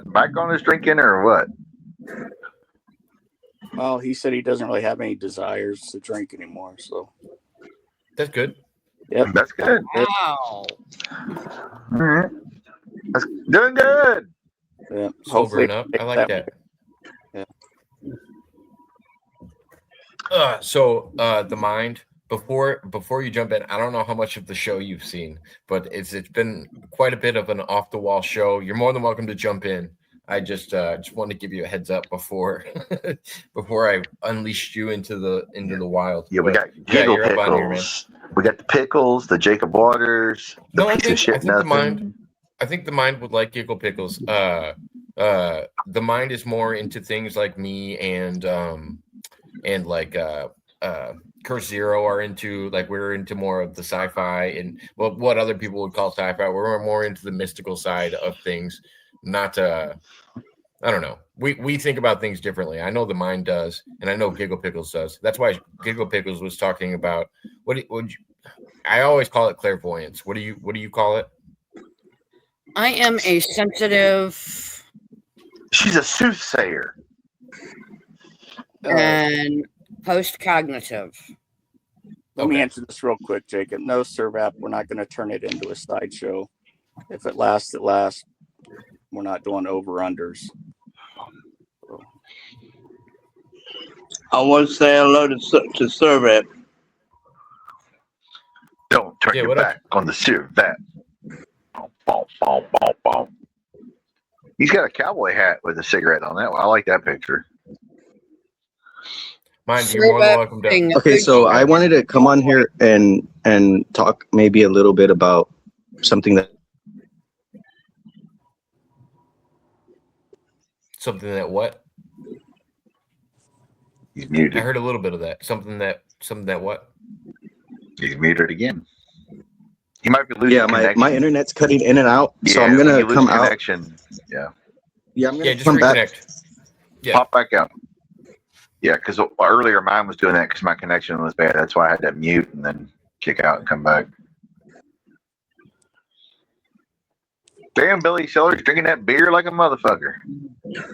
back on his drinking or what? Well, he said he doesn't really have any desires to drink anymore. So That's good. Yep. That's good. Wow. All right. That's doing good. yeah, Sobering up. I like that. Yeah. So the mind. Before you jump in, I don't know how much of the show you've seen, but it's been quite a bit of an off the wall show. You're more than welcome to jump in. I just wanted to give you a heads up before before I unleashed you into the wild. Yeah, we got Giggle Pickles. We got the Pickles, the Jacob Waters, the piece of shit nothing. I think the mind would like Giggle Pickles. The mind is more into things like me and like Curse Zero are into, like, we're into more of the sci-fi and what other people would call sci-fi. We're more into the mystical side of things. Not I don't know. We think about things differently. I know the mind does, and I know Giggle Pickles does. That's why Giggle Pickles was talking about I always call it clairvoyance. What do you call it? I am a sensitive. She's a soothsayer. And post-cognitive. Let me answer this real quick, Jacob. No, Servap, we're not going to turn it into a sideshow. If it lasts, it lasts. We're not doing over-unders. I want to say hello to Servap. Don't turn your back on the Servap. He's got a cowboy hat with a cigarette on that one. I like that picture. Mind you, more than welcome to. Okay, so I wanted to come on here and talk maybe a little bit about something that. Something that what? He's muted. I heard a little bit of that. Something that what? He's muted again. He might be losing. Yeah, my internet's cutting in and out, so I'm gonna come out. Yeah. Yeah, I'm gonna just come reconnect. back. Yeah. Pop back out. Yeah, because earlier mine was doing that because my connection was bad. That's why I had to mute and then kick out and come back. Damn, Billy Sellers drinking that beer like a motherfucker.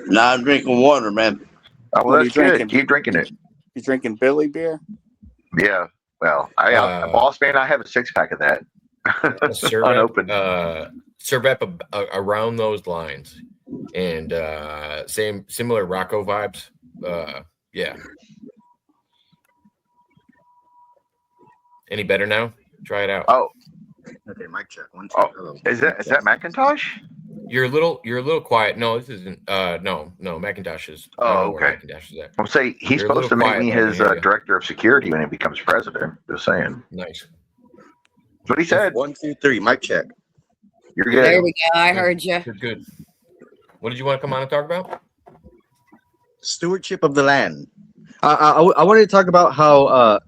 Now I'm drinking water, man. Oh, well, that's good. Keep drinking it. You drinking Billy beer? Yeah. Well, boss man, I have a 6-pack of that. Unopened. Servap around those lines, and similar Rocco vibes. Yeah. Any better now? Try it out. Oh. Okay, mic check. 1, 2. Hello. Is that Macintosh? You're a little quiet. No, this isn't. No. Macintosh is. Oh, okay. Macintosh is at. I'm saying he's supposed to make me his director of security when he becomes president. Just saying. Nice. That's what he said. 1, 2, 3. Mic check. You're good. There we go. I heard you. You're good. What did you want to come on and talk about? Stewardship of the land. I wanted to talk about how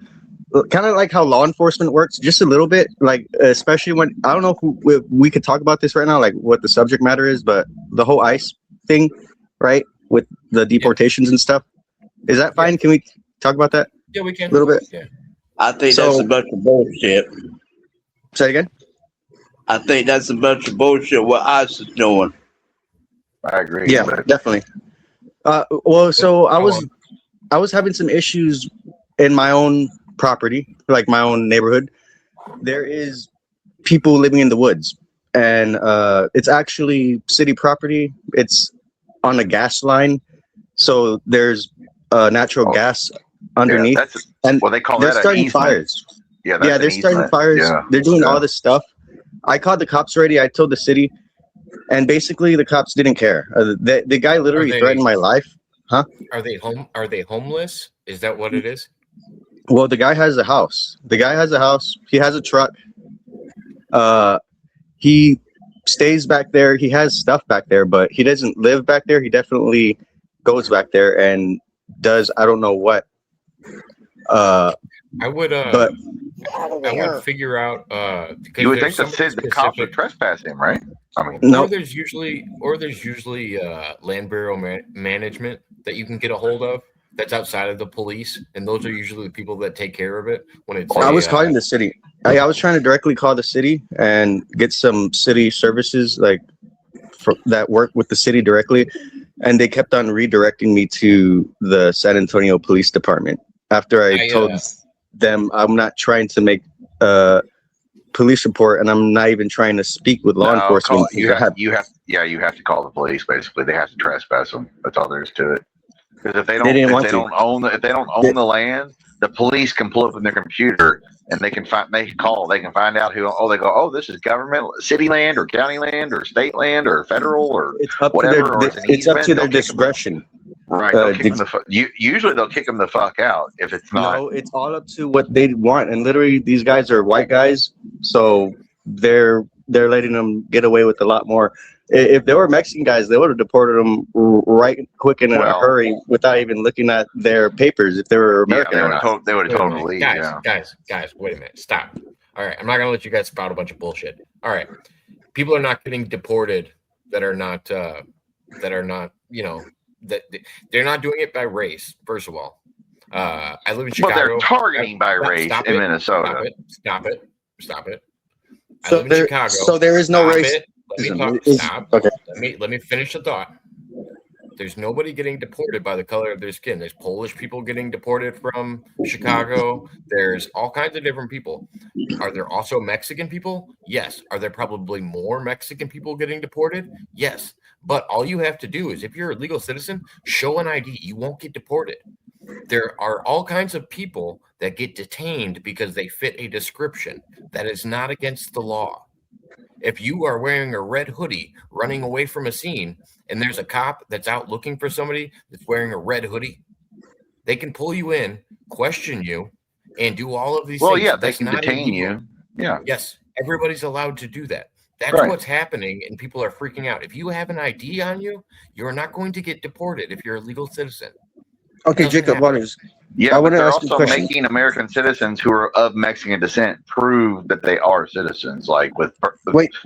kind of like how law enforcement works, just a little bit, like especially when I don't know if we could talk about this right now, like what the subject matter is, but the whole ICE thing, right, with the deportations and stuff. Is that fine? Can we talk about that? Yeah, we can. A little bit. Yeah. I think that's a bunch of bullshit. Say it again. I think that's a bunch of bullshit what ICE is doing. I agree. Yeah, definitely. Well, so I was having some issues in my own property, like my own neighborhood. There is people living in the woods, and it's actually city property. It's on a gas line, so there's natural gas underneath. And they call they're that starting easement. fires. Yeah, they're starting fires. Yeah. They're doing all this stuff. I called the cops already. I told the city, and basically the cops didn't care. The guy literally threatened my life. Huh? Are they homeless? Is that what it is? Well, the guy has a house. He has a truck. He stays back there. He has stuff back there, but he doesn't live back there. He definitely goes back there and does I don't know what. I would figure out. You would think the cops would trespass him, right? I mean, no. Or there's usually land bureau management that you can get a hold of. That's outside of the police, and those are usually the people that take care of it when it's. I was calling the city. I was trying to directly call the city and get some city services, like that work with the city directly, and they kept on redirecting me to the San Antonio Police Department. After I told them I'm not trying to make a police report, and I'm not even trying to speak with law enforcement. You have to call the police. Basically, they have to trespass them. That's all there is to it. Because if they don't own the land, the police can pull up in their computer and they can find out who. Oh, they go. Oh, this is government, city land, or county land, or state land, or federal, or it's up whatever. it's up to their discretion. Right. Usually they'll kick them the fuck out if it's not. No, it's all up to what they want. And literally, these guys are white guys, so they're letting them get away with a lot more. If they were Mexican guys, they would have deported them right quick and in a hurry without even looking at their papers. If they were American, they would have told them to leave. Guys, wait a minute. Stop. All right, I'm not gonna let you guys spout a bunch of bullshit. All right, people are not getting deported that are not, you know, that they're not doing it by race. First of all, I live in Chicago. Well, they're targeting by race in Minnesota. Stop it. I So live in Chicago. So there is no race. Let me talk. Stop. Okay. Let me finish the thought. There's nobody getting deported by the color of their skin. There's Polish people getting deported from Chicago. There's all kinds of different people. Are there also Mexican people? Yes. Are there probably more Mexican people getting deported? Yes. But all you have to do is, if you're a legal citizen, show an ID. You won't get deported. There are all kinds of people that get detained because they fit a description. That is not against the law. If you are wearing a red hoodie running away from a scene and there's a cop that's out looking for somebody that's wearing a red hoodie, they can pull you in, question you, and do all of these things. Well, yeah, they can detain you. Yeah. Yes, everybody's allowed to do that. That's what's happening, and people are freaking out. If you have an ID on you, you're not going to get deported if you're a legal citizen. Okay, Jacob Waters. Yeah, but they're also making American citizens who are of Mexican descent prove that they are citizens, like with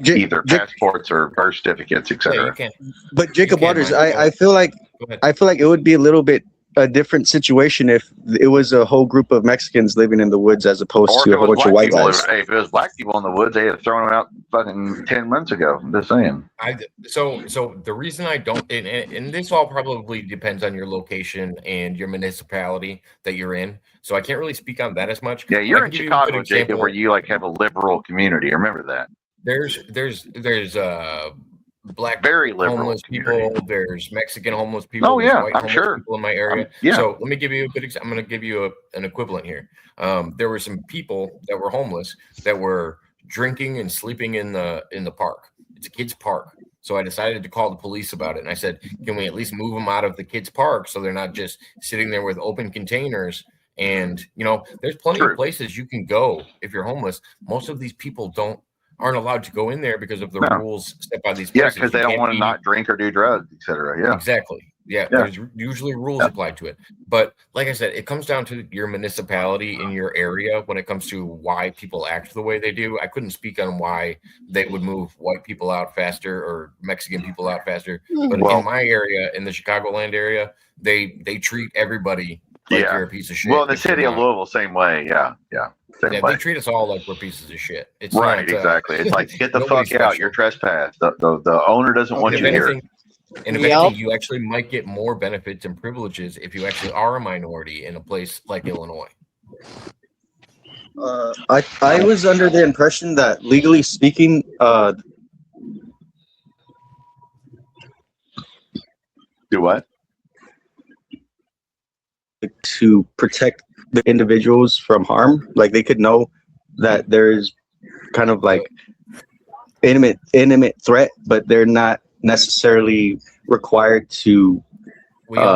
either passports or birth certificates, etc. Yeah, but Jacob Waters, I feel like it would be a little bit a different situation if it was a whole group of Mexicans living in the woods as opposed to a whole bunch of white guys. If it was black people in the woods, they had thrown them out fucking 10 months ago. I'm just saying. So the reason I don't, and this all probably depends on your location and your municipality that you're in. So I can't really speak on that as much. Yeah, you're in Chicago, Jacob, where you like have a liberal community. Remember that. There's black very liberal homeless community. people. There's Mexican homeless people. Oh yeah, white I'm sure. People in my area. Yeah. So let me give you a good example. I'm going to give you an equivalent here. There were some people that were homeless that were drinking and sleeping in the park. It's a kids' park. So I decided to call the police about it, and I said, "Can we at least move them out of the kids' park so they're not just sitting there with open containers?" And there's plenty of places you can go if you're homeless. Most of these people aren't allowed to go in there because of the rules set by these places. Yeah, because they don't want to not drink or do drugs, etc. Yeah, exactly. Yeah, there's usually rules applied to it. But like I said, it comes down to your municipality in your area when it comes to why people act the way they do. I couldn't speak on why they would move white people out faster or Mexican people out faster. But in my area, in the Chicagoland area, they treat everybody like you're a piece of shit. Well, in the city of Louisville, same way. Yeah. They treat us all like we're pieces of shit. It's right, not, exactly. It's like, get the fuck out. You're trespassed. The owner doesn't want you here. And if anything, you actually might get more benefits and privileges if you actually are a minority in a place like Illinois. I was under the impression that legally speaking, do what? To protect the individuals from harm, like they could know that there's kind of like intimate threat, but they're not necessarily required to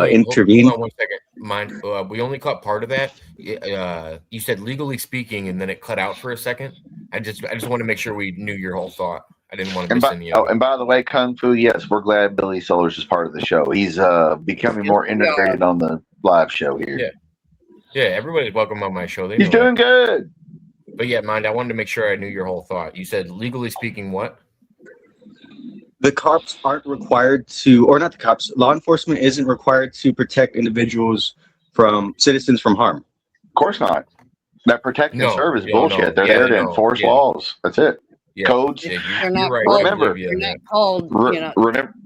intervene. Hold on 1 second. We only caught part of that. You said legally speaking, and then it cut out for a second. I just want to make sure we knew your whole thought. I didn't want to miss any of it. And by the way, Kung Fu, yes, we're glad Billy Sellers is part of the show. He's becoming more integrated on the live show here. Yeah, everybody's welcome on my show. He's doing good. But yeah, I wanted to make sure I knew your whole thought. You said legally speaking, what? The cops aren't required to, or not the cops, law enforcement isn't required to protect citizens from harm. Of course not. That protect and serve is bullshit. They're there to enforce laws. That's it. Yeah, Codes. yeah, They're you're not right. called- Remember- Olivia, They're on not that. called,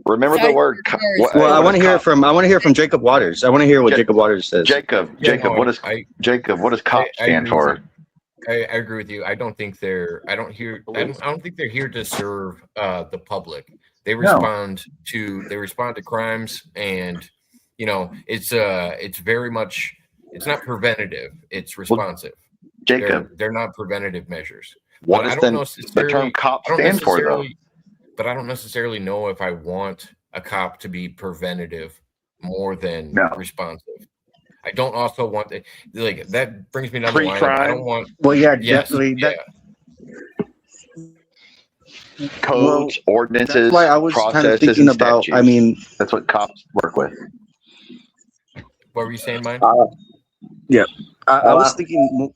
Remember the Cyber word. cars. Well, I what want to does hear cop- from Jacob Waters. I want to hear what Ja- Jacob Waters says. Jacob. Yeah, Jacob. no, What does Jacob? What does cop I stand agree with for? I agree with you. I don't think they're. I don't think they're here to serve the public. They respond to crimes, and it's very much. It's not preventative. It's responsive. Jacob. They're not preventative measures. What But I does don't the necessarily- term cop I don't stand for, though? necessarily- But I don't necessarily know if I want a cop to be preventative more than No. responsive. I don't also want that brings me down the line. I Pre-crime? don't want Well, yeah, yes, definitely. yeah. Codes, ordinances, That's why I was kind of processes, thinking and about. statutes. I mean, That's what cops work with. What were you saying, Mike? I was thinking.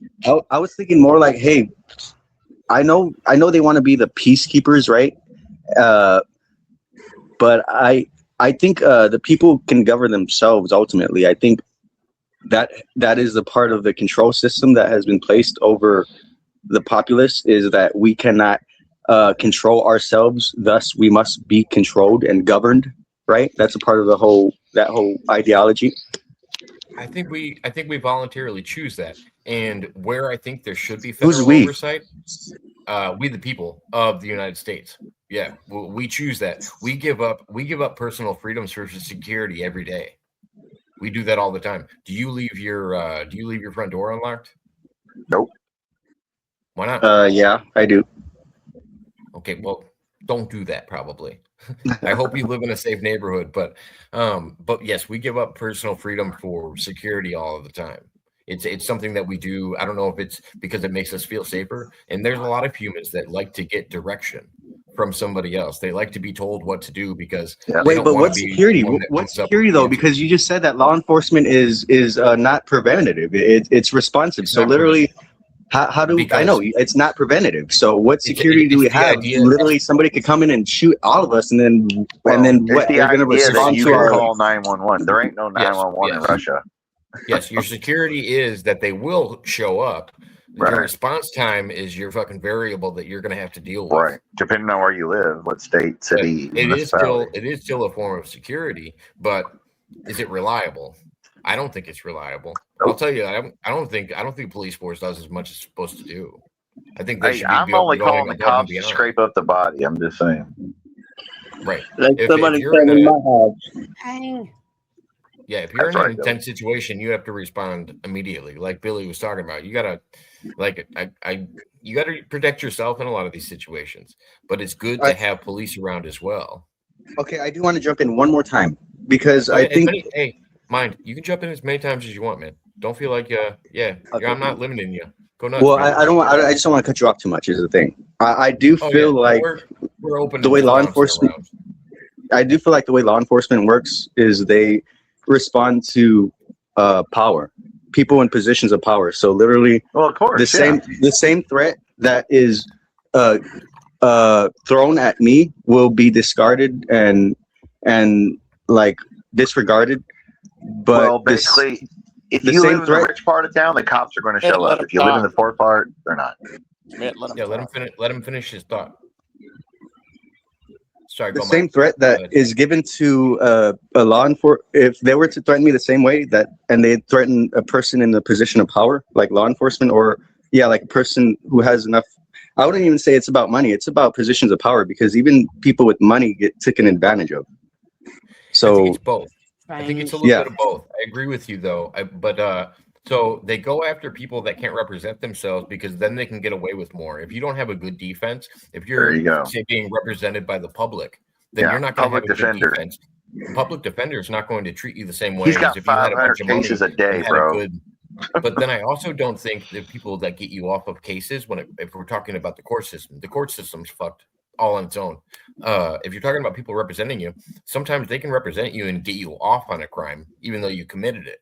I was thinking more like, hey, I know they want to be the peacekeepers, right? But I think the people can govern themselves ultimately. I think that is the part of the control system that has been placed over the populace, is that we cannot control ourselves. Thus, we must be controlled and governed. Right? That's a part of that whole ideology. I think we voluntarily choose that. And where I think there should be Who's federal we? oversight, we the people of the United States. Yeah, we choose that. We give up personal freedoms for security every day. We do that all the time. Do you leave your front door unlocked? Nope. Why not? Yeah, I do. Okay, well, don't do that. Probably. I hope you live in a safe neighborhood, but yes, we give up personal freedom for security all of the time. It's something that we do. I don't know if it's because it makes us feel safer. And there's a lot of humans that like to get direction from somebody else. They like to be told what to do because Wait, but what's security? What's security though? Because you just said that law enforcement is not preventative. It's responsive. So literally, how do I know it's not preventative? So what security do we have? Literally, somebody could come in and shoot all of us, and then what? They're going to respond you to our call 911. There ain't no 911 in Russia. Yes, your security is that they will show up. Right. Your response time is your fucking variable that you're going to have to deal with. Right. Depending on where you live, what state, city, it is still a form of security, but is it reliable? I don't think it's reliable. Nope. I'll tell you, I don't think police force does as much as it's supposed to do. I think they should be I'm only calling the above and cops to beyond. scrape up the body. I'm just saying. Right. Like If somebody you're said in in a- my house. Dang. Yeah, if you're That's in right, an Billy. intense situation, you have to respond immediately. Like Billy was talking about, you gotta, you gotta protect yourself in a lot of these situations. But it's good to have police around as well. Okay, I do want to jump in one more time because I As think many- mind, you can jump in as many times as you want, man. Don't feel like, I'm not limiting you. Go nuts. well, man. I just don't want to cut you off too much. Is the thing. I do Oh, feel yeah. like we're open the to way just law bouncing enforcement- around. I do feel like the way law enforcement works is they respond to power, people in positions of power. So literally, Well, of course. the same threat that is thrown at me will be discarded and like disregarded. But Well, basically, if the you same live in the threat- rich part of town, the cops are going to Yeah, show let up. him If you live in talk. the poor part, they're not. Let him Yeah, let him talk. finish. Let him finish his thought. Sorry, the go, same Mike. threat Go that ahead. is given to a law enforcement, if they were to threaten me the same way and they threaten a person in the position of power, like law enforcement, or like a person who has enough, I wouldn't even say it's about money. It's about positions of power, because even people with money get taken advantage of. I think So it's both. I think it's a little Yeah. bit of both. I agree with you though. So they go after people that can't represent themselves because then they can get away with more. If you don't have a good defense, if There you're you go. say being represented by the public, then Yeah, you're not going to have public a good defender. defense. The public defender is not going to treat you the same way He's as got if you had a 500 bunch of money. cases a day, and had bro. But then I also don't think the people that get you off of cases, if we're talking about the court system's fucked all on its own. If you're talking about people representing you, sometimes they can represent you and get you off on a crime, even though you committed it.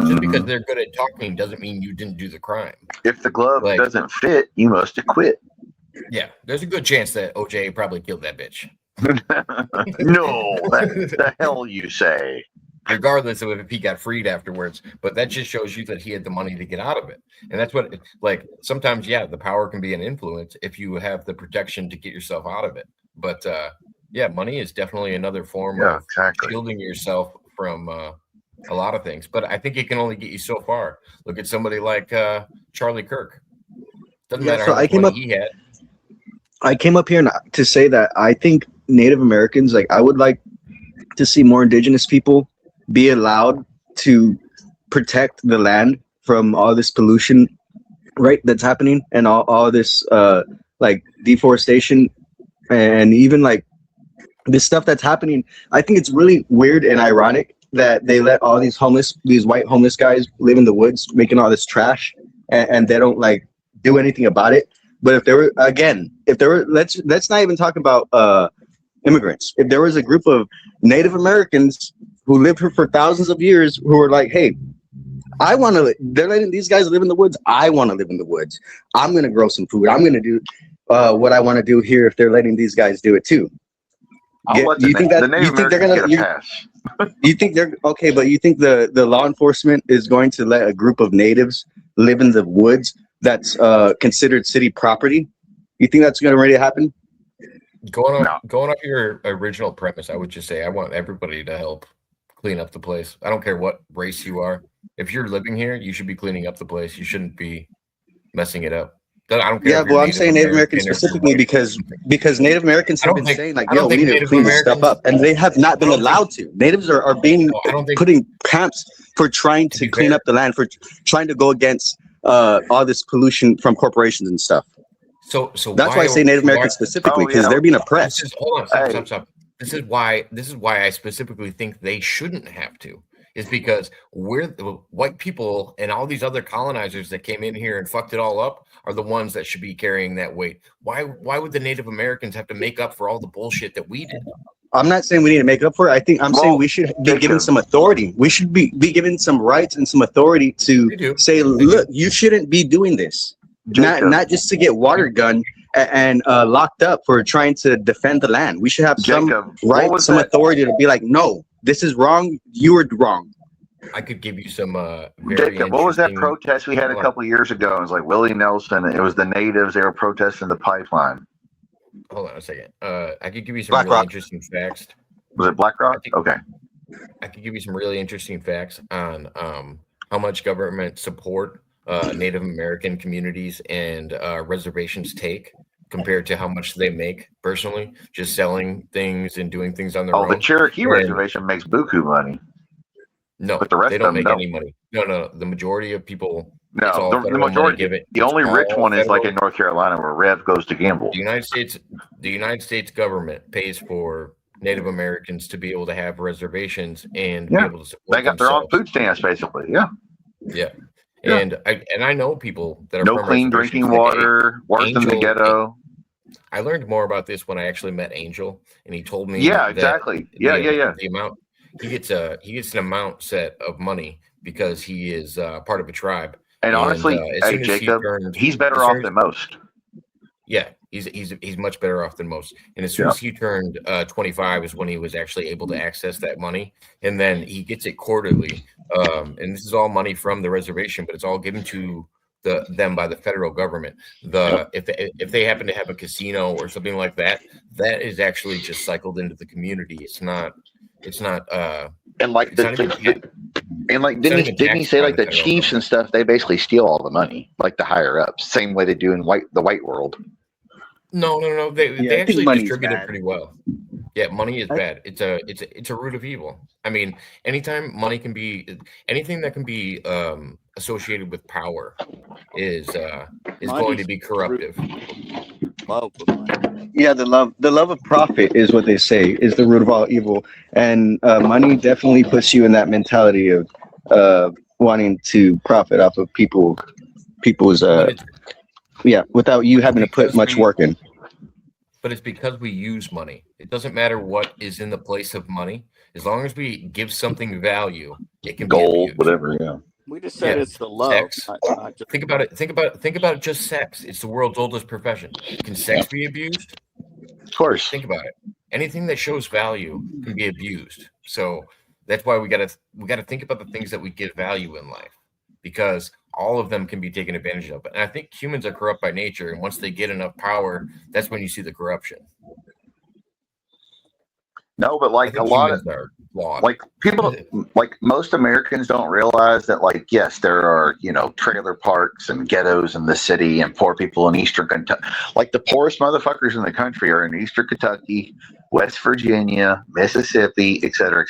Just because they're good at talking doesn't mean you didn't do the crime. If the glove Like- doesn't fit, you must acquit. Yeah, there's a good chance that OJ probably killed that bitch. No, the hell you say. regardless of if he got freed afterwards. But that just shows you that he had the money to get out of it. And that's what, like, sometimes, yeah, the power can be an influence if you have the protection to get yourself out of it. But yeah, money is definitely another form of shielding yourself from a lot of things. But I think it can only get you so far. Look at somebody like Charlie Kirk. Doesn't matter how much money he had. I came up here to say that I think Native Americans, like, I would like to see more indigenous people be allowed to protect the land from all this pollution, right, that's happening, and all this like deforestation, and even like this stuff that's happening. I think it's really weird and ironic that they let all these white homeless guys live in the woods making all this trash, and they don't like do anything about it. But if there were, let's not even talk about immigrants. If there was a group of Native Americans who lived here for thousands of years who were like, hey, they're letting these guys live in the woods. I want to live in the woods. I'm going to grow some food. I'm going to do what I want to do here if they're letting these guys do it too. You think they're okay, but you think the law enforcement is going to let a group of natives live in the woods that's considered city property? You think that's going to really happen? Going off your original premise, I would just say I want everybody to help clean up the place. I don't care what race you are. If you're living here, you should be cleaning up the place. You shouldn't be messing it up. I don't care. Yeah, well, I'm saying Native Americans specifically because Native Americans have been saying like, yo, we need to clean this stuff up, and they have not been allowed to. Natives are being putting camps for trying to clean up the land, for trying to go against all this pollution from corporations and stuff. So that's why I say Native Americans specifically, because they're being oppressed. Hold on, stop. This is why I specifically think they shouldn't have to. Is because we're the white people and all these other colonizers that came in here and fucked it all up are the ones that should be carrying that weight. Why would the Native Americans have to make up for all the bullshit that we did? I'm not saying we need to make up for it. I'm saying we should be given some authority. We should be given some rights and some authority to say, look, you shouldn't be doing this. Not just to get water gunned and locked up for trying to defend the land. We should have some rights, some authority to be like, no, this is wrong. You were wrong. I could give you some Jacob, what was that protest we had a couple of years ago? It was like Willie Nelson. It was the natives. They were protesting the pipeline. Hold on a second. I could give you some really interesting facts. Was it Black Rock? Okay. I could give you some really interesting facts on how much government support Native American communities and reservations take compared to how much they make personally, just selling things and doing things on their own. The Cherokee reservation makes buku money. No, but the rest they of don't them make any money. No. The majority of people. No, the majority. The only rich one is like in North Carolina, where Rev goes to gamble. The United States government pays for Native Americans to be able to have reservations and be able to support. They got their own food stamps, basically. Yeah. And I know people that are no clean drinking water, worse than the ghetto. I learned more about this when I actually met Angel, and he told me. Yeah, exactly. The amount he gets an amount set of money because he is part of a tribe. And honestly, Jacob, he's better off than most. Yeah, he's much better off than most. And as soon as he turned 25 is when he was actually able to access that money. And then he gets it quarterly. And this is all money from the reservation, but it's all given to them by the federal government. If they happen to have a casino or something like that, that is actually just cycled into the community. It's not and like didn't he say like the chiefs and stuff, they basically steal all the money, like the higher ups, same way they do in the white world. No. They actually distribute it pretty well. Yeah, money is bad. It's a root of evil. I mean, anytime money can be anything that can be associated with power is going to be corruptive. Yeah, the love of profit is what they say is the root of all evil, and money definitely puts you in that mentality of wanting to profit off of people's without you having to put much work in. But it's because we use money. It doesn't matter what is in the place of money. As long as we give something value, it can gold, be whatever. Yeah. We just said it's the love. Sex. Think about it. Just sex. It's the world's oldest profession. Can sex be abused? Of course. Think about it. Anything that shows value can be abused. So That's why we gotta think about the things that we give value in life, because all of them can be taken advantage of. And I think humans are corrupt by nature, and once they get enough power, that's when you see the corruption. No, but I like a think lot of humans are flawed. like people like most Americans don't realize that like yes there are trailer parks and ghettos in the city and poor people in eastern Kentucky. Like the poorest motherfuckers in the country are in eastern Kentucky, West Virginia, Mississippi, et cetera,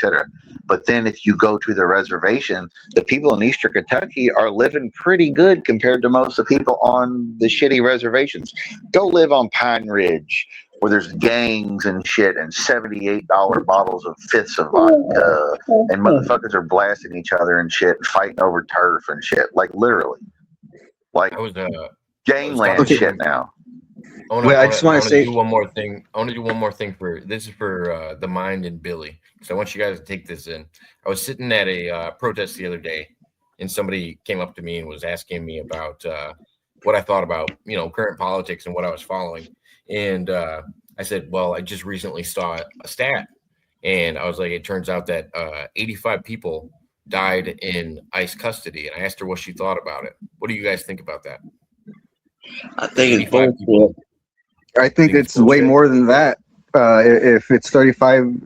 but then if you go to the reservation, the people in eastern Kentucky are living pretty good compared to most of the people on the shitty reservations. Go live on Pine Ridge where there's gangs and shit and $78 bottles of fifths of vodka and motherfuckers are blasting each other and shit and fighting over turf and shit. Like literally. Like I was gangland Okay. shit now. I just want to say do one more thing. I want to do one more thing for this is for the Mind and Billy. So I want you guys to take this in. I was sitting at a protest the other day, and somebody came up to me and was asking me about what I thought about current politics and what I was following. And I said, well, I just recently saw a stat, and I was like, it turns out that 85 people died in ICE custody. And I asked her what she thought about it. What do you guys think about that? I think it's 85 people. bullshit. I think it's way more than that. If it's 35,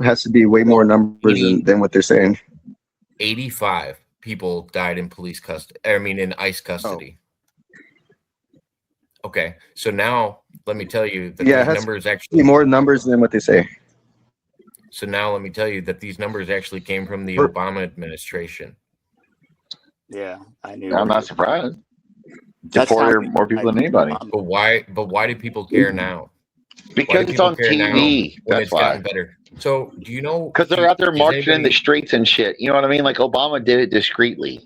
has to be way more numbers than what they're saying. 85 people died in police custody. I mean, in ICE custody. Okay, so now let me tell you that these numbers actually more numbers than what they say. So now let me tell you that these numbers actually came from the Obama administration. Yeah, I knew. I'm not surprised. That's Deported how more people than anybody. But why do people care now? Because it's on TV. When That's it's why. gotten better. So do you know? Because they're out there does marching in the anybody- streets and shit. You know what I mean? Like Obama did it discreetly.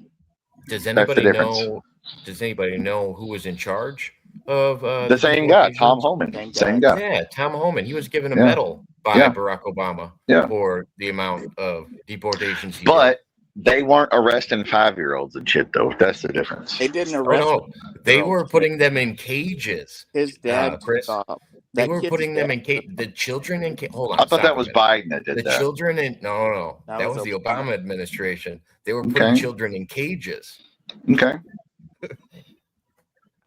Does That's the anybody difference. know? Does anybody know who was in charge of The same guy, Tom deportations? Homan. Same guy. Yeah, Tom Homan. He was given a Yeah. medal by Yeah. Barack Obama Yeah. for the amount of deportations he But they weren't arresting 5-year-olds and shit, though. That's the difference. They didn't did. arrest No, they girls. were putting them in cages. His dad. Chris, stopped. They That were kid's putting them dead. in cage. The children in cage. Hold on. I thought stop that a was minute. Biden that did The that. children in no, That that was was the Obama. Obama administration. They were putting Okay. children in cages. Okay.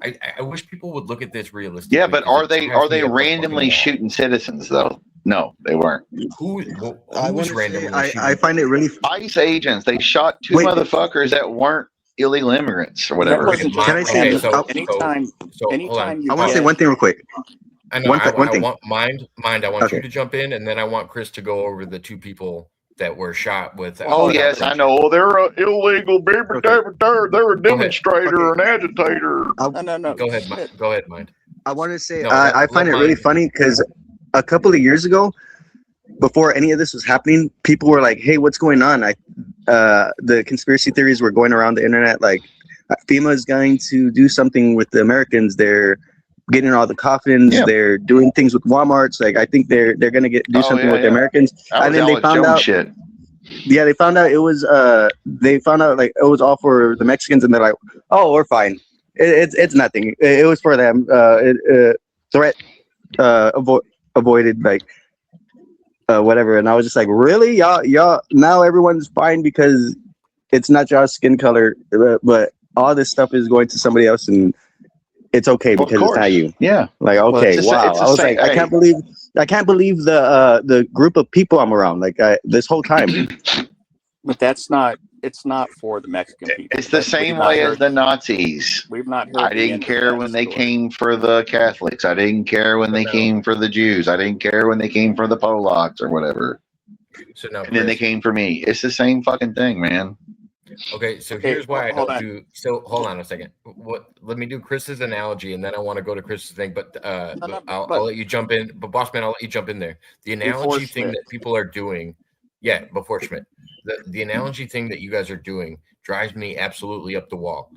I wish people would look at this realistically. Yeah, but 'cause are it they drives me up the randomly fucking shooting citizens though? No, they weren't. wall. I Who was want to say, randomly I shooting? find it really. ICE agents. They shot two Wait. motherfuckers that weren't illegal immigrants or whatever. That wasn't Can I just say- random. so anytime hold on. anytime you I want to say get- one thing real quick. I know. One I thing. want mind. I want Okay. you to jump in, and then I want Chris to go over the two people that were shot with. Oh yes, I know. They're illegal. They're a Go demonstrator, an agitator. No. Go ahead. shit. Go ahead, mind. I want to say No, I find it let really mine- funny because a couple of years ago, before any of this was happening, people were like, "Hey, what's going on?" The conspiracy theories were going around the internet, like FEMA is going to do something with the Americans. They're getting all the coffins. Yeah. They're doing things with Walmarts. Like I think they're gonna do Oh, something yeah, with the yeah. Americans. That And was then they Alex found Jones out- shit. Yeah, they found out it was they found out like it was all for the Mexicans, and they're like, "Oh, we're fine. It's nothing. It was for them. Threat avoided, like whatever." And I was just like, "Really, y'all? Now everyone's fine because it's not y'all's skin color, but all this stuff is going to somebody else, and it's okay Well, of because it's not course. you." Yeah. Like, Well, okay, it's the wow. it's the I was same- like, I can't believe the group of people I'm around. Like this whole time. But that's not. It's not for the Mexican people. It's the We've same not way as heard- the Nazis. We've not heard. I the didn't end of care that when they story. came for the Catholics. I didn't care when they No. came for the Jews. I didn't care when they came for the Polacks or whatever. So now, And then they Chris, came for me. It's the same fucking thing, man. okay. So Okay, here's why I hold don't on. do. So hold on a second. Let me do Chris's analogy, and then I want to go to Chris's thing. But no, I'll but- let you jump in. But Bossman, I'll let you jump in there. The Before analogy thing Schmidt. that people are doing. Yeah, before Schmidt. The analogy thing that you guys are doing drives me absolutely up the wall.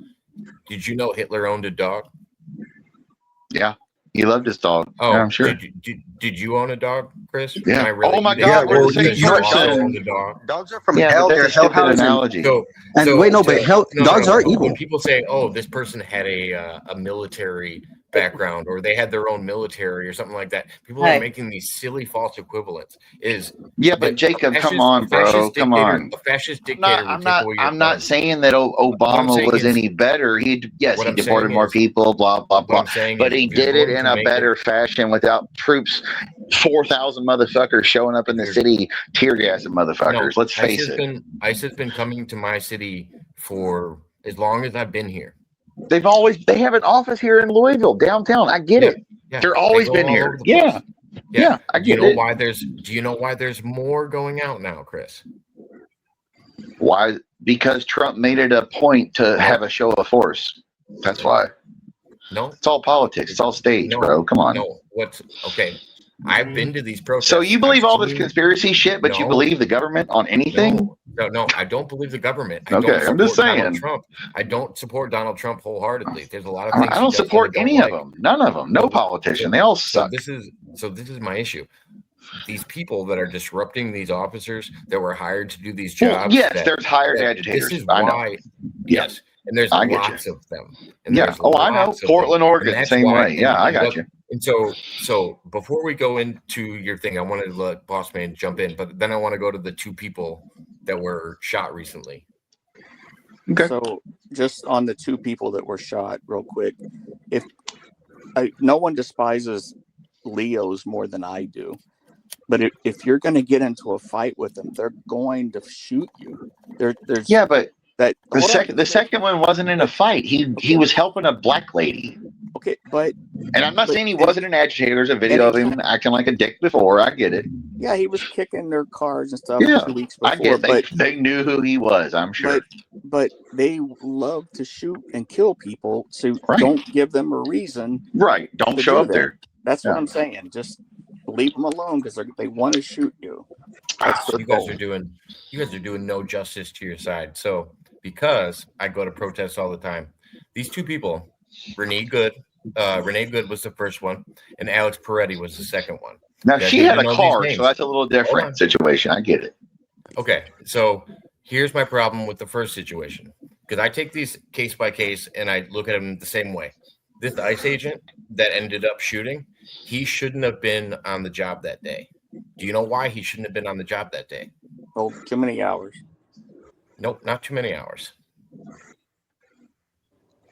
Did you know Hitler owned a dog? He loved his dog. Oh, Yeah, I'm sure. Did you own a dog, Chris? Yeah. Can I really Oh my do God, that? we're the Or same did you also person. own a dog? Dogs are from Yeah, hell. but They're that's a hell stupid hounds. analogy. And wait, no, but hell, dogs are evil. When people say, "Oh, this person had a military background or they had their own military or something like that. People Hey. are making these silly false equivalents. Yeah, but Jacob, come on, bro, come on. A fascist dictator would take away your I'm not guns. saying that Obama saying was is- any better. He what I'm deported saying more is- people, blah blah What blah. I'm saying But is he if you're did it going in to a make better fashion without troops, 4,000 motherfuckers showing up in the city, tear gassing motherfuckers. Let's face it. ICE has been coming to my city for as long as I've been here. They have an office here in Louisville, downtown. I get it. Yeah, They're they always go been all here. over the place. Yeah, I Do you get know it. why there's more going out now, Chris? Why? Because Trump made it a point to have a show of force. That's why. No, It's all politics. It's all stage, No, bro. Come on. no. What's okay? I've been to these protests. So you believe I've all this seen- conspiracy shit, but you No. believe the government on anything? No, I don't believe the government. I Okay, don't I'm just support Donald saying. Trump. I don't support Donald Trump wholeheartedly. There's a lot of things I he don't does that support I don't any like. of them. None of them. No politician. They all So suck. this is my issue. These people that are disrupting these officers that were hired to do these Well, jobs. yes, that- there's hired that agitators. This is I know. why. Yes, and there's I get lots of them. And Yeah. there's Oh, I know. lots of Portland, them. Oregon, And the that's same why- way. Yeah, I got look, you. And so before we go into your thing, I wanted to let Boss Man jump in, but then I want to go to the two people that were shot recently. Okay. So just on the two people that were shot, real quick, no one despises Leos more than I do, but if you're going to get into a fight with them, they're going to shoot you. There's Yeah, but that the second one wasn't in a fight. He was helping a black lady. Okay, but And I'm not saying he wasn't an agitator. There's a video of him acting like a dick before. I get it. yeah, he was kicking their cars and stuff Yeah, 2 weeks before. I get it. They knew who he was, I'm sure. But they love to shoot and kill people, so Right. don't give them a reason. Right. Don't to show do up that. there. That's Yeah. what I'm saying. Just leave them alone because they want to shoot you. That's their You guys goal. are doing no justice to your side. So because I go to protests all the time, these two people, Renee Good was the first one, and Alex Peretti was the second one. Now, Yeah, she you had a know these car, names. so that's a little Hold different on. situation. I get it. Okay, so here's my problem with the first situation, because I take these case by case and I look at them the same way. This ICE agent that ended up shooting, he shouldn't have been on the job that day. Do you know why he shouldn't have been on the job that day? Oh, too many hours. Nope, not too many hours.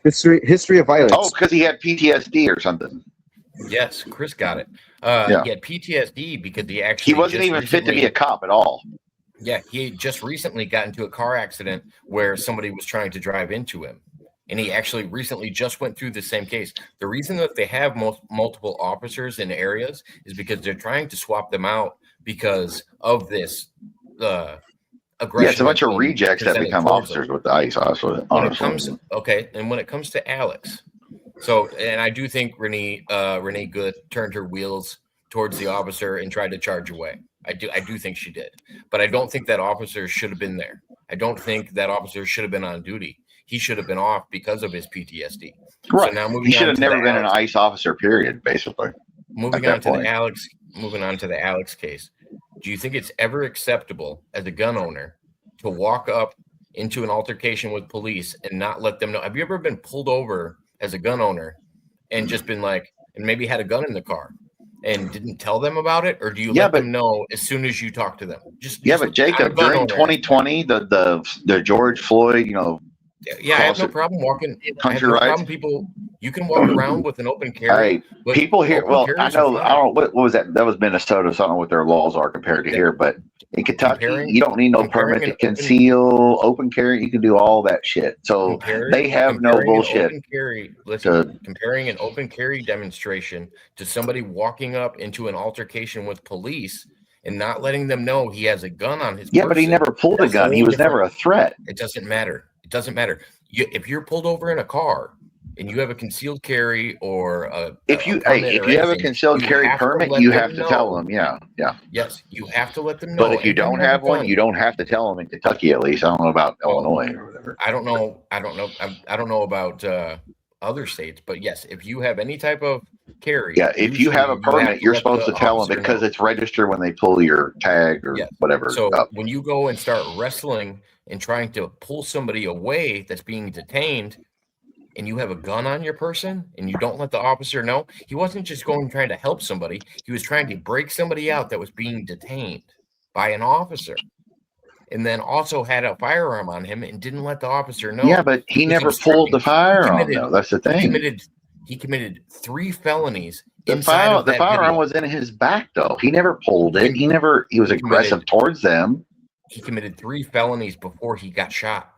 History of violence. Oh, because he had PTSD or something. Yes, Chris got it. Yeah. He had PTSD because he actually He wasn't just even fit to be recently- a cop at all. Yeah, he just recently got into a car accident where somebody was trying to drive into him. And he actually recently just went through the same case. The reason that they have multiple officers in areas is because they're trying to swap them out because of this aggression. Yeah, it's a bunch of that's being rejects that presented become towards officers them. with the ICE. Honestly. When it comes to Alex, so and I do think Renee Good turned her wheels towards the officer and tried to charge away. I do think she did, but I don't think that officer should have been there. I don't think that officer should have been on duty. He should have been off because of his PTSD. Right. So now moving He should on have to never the been an Alex- ICE officer, period, basically. Moving at on that to point. the Alex case. Do you think it's ever acceptable as a gun owner to walk up into an altercation with police and not let them know? Have you ever been pulled over as a gun owner and just been like, and maybe had a gun in the car and didn't tell them about it? Or do you let them know as soon as you talk to them? Yeah, but Jacob, during 2020, the George Floyd, yeah, I have no cross- problem walking. I have country no rights. problem. People, you can walk around with an open carry. Hey, but people here. open Well, I carries are know. fine. I don't. What was that? That was Minnesota. So I don't know what their laws are compared to Yeah. here. But in Kentucky, Comparing- you don't need no comparing permit to an open- conceal, open carry. You can do all that shit. So they have no comparing an bullshit. open carry, listen, comparing an open carry demonstration to somebody walking up into an altercation with police and not letting them know he has a gun on his Yeah, but he person, never pulled a that's gun. He whole was never a threat. It doesn't matter. It doesn't matter. If you're pulled over in a car and you have a concealed carry or If you permit if or you have a anything, concealed you carry have to permit, let you them have to tell know. them. Yeah, yeah. Yes, you have to let them know. But if you And don't have one, you don't have to tell them in Kentucky. At least I don't know about Illinois or whatever. I don't know. I don't know about other states, but yes, if you have any type of carry, Yeah, if you have a permit, you're supposed to tell them because it's registered when they pull your tag or Yes. whatever. So up. when you go and start wrestling and trying to pull somebody away that's being detained, and you have a gun on your person and you don't let the officer know, he wasn't just going trying to help somebody. He was trying to break somebody out that was being detained by an officer, and then also had a firearm on him and didn't let the officer know. Yeah, but he never pulled the firearm, though. That's the thing. He committed 3 felonies. The firearm was in his back, though. He never pulled it. He was aggressive towards them. He committed 3 felonies before he got shot.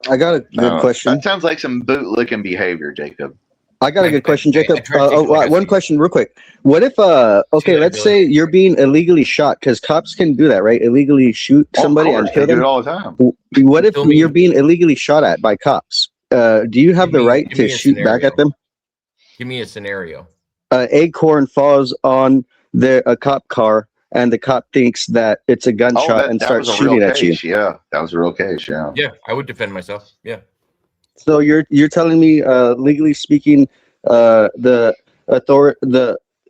I got a good question. That sounds like some bootlicking behavior, Jacob. I got a good question, Jacob. One question real quick. What if, let's say you're being illegally shot, because cops can do that, right? Illegally shoot somebody and kill them. They do it all the time. What if you're being illegally shot at by cops? Do you have the right to shoot back at them? Give me a scenario. Acorn falls on a cop car, and the cop thinks that it's a gunshot and starts shooting at you. Yeah, that was a real case. Yeah. Yeah, I would defend myself. Yeah. So you're telling me, legally speaking, the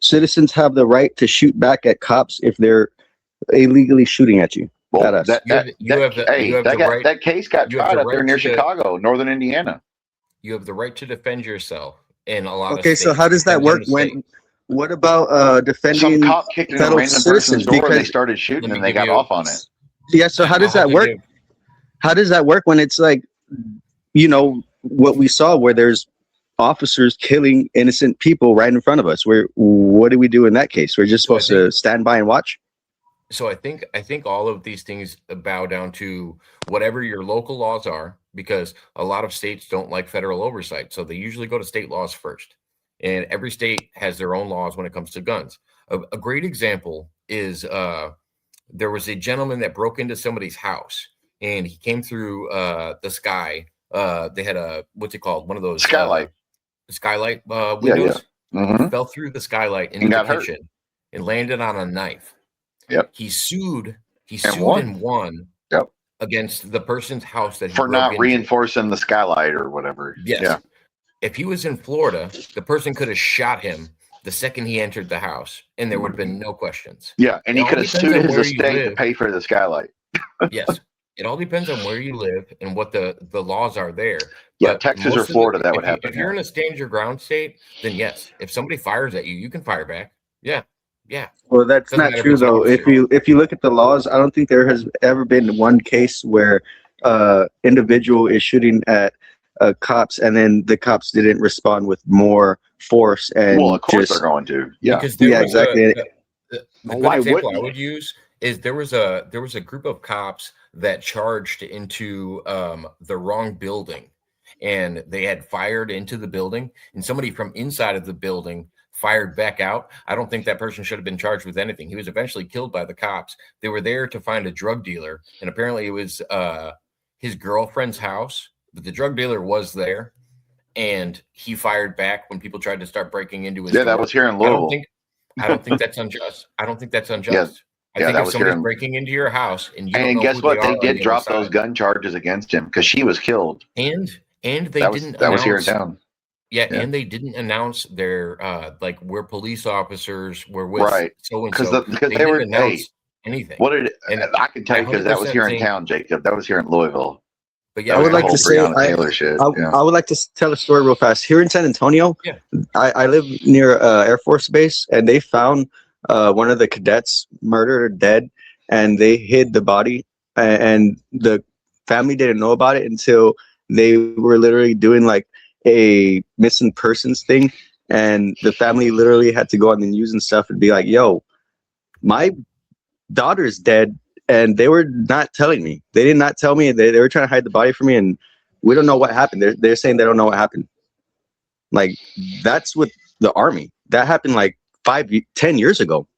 citizens have the right to shoot back at cops if they're illegally shooting at you? Well, that case got tried up there near Chicago, northern Indiana. You have the right to defend yourself in a lot of states. So how does that work what about defending some cop kicked in a random person's door and they started shooting and they got off on it? Yeah, so how does that work? How does that work when it's like, what we saw where there's officers killing innocent people right in front of us? What do we do in that case? We're just supposed to stand by and watch? So I think all of these things bow down to whatever your local laws are, because a lot of states don't like federal oversight. So they usually go to state laws first. And every state has their own laws when it comes to guns. A great example is there was a gentleman that broke into somebody's house, and he came through the sky. They had what's it called? One of those skylight windows. Yeah. Mm-hmm. Fell through the skylight into the kitchen and landed on a knife. Yep. He sued and won. Yep. Against the person's house that he for not reinforcing the skylight or whatever. Yes. Yeah. If he was in Florida, the person could have shot him the second he entered the house, and there would have been no questions. Yeah, and he could have sued his estate to pay for the skylight. Yes. It all depends on where you live and what the laws are there. Yeah, Texas or Florida, that would happen. If you're in a stand your ground state, then yes. If somebody fires at you, you can fire back. Yeah. Yeah. Well, that's not true though. If you look at the laws, I don't think there has ever been one case where individual is shooting at cops and then the cops didn't respond with more force. And well, of course they're going to. Yeah. Because exactly. The good example I would use is there was a group of cops that charged into the wrong building, and they had fired into the building, and somebody from inside of the building fired back out. I don't think that person should have been charged with anything. He was eventually killed by the cops. They were there to find a drug dealer, and apparently it was his girlfriend's house, but the drug dealer was there, and he fired back when people tried to start breaking into his door. That was here in Louisville. I don't think that's unjust. I don't think that's unjust. I think if somebody's breaking into your house and you don't know guess what? They did drop those gun charges against him because she was killed. And they didn't. That was here in town. Yeah, and they didn't announce their like we're police officers. We're with so and so because they were anything. What did I can tell you because that was here in town, Jacob. That was here in Louisville. But yeah, I would like to say I would like to tell a story real fast. Here in San Antonio, I live near Air Force Base, and they found one of the cadets murdered or dead, and they hid the body, and the family didn't know about it until they were literally doing like a missing persons thing, and the family literally had to go on the news and stuff and be like, yo, my daughter's dead, and they were not telling me. They did not tell me. They were trying to hide the body from me, and we don't know what happened. They're saying they don't know what happened. Like, that's with the Army. That happened like 10 years ago.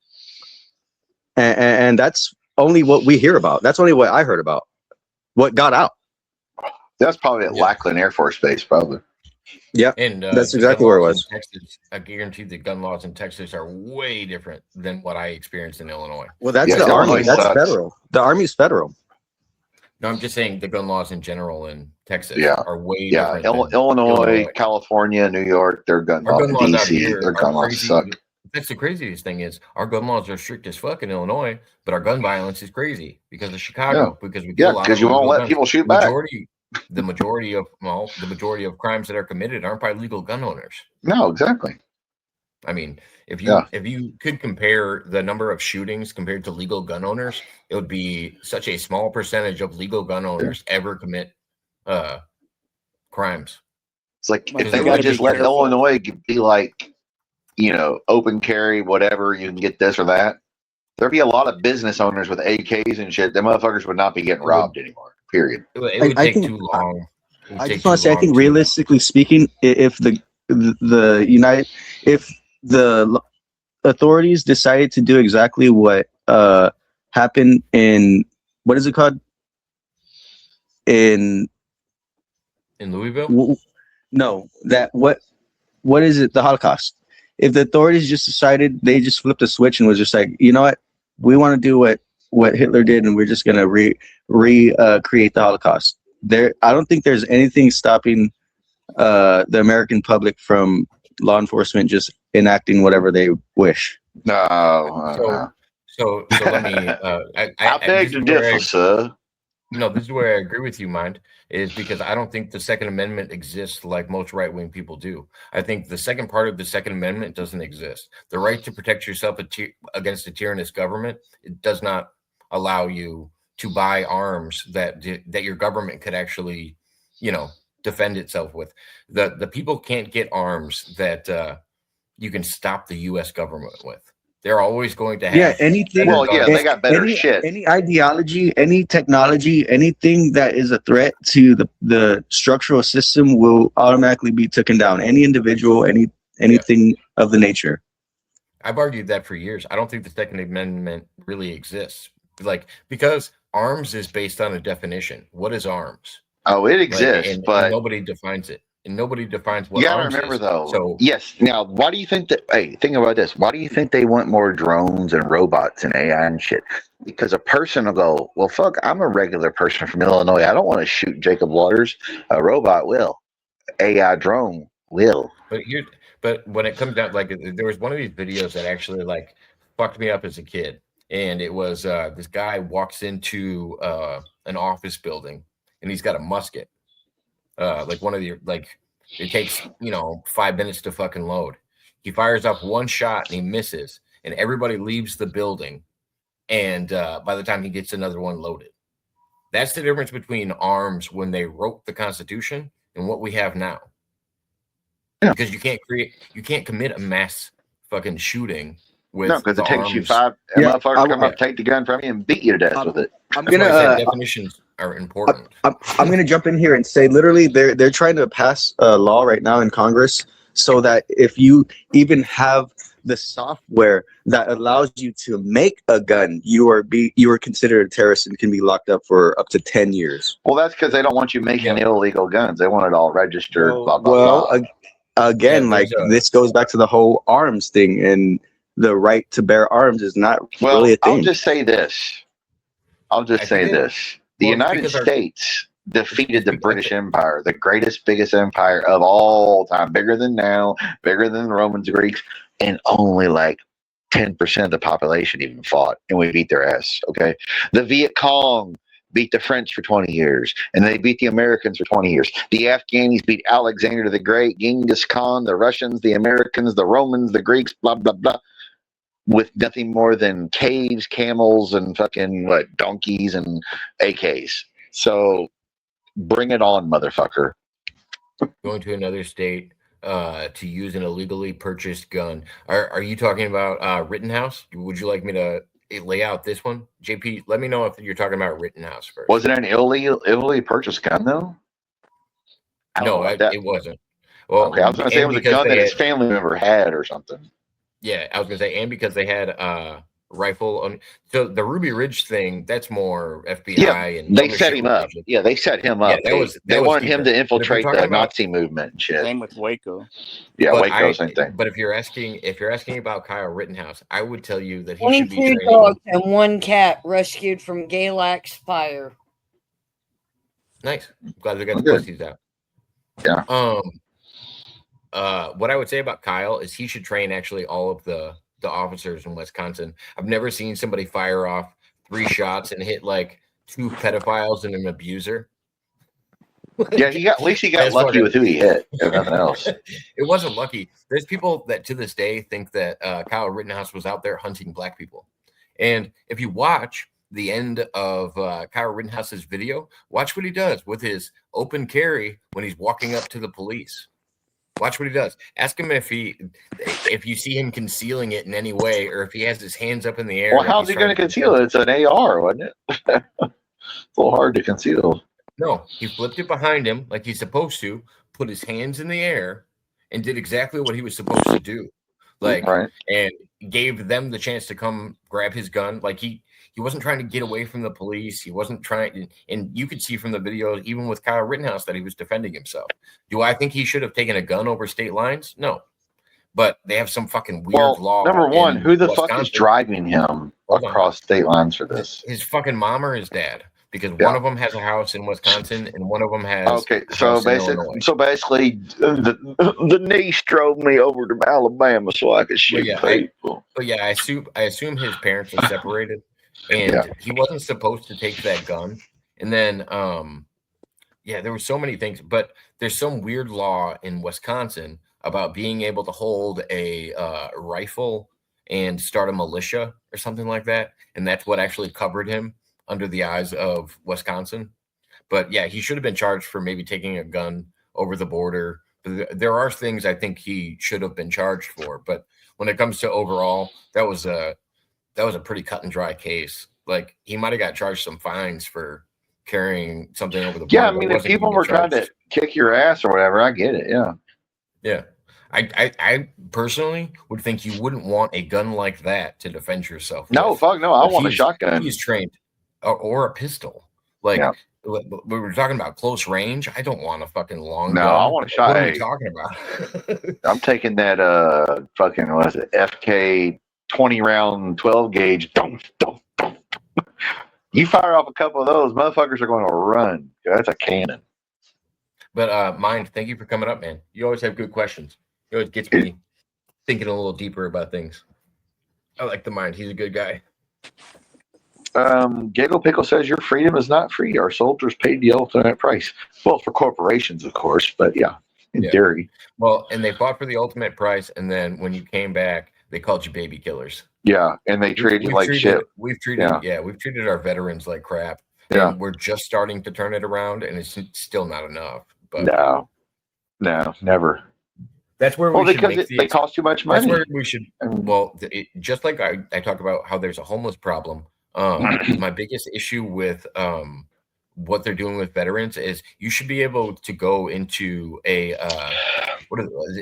And that's only what we hear about. That's only what I heard about. What got out. That's probably at Lackland Air Force Base, probably. Yeah, and that's exactly where it was. Texas, I guarantee the gun laws in Texas are way different than what I experienced in Illinois. Well, that's the Army. That's federal. The Army's federal. No, I'm just saying the gun laws in general in Texas are way different. Illinois, California, New York, their gun laws. DC, their gun laws suck. That's the craziest thing is our gun laws are strict as fuck in Illinois, but our gun violence is crazy because of Chicago. Because we because you won't let people shoot back. the majority of crimes that are committed aren't by legal gun owners. No, exactly. I mean, if you could compare the number of shootings compared to legal gun owners, it would be such a small percentage of legal gun owners ever commit crimes. It's like But if you they gotta would just be let careful. Illinois be like, open carry, whatever, you can get this or that. There'd be a lot of business owners with AKs and shit. Them motherfuckers would not be getting robbed anymore. Period. It would I take think- too long. I just want to say, I think realistically speaking, if the authorities decided to do exactly what happened in, what is it called? In Louisville? No, what is it? The Holocaust. If the authorities just decided, they just flipped a switch and was just like, you know what, we want to do what Hitler did, and we're just gonna recreate the Holocaust. I don't think there's anything stopping the American public from law enforcement just enacting whatever they wish. No. So let me. I beg to differ, sir. No, this is where I agree with you, Mind, is because I don't think the Second Amendment exists like most right-wing people do. I think the second part of the Second Amendment doesn't exist. The right to protect yourself against a tyrannous government, it does not allow you to buy arms that your government could actually, defend itself with. The people can't get arms that you can stop the U.S. government with. They're always going to have anything. Well, yeah, they got better shit. Any ideology, any technology, anything that is a threat to the structural system will automatically be taken down. Any individual, anything of the nature. I've argued that for years. I don't think the Second Amendment really exists, because arms is based on a definition. What is arms? Oh, it exists, but and nobody defines it. And nobody defines what you gotta arms remember is. though. So yes. Now, why do you think that? Hey, think about this. Why do you think they want more drones and robots and AI and shit? Because a person will go, well, fuck, I'm a regular person from Illinois. I don't want to shoot Jacob Waters. A robot will. AI drone will. But when it comes down, there was one of these videos that actually fucked me up as a kid, and it was this guy walks into an office building, and he's got a musket. It takes 5 minutes to fucking load. He fires up one shot and he misses, and everybody leaves the building. And by the time he gets another one loaded, that's the difference between arms when they wrote the Constitution and what we have now. Yeah. Because you can't commit a mass fucking shooting with because it takes arms. you five. Motherfuckers come up, take the gun from you, and beat you to death with it. I'm That's why I gonna said definitions are important. I'm going to jump in here and say, literally, they're trying to pass a law right now in Congress so that if you even have the software that allows you to make a gun, you are considered a terrorist and can be locked up for up to 10 years. Well, that's because they don't want you making illegal guns. They want it all registered. Blah, blah, blah. Again, this goes back to the whole arms thing, and the right to bear arms is not really a thing. I'll just say this. The United States defeated the British Empire, the biggest empire of all time, bigger than now, bigger than the Romans, Greeks, and only 10% of the population even fought, and we beat their ass. Okay, the Viet Cong beat the French for 20 years, and they beat the Americans for 20 years. The Afghanis beat Alexander the Great, Genghis Khan, the Russians, the Americans, the Romans, the Greeks, blah blah blah, with nothing more than caves, camels, and fucking donkeys and AKs. So bring it on, motherfucker. Going to another state to use an illegally purchased gun. Are you talking about Rittenhouse? Would you like me to lay out this one? JP, let me know if you're talking about Rittenhouse first. Was it an illegally purchased gun though? No, it wasn't. Well, okay, I was going to say it was a gun that his family member had or something. Yeah, I was going to say, and because they had rifle. So the Ruby Ridge thing, that's more FBI. Yeah, and they set him up. Yeah, they set him up. They wanted him to infiltrate the Nazi movement and shit. Same with Waco. Yeah, Waco, same thing. But if you're asking about Kyle Rittenhouse, I would tell you that he 22 should be trained. dogs and one cat rescued from Galax fire. Nice. Glad we got the pussies out. Yeah. What I would say about Kyle is he should train actually all of the officers in Wisconsin. I've never seen somebody fire off 3 shots and hit 2 pedophiles and an abuser. Yeah, at least he got That's lucky fucking- with who he hit, if nothing else. It wasn't lucky. There's people that to this day think that Kyle Rittenhouse was out there hunting black people. And if you watch the end of Kyle Rittenhouse's video, watch what he does with his open carry when he's walking up to the police. Watch what he does. Ask him if you see him concealing it in any way, or if he has his hands up in the air. Well, how's he going to conceal it? It's an AR, wasn't it? It's a little hard to conceal. No, he flipped it behind him like he's supposed to, put his hands in the air, and did exactly what he was supposed to do. Like, right. And gave them the chance to come grab his gun. Like he wasn't trying to get away from the police. He wasn't trying, and you could see from the video, even with Kyle Rittenhouse, that he was defending himself. Do I think he should have taken a gun over state lines? No. But they have some fucking weird law. Number one, who the Wisconsin. fuck is driving him across state lines for this? His fucking mom or his dad. Because one of them has a house in Wisconsin and one of them has so basically the niece drove me over to Alabama so I could shoot people. But yeah, I assume his parents are separated and he wasn't supposed to take that gun. And then there were so many things, but there's some weird law in Wisconsin about being able to hold a rifle and start a militia or something like that. And that's what actually covered him under the eyes of Wisconsin. But yeah, he should have been charged for maybe taking a gun over the border. There are things I think he should have been charged for, but when it comes to overall, that was a pretty cut and dry case. Like he might have got charged some fines for carrying something over the border. Yeah, I mean, if people were trying to kick your ass or whatever, I get it. Yeah. Yeah. I personally would think you wouldn't want a gun like that to defend yourself. No, fuck no. I want a shotgun. He's trained. Or a pistol. Like we were talking about close range. I don't want a fucking long gun. I want a shot. What are you talking about? I'm taking that fucking what is it? FK 20 round 12 gauge. You fire off a couple of those, motherfuckers are going to run. That's a cannon. But Mind, thank you for coming up, man. You always have good questions. It always gets me thinking a little deeper about things. I like the Mind. He's a good guy. Giggle Pickle says your freedom is not free. Our soldiers paid the ultimate price. Well, for corporations, of course, but in theory. Well, and they fought for the ultimate price, and then when you came back, they called you baby killers. Yeah, and they treated you like shit. We've treated our veterans like crap. Yeah, and we're just starting to turn it around, and it's still not enough. But no, never. That's where we should make they cost too much money. That's where we should. Well, just like I talk about how there's a homeless problem. My biggest issue with what they're doing with veterans is you should be able to go into a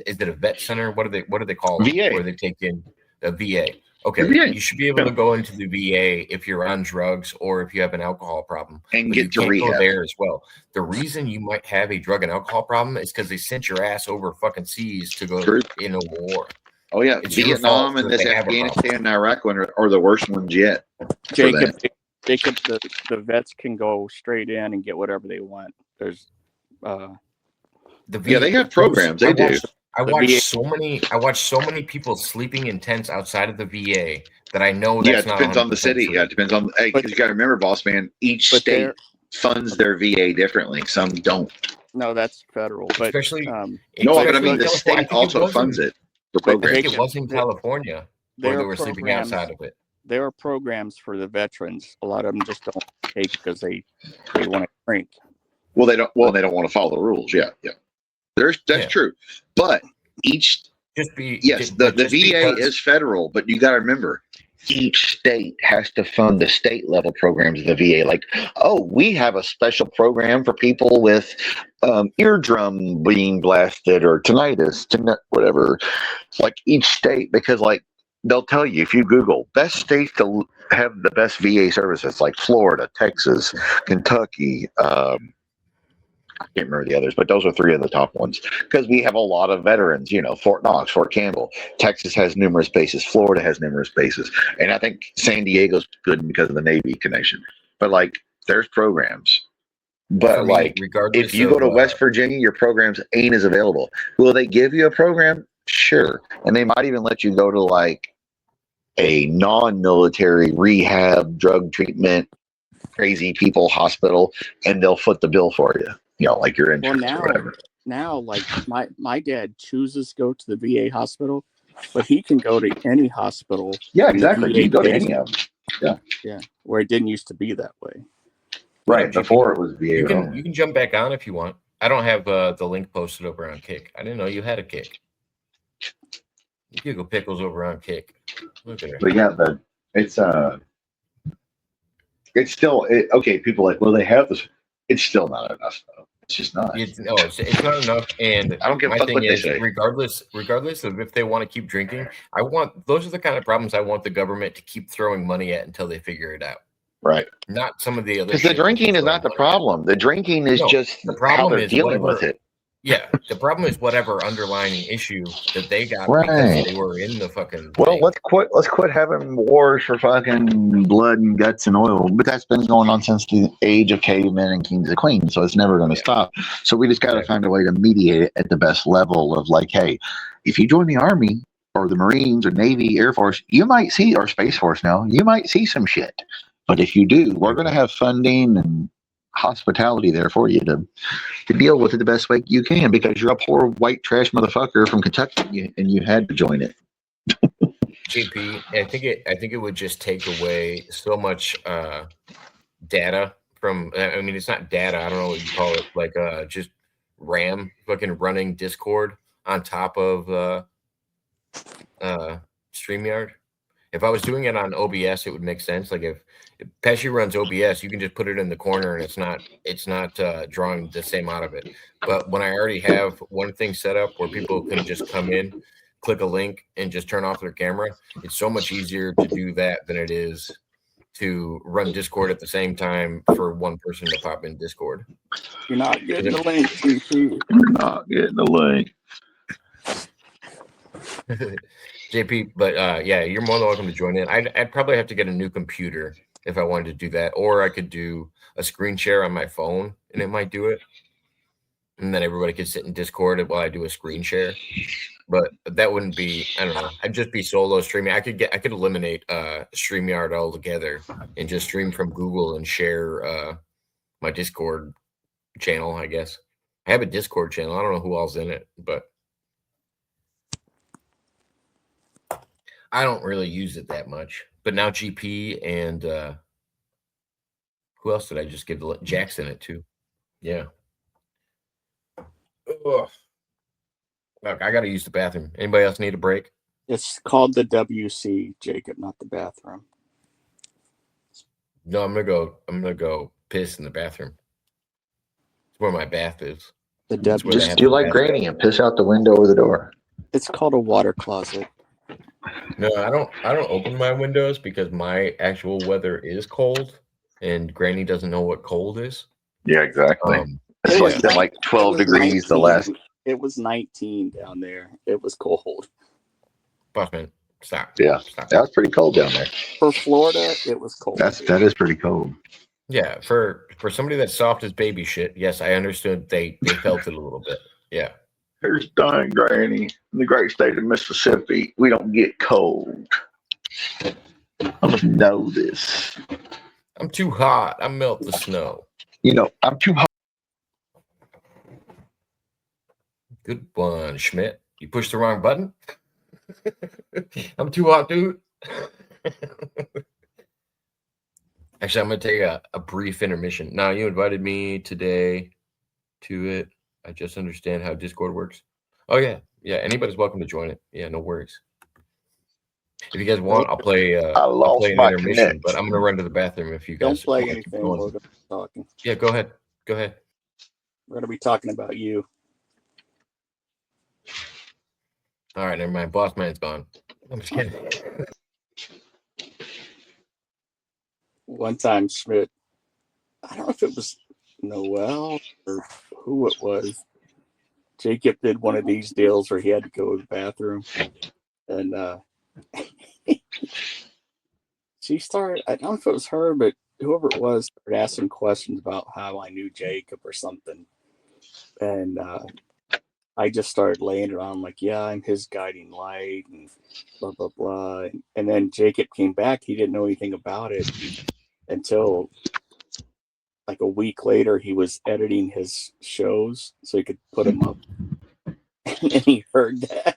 is it a vet center? What do they call VA? Where they take in a VA. Okay, VA. You should be able to go into the VA if you're on drugs or if you have an alcohol problem and get to rehab there as well. The reason you might have a drug and alcohol problem is because they sent your ass over fucking seas to go in a war. Oh yeah, it's Vietnam and this Afghanistan and Iraq one are the worst ones yet. Jacob, the vets can go straight in and get whatever they want. There's they have programs. They do. I watch so many people sleeping in tents outside of the VA that I know. That's it depends on the city. True. Yeah, it depends on. Because you got to remember, boss man, each state funds their VA differently. Some don't. No, that's federal. But especially but I mean the state also funds it. I think it was in California where they were sleeping outside of it. There are programs for the veterans. A lot of them just don't take because they want to drink. Well, they don't. Well, they don't want to follow the rules. Yeah. That's true. But the VA is federal, but you got to remember, each state has to fund the state level programs of the VA. Like, we have a special program for people with eardrum being blasted or tinnitus, whatever. Like each state, because like they'll tell you if you Google best states to have the best VA services, like Florida, Texas, Kentucky. I can't remember the others, but those are three of the top ones because we have a lot of veterans, Fort Knox, Fort Campbell, Texas has numerous bases, Florida has numerous bases. And I think San Diego's good because of the Navy connection, but like there's programs, but like if you go to West Virginia, your programs ain't as available. Will they give you a program? Sure. And they might even let you go to like a non-military rehab, drug treatment, crazy people hospital, and they'll foot the bill for you. like your Well, insurance or whatever. now, like my dad chooses to go to the VA hospital, but he can go to any hospital. Yeah, and the exactly. VA You can go to pays any him. of them. Yeah, where it didn't used to be that way. Right. GP, Before it was VA. you can jump back on if you want. I don't have the link posted over on Kick. I didn't know you had a Kick. Giggle Pickles over on Kick. Look at her. But yeah, it's still okay. People are like, well, they have this. It's still not enough though. It's just not. It's not enough. And I don't give a my fuck thing what they is, say. regardless of if they want to keep drinking, those are the kind of problems I want the government to keep throwing money at until they figure it out. Right. Not some of the other. Because the drinking is not the problem. The drinking is just the problem how they're is dealing whatever, with it. Yeah, the problem is whatever underlying issue that they got Right. because they were in the fucking. Well, thing. let's quit having wars for fucking blood and guts and oil. But that's been going on since the age of cavemen and kings and queens, so it's never going to stop. So we just got to find a way to mediate it at the best level of like, hey, if you join the Army or the Marines or Navy, Air Force, you might see, or Space Force now, you might see some shit. But if you do, we're going to have funding and hospitality there for you to deal with it the best way you can, because you're a poor white trash motherfucker from Kentucky and you had to join it. JP, I think it would just take away so much data from. I mean, it's not data. I don't know what you call it. Like just RAM fucking running Discord on top of StreamYard. If I was doing it on OBS, it would make sense. Like if Pesci runs OBS, you can just put it in the corner and it's not drawing the same out of it. But when I already have one thing set up where people can just come in, click a link, and just turn off their camera, it's so much easier to do that than it is to run Discord at the same time for one person to pop in Discord. You're not getting the link, GP. You're not getting the link. JP, but yeah, you're more than welcome to join in. I'd probably have to get a new computer if I wanted to do that, or I could do a screen share on my phone, and it might do it. And then everybody could sit in Discord while I do a screen share. But that wouldn't be, I don't know. I'd just be solo streaming. I could eliminate StreamYard altogether and just stream from Google and share my Discord channel, I guess. I have a Discord channel. I don't know who all's in it, but I don't really use it that much. But now GP and who else did I just give Jackson it to? Yeah. Ugh. Look, I got to use the bathroom. Anybody else need a break? It's called the WC, Jacob, not the bathroom. No, I'm gonna go piss in the bathroom. It's where my bath is. The That's where they WC. have Do you the like bathroom. Granny and piss out the window or the door? It's called a water closet. No, I don't open my windows because my actual weather is cold, and Granny doesn't know what cold is. Yeah, exactly. It's It like was been like 12 degrees the 19. last. It was 19 down there. It was cold. Bossman, stop. Yeah, Stop. that was pretty cold down there. For Florida, it was cold. That is pretty cold. Yeah, for somebody that's soft as baby shit, yes, I understood they felt it a little bit. Yeah. Here's dying Granny in the great state of Mississippi. We don't get cold. I must know this. I'm too hot. I melt the snow. You know, I'm too hot. Good one, Schmidt. You pushed the wrong button. I'm too hot, dude. Actually, I'm going to take a brief intermission. Now, you invited me today to it. I just understand how Discord works. Oh, yeah. Yeah, anybody's welcome to join it. Yeah, no worries. If you guys want, I'll play I'll play an intermission, connect. but I'm going to run to the bathroom if you Don't guys play wanna keep anything. going. We're gonna be talking. Yeah, go ahead. Go ahead. We're going to be talking about you. All right, never mind. Boss man's gone. I'm just kidding. One time, Schmidt, I don't know if it was Noel or who it was. Jacob did one of these deals where he had to go to the bathroom. And she started, I don't know if it was her, but whoever it was, started asking questions about how I knew Jacob or something. And I just started laying it on, like, yeah, I'm his guiding light and blah, blah, blah. And then Jacob came back. He didn't know anything about it until like a week later, he was editing his shows so he could put them up. And he heard that.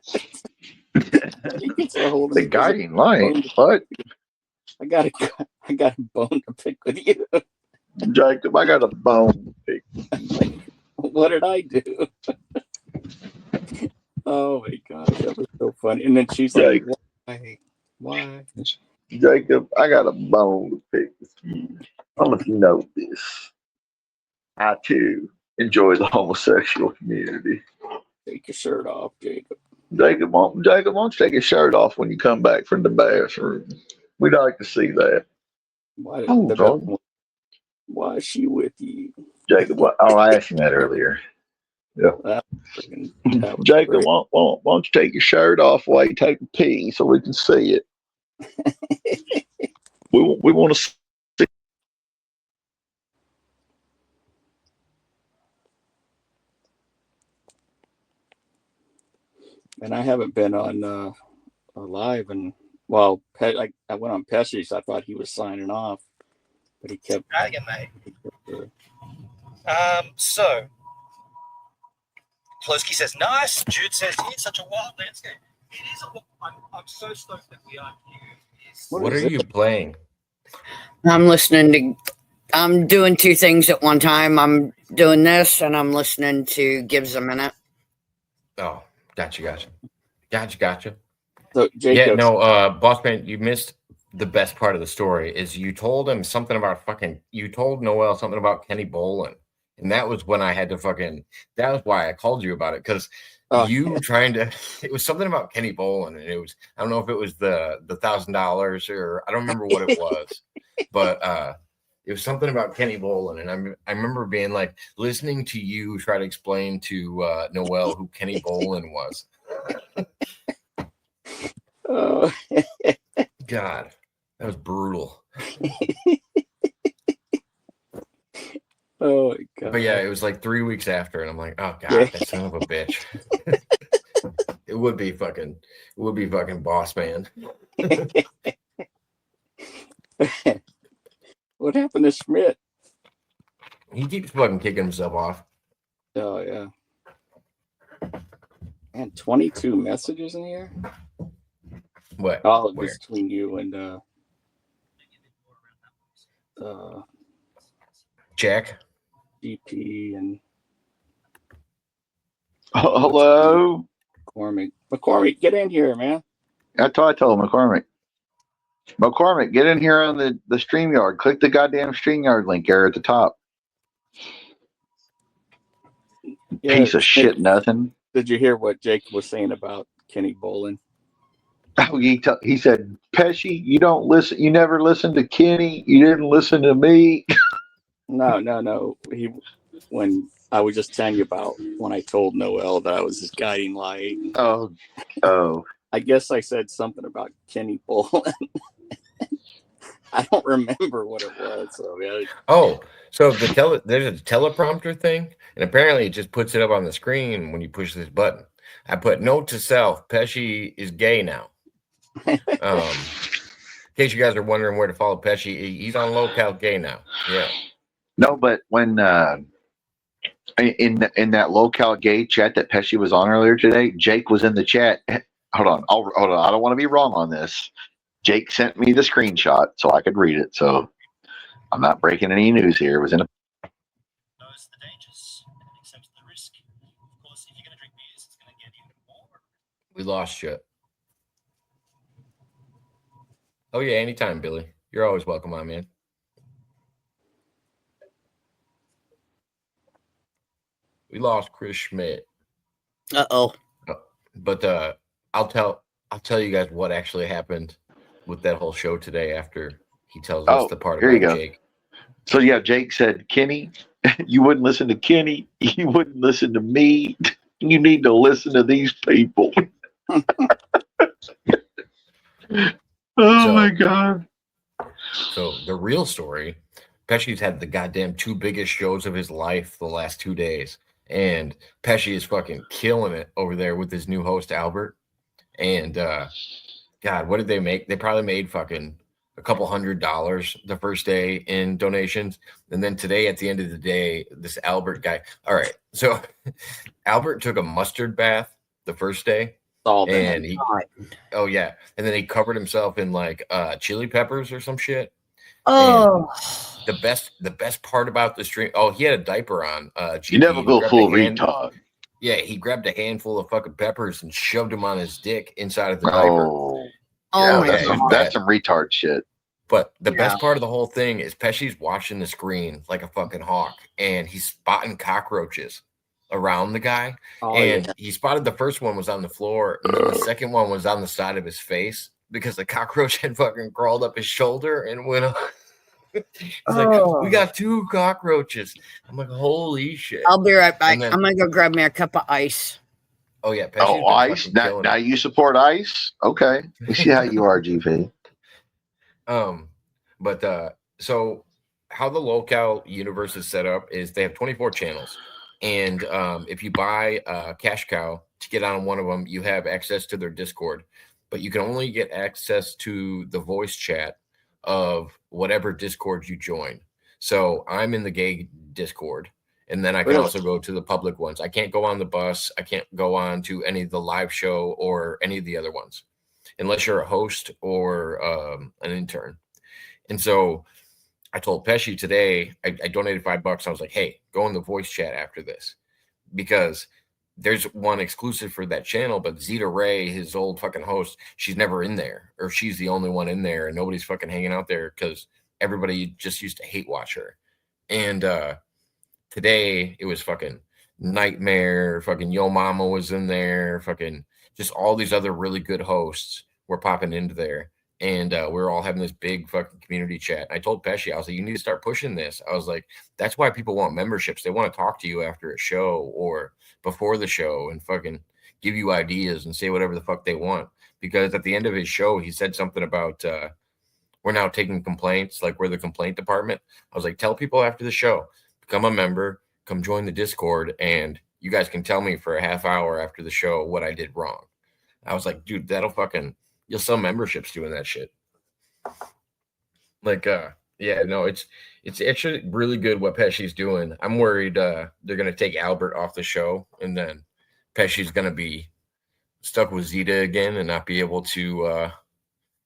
He gets a hold of The me. guiding light. What? I got a bone to pick with you. Jacob, I got a bone to pick. Like, what did I do? Oh my gosh, that was so funny. And then she's like, why? Jacob, I got a bone to pick with you. I'll let you know this. I too enjoy the homosexual community. Take your shirt off, Jacob. Jacob, why don't you take your shirt off when you come back from the bathroom? We'd like to see that. Why is she with you? Jacob, I asked him that earlier. Yeah. That was Jacob, great. why don't you take your shirt off while you take a pee so we can see it? we want to see. And I haven't been on live, and I went on Pesci's. I thought he was signing off, but he kept. Right again, mate. So Plosky says nice. Jude says it's such a wild landscape. It is. I'm so stoked that we are here. What are you playing? I'm doing two things at one time. I'm doing this and I'm listening to Gives a Minute. Oh, gotcha. So Jacob, Yeah, no, boss man, you missed the best part of the story. Is you told him something about you told Noel something about Kenny Bolin, and that was when I had to that was why I called you about it, because it was something about Kenny Bolin, and it was, I don't know if it was the $1,000 or I don't remember what it was, but it was something about Kenny Bolin, and I remember being like listening to you try to explain to Noel who Kenny Bolin was. oh, God, that was brutal. oh my God. But yeah, it was like 3 weeks after, and I'm like, oh God, that son of a bitch. It would be fucking boss man. What happened to Schmidt? He keeps fucking kicking himself off. Oh yeah. And 22 messages in here. What? Oh, Where? between you and Jack? DP and Hello? McCormick, get in here, man. I told McCormick. McCormick, get in here on the StreamYard. Click the goddamn StreamYard link there at the top. Yeah, Piece of shit, nothing. Did you hear what Jake was saying about Kenny Bolin? Oh, he said, Pesci, you don't listen. You never listened to Kenny. You didn't listen to me. No. When I was just telling you about when I told Noel that I was his guiding light. Oh. I guess I said something about Kenny Bolin. I don't remember what it was. So yeah. Oh, so there's a teleprompter thing, and apparently it just puts it up on the screen when you push this button. I put note to self: Pesci is gay now. In case you guys are wondering where to follow Pesci, he's on Local Gay now. Yeah. No, but when in that Local Gay chat that Pesci was on earlier today, Jake was in the chat. Hold on. I don't want to be wrong on this. Jake sent me the screenshot so I could read it. So I'm not breaking any news here. It was in a. Knows the dangers and accepts the risk. Of course, if you're going to drink beers, it's going to get even more. We lost you. Oh yeah, anytime, Billy. You're always welcome on, man. We lost Chris Schmidt. Uh-oh. But I'll tell you guys what actually happened with that whole show today after he tells us the part about Jake. So yeah, Jake said, Kenny, you wouldn't listen to Kenny. You wouldn't listen to me. You need to listen to these people. My God. So the real story, Pesci's had the goddamn 2 biggest shows of his life the last 2 days. And Pesci is fucking killing it over there with his new host, Albert. And God, what did they make? They probably made fucking a couple $100 the first day in donations. And then today, at the end of the day, this Albert guy. All right. So Albert took a mustard bath the first day. And he, oh yeah. And then he covered himself in like chili peppers or some shit. Oh, and the best part about the stream. Oh, he had a diaper on. You never go full retard. Yeah, he grabbed a handful of fucking peppers and shoved them on his dick inside of the diaper. Oh my that's God. that's some retard shit. But the best part of the whole thing is Pesci's watching the screen like a fucking hawk, and he's spotting cockroaches around the guy. He spotted the first one was on the floor, and then the second one was on the side of his face because the cockroach had fucking crawled up his shoulder and went up. He's like, we got 2 cockroaches. I'm like, holy shit. I'll be right back. I'm going to go grab me a cup of ice. Oh, yeah. Ice? Now you support ice? Okay. We see how you are, GP. So how the local universe is set up is they have 24 channels. And if you buy Cash Cow to get on one of them, you have access to their Discord. But you can only get access to the voice chat of whatever Discord you join. So I'm in the gay Discord, and then I can also go to the public ones. I can't go on the bus. I can't go on to any of the live show or any of the other ones, unless you're a host or an intern. And so I told Pesci today, I donated $5. I was like, hey, go in the voice chat after this, because there's one exclusive for that channel, but Zeta Ray, his old fucking host, she's never in there, or she's the only one in there, and nobody's fucking hanging out there because everybody just used to hate watch her. And today it was fucking Nightmare, fucking Yo Mama was in there, fucking just all these other really good hosts were popping into there. And we were all having this big fucking community chat. I told Pesci, I was like, you need to start pushing this. I was like, that's why people want memberships. They want to talk to you after a show or before the show and fucking give you ideas and say whatever the fuck they want. Because at the end of his show, he said something about we're now taking complaints, like we're the complaint department. I was like, tell people after the show, become a member, come join the Discord, and you guys can tell me for a half hour after the show what I did wrong. I was like, dude, that'll fucking, you'll sell memberships doing that shit. Like, yeah, no, it's actually really good what Pesci's doing. I'm worried they're gonna take Albert off the show, and then Pesci's gonna be stuck with Zeta again and not be able to.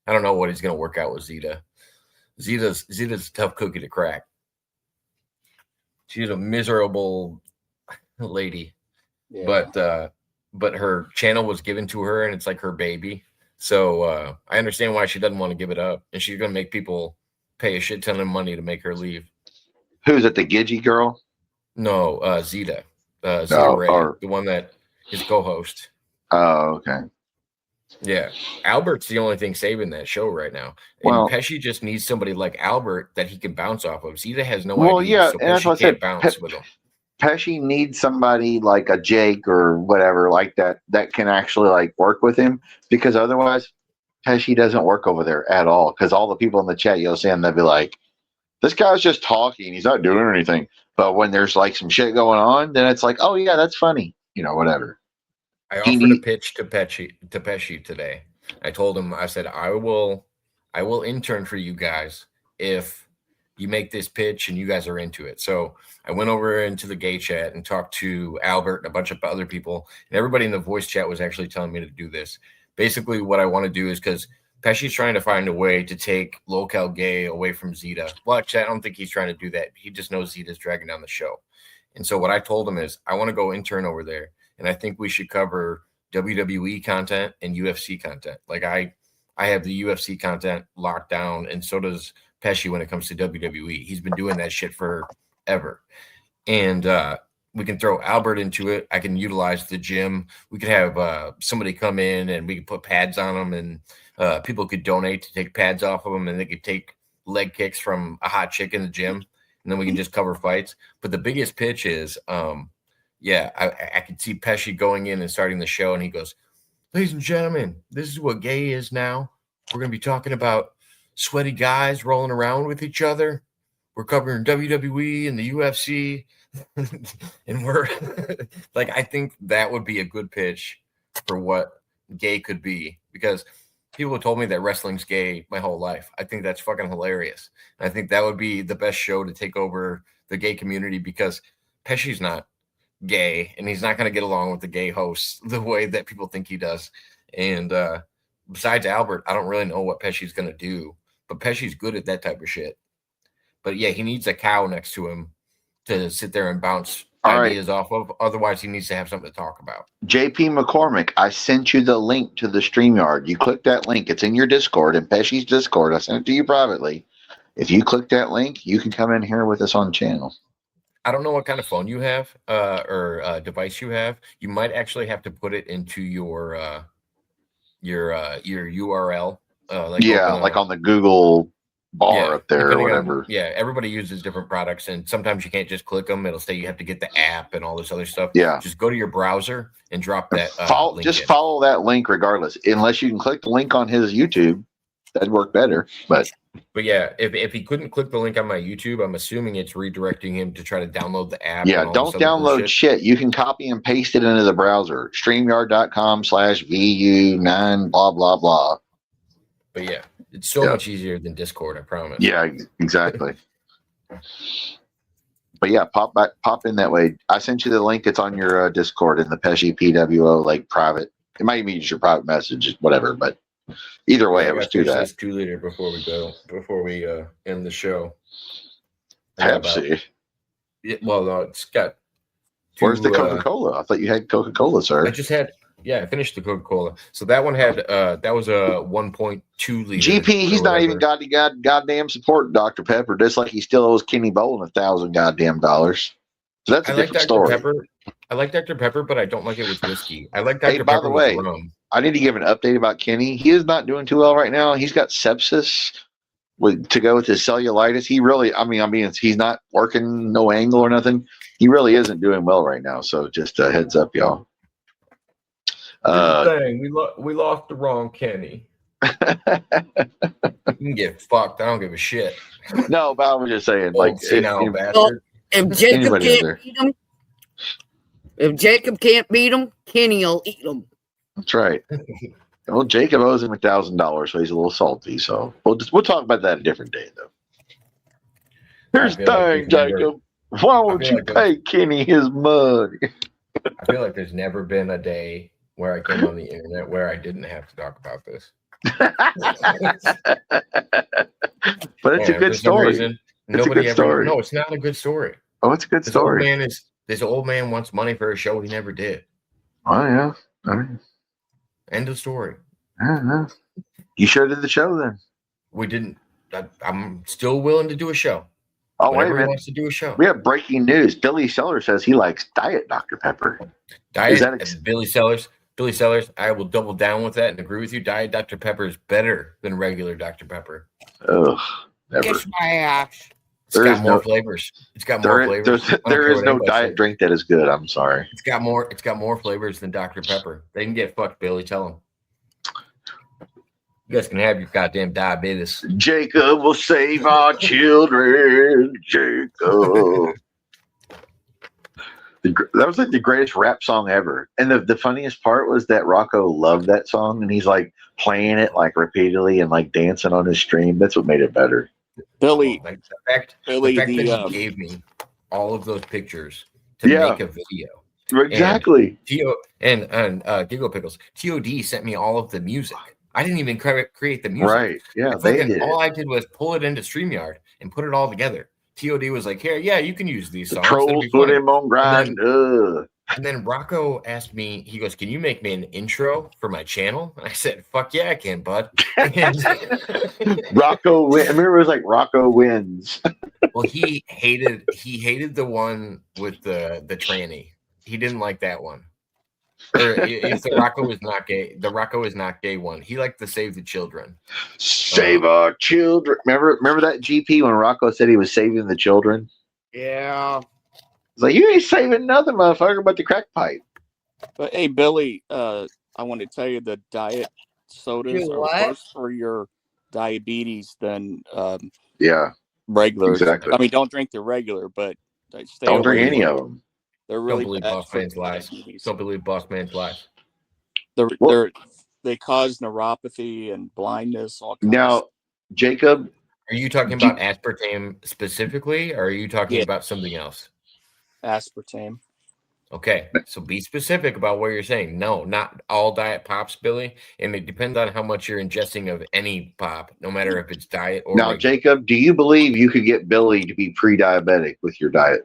I don't know what he's gonna work out with Zeta. Zeta's a tough cookie to crack. She's a miserable lady, but her channel was given to her, and it's like her baby. So I understand why she doesn't want to give it up, and she's gonna make people pay a shit ton of money to make her leave. Who's it? The Gidgy girl? No, Zeta. Zeta Ray, the one that is co-host. Oh, okay. Yeah, Albert's the only thing saving that show right now. Well, and Pesci just needs somebody like Albert that he can bounce off of. Zeta has no well, idea, yeah, so and that's Pesci what I can't said. bounce with him. Pesci needs somebody like a Jake or whatever like that can actually like work with him, because otherwise Pesci doesn't work over there at all. Because all the people in the chat you'll see him, they'll be like, this guy's just talking, he's not doing anything. But when there's like some shit going on, then it's like, oh yeah, that's funny, whatever. I offered a pitch to Pesci today. I told him, I said, I will intern for you guys if you make this pitch and you guys are into it. So I went over into the gay chat and talked to Albert and a bunch of other people, and everybody in the voice chat was actually telling me to do this. Basically, what I want to do is, because Pesci's trying to find a way to take Local Gay away from Zeta. Well, actually, I don't think he's trying to do that. He just knows Zeta's dragging down the show. And so what I told him is, I want to go intern over there, and I think we should cover WWE content and UFC content. Like I have the UFC content locked down, and so does Pesci when it comes to WWE. He's been doing that shit forever. And we can throw Albert into it. I can utilize the gym. We could have somebody come in and we could put pads on them, and people could donate to take pads off of them, and they could take leg kicks from a hot chick in the gym, and then we can just cover fights. But the biggest pitch is, I could see Pesci going in and starting the show, and he goes, ladies and gentlemen, this is what gay is now. We're going to be talking about sweaty guys rolling around with each other. We're covering WWE and the UFC. And we're like, I think that would be a good pitch for what gay could be, because people have told me that wrestling's gay my whole life. I think that's fucking hilarious. And I think that would be the best show to take over the gay community because Pesci's not gay and he's not going to get along with the gay hosts the way that people think he does. And besides Albert, I don't really know what Pesci's going to do, but Pesci's good at that type of shit. But yeah, he needs a cow next to him to sit there and bounce ideas off of. Otherwise, he needs to have something to talk about. JP McCormick, I sent you the link to the StreamYard. You click that link. It's in your Discord, in Pesci's Discord. I sent it to you privately. If you click that link, you can come in here with us on the channel. I don't know what kind of phone you have or device you have. You might actually have to put it into your URL. Like on the Google bar up there or whatever. Everybody uses different products, and sometimes you can't just click them. It'll say you have to get the app and all this other stuff. Yeah, just go to your browser and drop that. Link follow that link regardless. Unless you can click the link on his YouTube, that'd work better. But yeah, if he couldn't click the link on my YouTube, I'm assuming it's redirecting him to try to download the app. Yeah, don't download shit. You can copy and paste it into the browser. StreamYard.com/VU9 blah blah blah. But yeah, it's so much easier than Discord, I promise. Yeah, exactly. But yeah, pop in that way. I sent you the link. It's on your Discord in the Pesci PWO like private. It might even use your private message, whatever. But either way, let's do that. 2 liter before we end the show. Pepsi. No, it's got. Where's the Coca-Cola? I thought you had Coca-Cola, sir. I finished the Coca-Cola. So that one had that was a 1.2 liter. GP, he's not even goddamn supporting Dr. Pepper, just like he still owes Kenny Bolin $1,000 goddamn dollars. So that's a different story. I like Dr. Pepper, but I don't like it with whiskey. I like Dr. Pepper by the way, with rum. I need to give an update about Kenny. He is not doing too well right now. He's got sepsis to go with his cellulitis. He really, he's not working no angle or nothing. He really isn't doing well right now. So just a heads up, y'all. We lost the wrong Kenny. You can get fucked. I don't give a shit. No, but I was just saying, bastard. If Jacob can't beat him, Kenny will eat him. That's right. Well, Jacob owes him $1,000, so he's a little salty. So we'll talk about that a different day, though. Here's the thing, Jacob. Why won't you pay Kenny his money? I feel like there's never been a day where I came on the internet where I didn't have to talk about this. But it's a good story. No, it's not a good story. Oh, it's a good story. This old man wants money for a show he never did. Oh yeah. End of story. Yeah. You sure did the show then? We didn't. I'm still willing to do a show. Oh, wait a minute. Wants to do a show. We have breaking news. Billy Sellers says he likes Diet Dr. Pepper. Billy Sellers. Billy Sellers, I will double down with that and agree with you. Diet Dr. Pepper is better than regular Dr. Pepper. Ugh, never. Kiss my ass. It's got more flavors. It's got more flavors. There is no diet drink that is good. I'm sorry. It's got more flavors than Dr. Pepper. They can get fucked, Billy. Tell them. You guys can have your goddamn diabetes. Jacob will save our children. Jacob. That was like the greatest rap song ever. And the funniest part was that Rocco loved that song and he's like playing it like repeatedly and like dancing on his stream. That's what made it better. Billy, the fact that he gave me all of those pictures to make a video. Exactly. And Giggle Pickles, TOD sent me all of the music. I didn't even create the music. Right. Yeah. They did. All I did was pull it into StreamYard and put it all together. TOD was like, "Here, yeah, you can use these songs." The trolls put him on grind. And then Rocco asked me, he goes, "Can you make me an intro for my channel?" And I said, "Fuck yeah, I can, bud." Rocco wins. I remember it was like Rocco wins. Well, he hated the one with the tranny. He didn't like that one. If the Rocco is not gay, the Rocco is not gay one. He liked the Save the Children. Save our children. Remember that GP when Rocco said he was saving the children? Yeah. It's like, you ain't saving nothing, motherfucker, but the crack pipe. But hey, Billy, I want to tell you the diet sodas are worse for your diabetes than regular. Exactly. I mean, don't drink the regular, but don't drink any of them. They're really Don't believe Boss Man's lies. Don't believe Boss Man's lies. They're they cause neuropathy and blindness. All kinds. Now, Jacob, Are you talking about aspartame specifically, or are you talking Yeah. about something else? Aspartame. Okay, so be specific about what you're saying. No, not all diet pops, Billy, and it depends on how much you're ingesting of any pop, no matter if it's diet or now, regular. Jacob, do you believe you could get Billy to be pre-diabetic with your diet?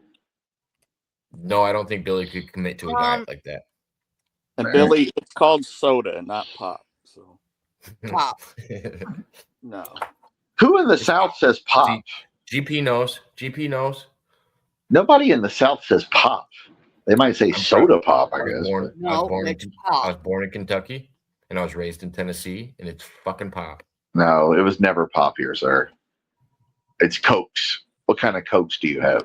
No, I don't think Billy could commit to a diet like that. And Right. Billy, it's called soda, not pop. So Pop. no. Who in the South says pop? GP knows. GP knows. Nobody in the South says pop. They might say soda pop, I guess. I was No, born it's in pop. Kentucky, and I was raised in Tennessee, and it's fucking pop. No, it was never pop here, sir. It's Cokes. What kind of Cokes do you have?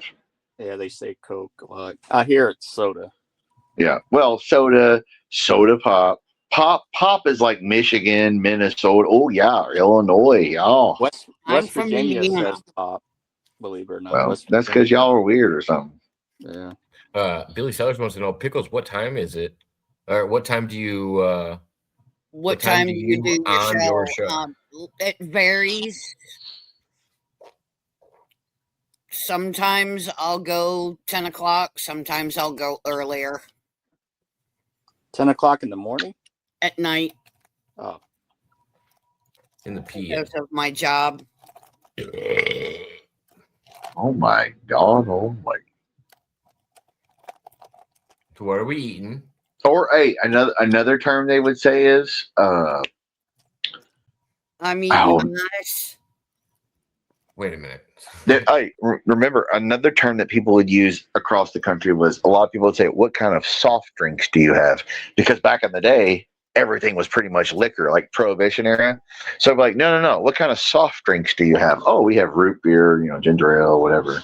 Yeah, they say Coke a lot. I hear it's soda. Yeah. Well, soda pop. Pop is like Michigan, Minnesota. Oh yeah, Illinois. Oh, West I'm from Virginia Indiana. says pop. Believe it or not. well, West that's Virginia. because y'all are weird or something. Yeah. Billy Sellers wants to know, Pickles, what time is it? Or what time do you What time do you do on your your show? show? It varies. Sometimes I'll go 10 o'clock. Sometimes I'll go earlier 10 o'clock in the morning? at night Oh. In the PM. because of my job. Oh my God. Oh my. So what are we eating? Or hey, another term they would say is I'm eating Ow. nice. Wait a minute. remember another term that people would use across the country was a lot of people would say, "What kind of soft drinks do you have?" Because back in the day, everything was pretty much liquor, like Prohibition era. So I'm like, no. What kind of soft drinks do you have? Oh, we have root beer, ginger ale, whatever.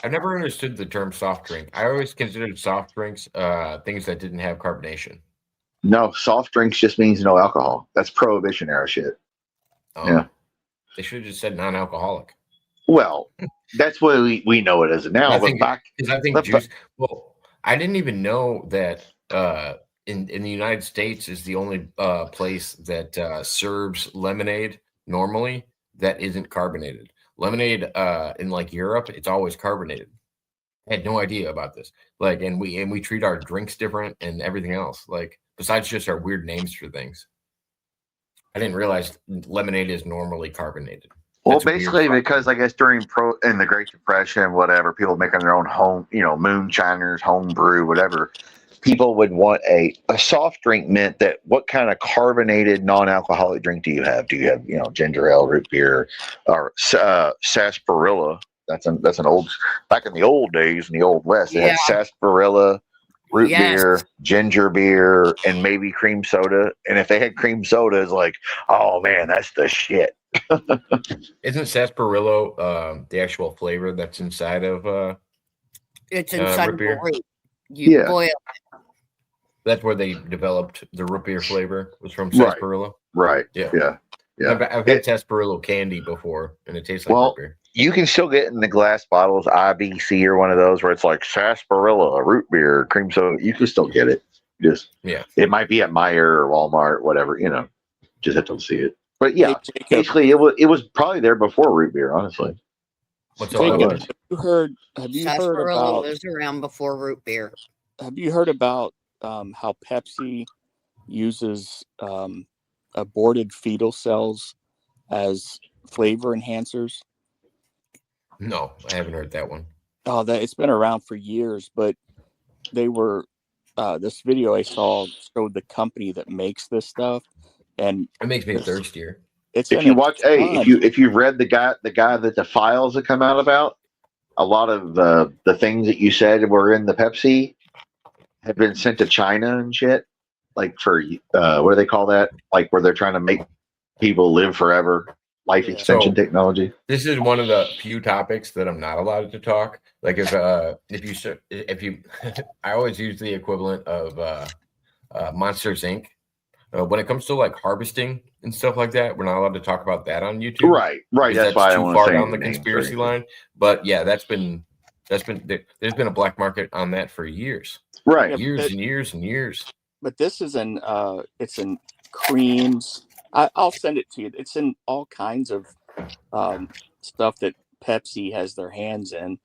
I've never understood the term soft drink. I always considered soft drinks things that didn't have carbonation. No, soft drinks just means no alcohol. That's Prohibition era shit. Yeah. They should have just said non-alcoholic. Well, that's what we know it as now. I But think back, juice. Well, I didn't even know that in the United States is the only place that serves lemonade normally that isn't carbonated. Lemonade in like Europe, it's always carbonated. I had no idea about this. Like, and we treat our drinks different and everything else. Like, besides just our weird names for things. I didn't realize lemonade is normally carbonated. well, That's basically weird. because I guess in the Great Depression, whatever, people making their own home, moonshiners, home brew, whatever. People would want a soft drink meant that what kind of carbonated non-alcoholic drink do you have? Do you have ginger ale, root beer, or sarsaparilla? That's an old, back in the old days in the old West, they had sarsaparilla, root beer, ginger beer, and maybe cream soda. And if they had cream soda, it's like, oh man, that's the shit. Isn't sarsaparilla the actual flavor that's inside of It's inside root of beer? the root. You boil it. That's where they developed the root beer flavor, was from sarsaparilla. Right. Yeah. Yeah. I've had sarsaparilla candy before, and it tastes like root beer. You can still get in the glass bottles, IBC or one of those where it's like sarsaparilla, root beer, cream soda. You can still get it. It might be at Meijer or Walmart, whatever. Just have to see it. But yeah, Hey, Jacob, basically it was probably there before root beer, honestly. What's Jacob, up? was. have you heard Sarsaparilla about was around before root beer. how Pepsi uses aborted fetal cells as flavor enhancers? No, I haven't heard that one. Oh, it's been around for years, but they were this video I saw showed the company that makes this stuff, and It makes me thirstier. it's If you watch, if you've read the guy that the files that come out about, a lot of the things that you said were in the Pepsi have been sent to China and shit. Like for what do they call that? Like where they're trying to make people live forever, life extension technology. This is one of the few topics that I'm not allowed to talk. Like if you, I always use the equivalent of Monsters Inc. When it comes to like harvesting and stuff like that, we're not allowed to talk about that on YouTube. Right. That's why I too don't far say down the names, conspiracy right? line. But yeah, there's been a black market on that for years. Right. Years and years and years. but this is in it's in creams. I'll send it to you. It's in all kinds of stuff that Pepsi has their hands in.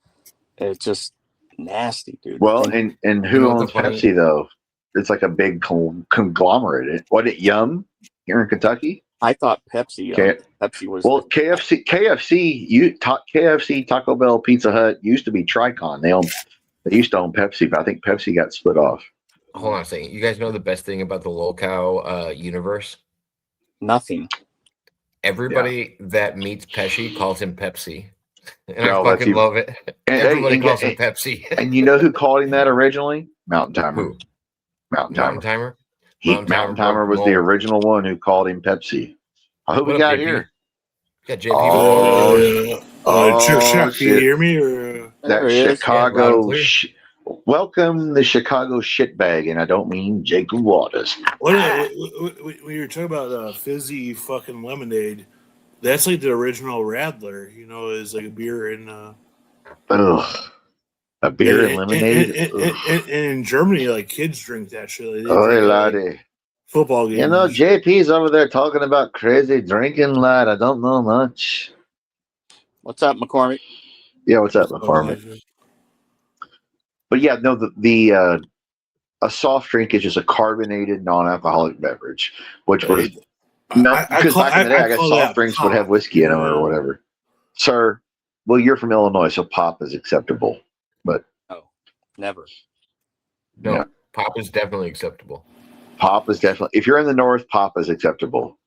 It's just nasty, dude. Well, and who know what the owns funny- Pepsi though? It's like a big conglomerate. What it Yum here in Kentucky? I thought Pepsi. Okay. Pepsi was Well, KFC, KFC, Taco Bell, Pizza Hut used to be Tricon. They used to own Pepsi, but I think Pepsi got split off. Hold on a second. You guys know the best thing about the lolcow universe? nothing. Everybody that meets Pesci calls him Pepsi. And No, I that's fucking even- love it. And- Everybody and- calls him and- Pepsi. And you know who called him that originally? Mountain Timer. Who? Mountain Mountain Timer. Timer? Mountain Timer was the original one who called him Pepsi. Who we What up, got JP? here? Yeah, JP. Oh, Can you hear me? Or, That There he is. Yeah, loud and Chicago. clear. Welcome the Chicago shitbag, and I don't mean Jacob Waters. when you were talking about fizzy fucking lemonade, that's like the original Radler. You know, is like a beer in. Ugh. A beer and lemonade. And in Germany, like kids drink that shit. Like, they Oh, drink, like, laddie. football games. You know, JP's over there talking about crazy drinking, lad. I don't know much. What's up, McCormick? Yeah, what's up, McCormick? But yeah, no, a soft drink is just a carbonated, non-alcoholic beverage, which was because back in the day, I guess soft drinks would have whiskey in them or whatever. Sir, well, you're from Illinois, so pop is acceptable. But Never. No, Yeah. pop is definitely acceptable. pop is definitely, if you're in the North, pop is acceptable.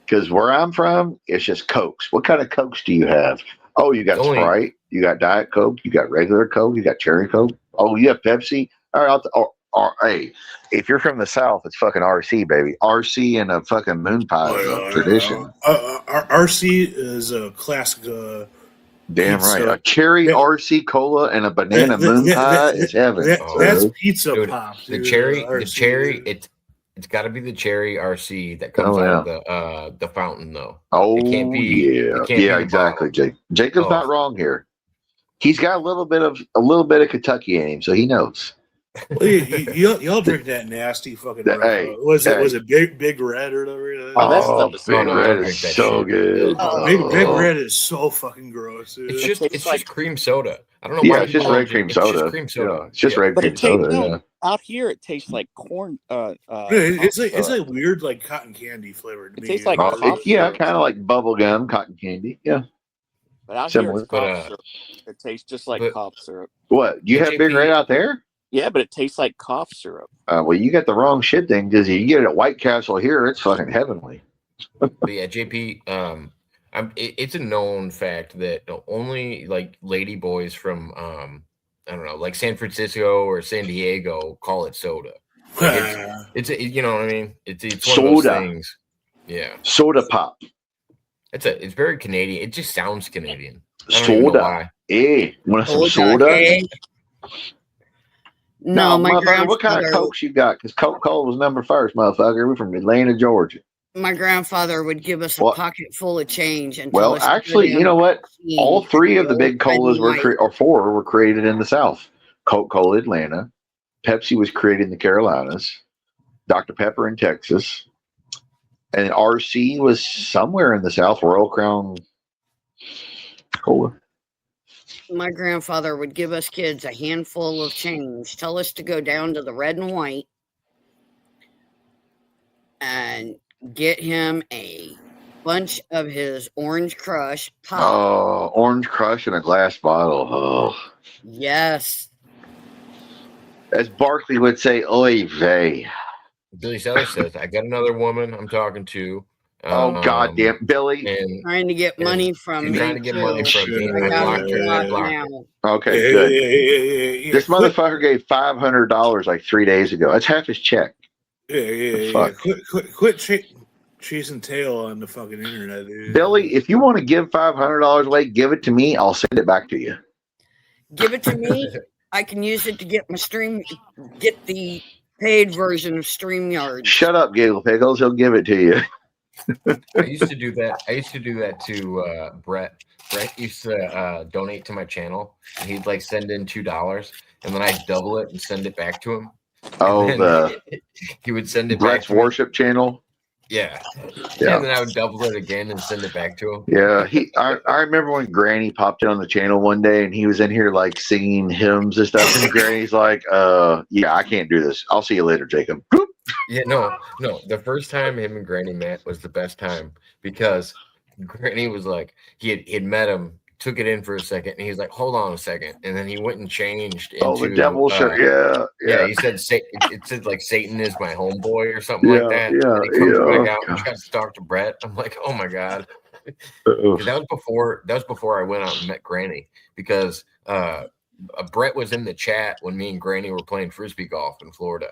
Because where I'm from, it's just Cokes. What kind of Cokes do you have? Oh, you got Only- Sprite, you got Diet Coke, you got regular Coke, you got Cherry Coke. Oh, you have Pepsi. All right, hey, if you're from the South, it's fucking RC, baby. RC and a fucking moon pie is a tradition. RC is a classic. Damn pizza. right. A cherry Yeah. RC cola and a banana moon pie is heaven. That's bro. pizza Dude, pop. The dude. cherry, RC. it's got to be the cherry RC that comes Oh, out of the fountain, though. Oh, can't be- yeah. it can't be Yeah, the exactly, bottle. Jake. Jacob's Oh. not wrong here. He's got a little bit of Kentucky in him, so he knows. Well, y'all drink that nasty fucking. Hey, was hey. it Big Red or whatever? Oh, that Oh, stuff is Big so Red good. is so good. Oh. Big Oh. Red is so fucking gross, dude. It's just tastes like- cream soda. I don't know Yeah, why it's just people red don't cream drink- soda. It's just cream soda. Yeah, it's just red But cream it tastes soda. Yeah. out here. It tastes like corn. It's like weird, like cotton candy flavored. to It me. tastes like Oh, cough yeah, syrup. kind of like bubble gum, cotton candy. Yeah. But out Similar. here, it's But, cough syrup. It tastes just like but- cough syrup. What? You But have Big JP Red out there? Yeah, but it tastes like cough syrup. Well, you got the wrong shit thing because you get it at White Castle here, it's fucking heavenly. But yeah, JP, it's a known fact that only like lady boys from I don't know, like San Francisco or San Diego call it soda. It's you know what I mean? It's one of those Soda. things. Yeah, Soda pop. it's very Canadian. It just sounds Canadian. I don't even know Soda. why. Hey, want some Soda, soda? eh? No, my motherfucker, what kind of grandfather. Cokes you got? Because Coca-Cola was number first, motherfucker. We're from Atlanta, Georgia. My grandfather would give us a What? pocket full of change and Well, tell us to go actually, down you know what? to All the three of the big Red colas and White. or four were created in the South. Coca-Cola, Atlanta. Pepsi was created in the Carolinas. Dr. Pepper in Texas. And RC was somewhere in the South. Royal Crown Cola. My grandfather would give us kids a handful of change, tell us to go down to the Red and White and get him a bunch of his Orange Crush pop. Oh, Orange Crush in a glass bottle. Oh. Yes. As Barkley would say, oy vey. Billy Sellers says, "I got another woman I'm talking to." Oh, goddamn. Billy. And Trying to get and money from she's me. trying to get money too. from me. Shit. I I got blocked her. her I blocked blocked her. now. Okay, good. Yeah. This motherfucker gave $500 like 3 days ago. That's half his check. Yeah. Fuck. Quit chasing tail on the fucking internet, dude. Billy, if you want to give $500 away, give it to me. I'll send it back to you. Give it to me. I can use it to get get the paid version of StreamYard. Shut up, Giggle Pickles. He'll give it to you. I used to do that. I used to do that to Brett. Brett used to donate to my channel, and he'd like send in $2, and then I'd double it and send it back to him. Oh, And the he would send it Brett's back to me. Worship channel. Yeah. Yeah. And then I would double it again and send it back to him. Yeah, I remember when Granny popped in on the channel one day and he was in here like singing hymns and stuff, and Granny's like, yeah, I can't do this. I'll see you later, Jacob. Boop. Yeah, no. The first time him and Granny met was the best time because Granny was like, he'd met him, took it in for a second, and he's like, hold on a second. And then he went and changed into Oh, the devil shirt. Yeah. He said it said like Satan is my homeboy or something like that. Yeah, And he comes yeah. back out and tries to talk to Brett. I'm like, oh my God. Uh-oh. That was before I went out and met Granny because Brett was in the chat when me and Granny were playing frisbee golf in Florida.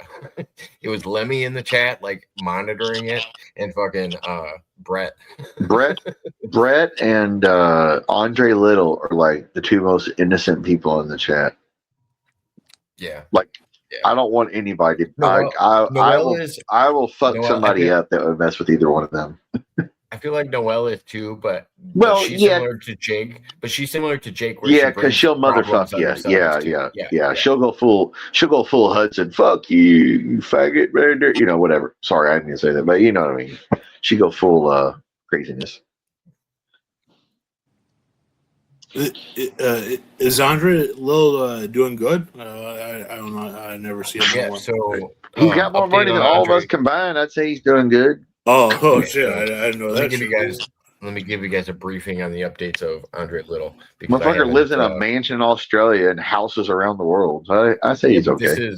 It was Lemmy in the chat, like monitoring it, and fucking Brett. Brett and Andre Little are like the two most innocent people in the chat. Yeah. Like, I don't want anybody. Noel I will fuck Noel, somebody up that would mess with either one of them. I feel like Noelle is too, but she's similar to Jake. But she's similar to Jake. Yeah, because she'll motherfuck you. Yeah. She'll go full Hudson. Fuck you, you faggot. Whatever. Sorry, I didn't mean to say that, but you know what I mean. She go full craziness. Is Andre Lil doing good? I don't know. I never see him. Yeah, so he's got more money than all of us combined. I'd say he's doing good. Oh shit! I didn't know that. Let me give you guys a briefing on the updates of Andre Little. Motherfucker lives in a mansion in Australia and houses around the world. So I say he's okay.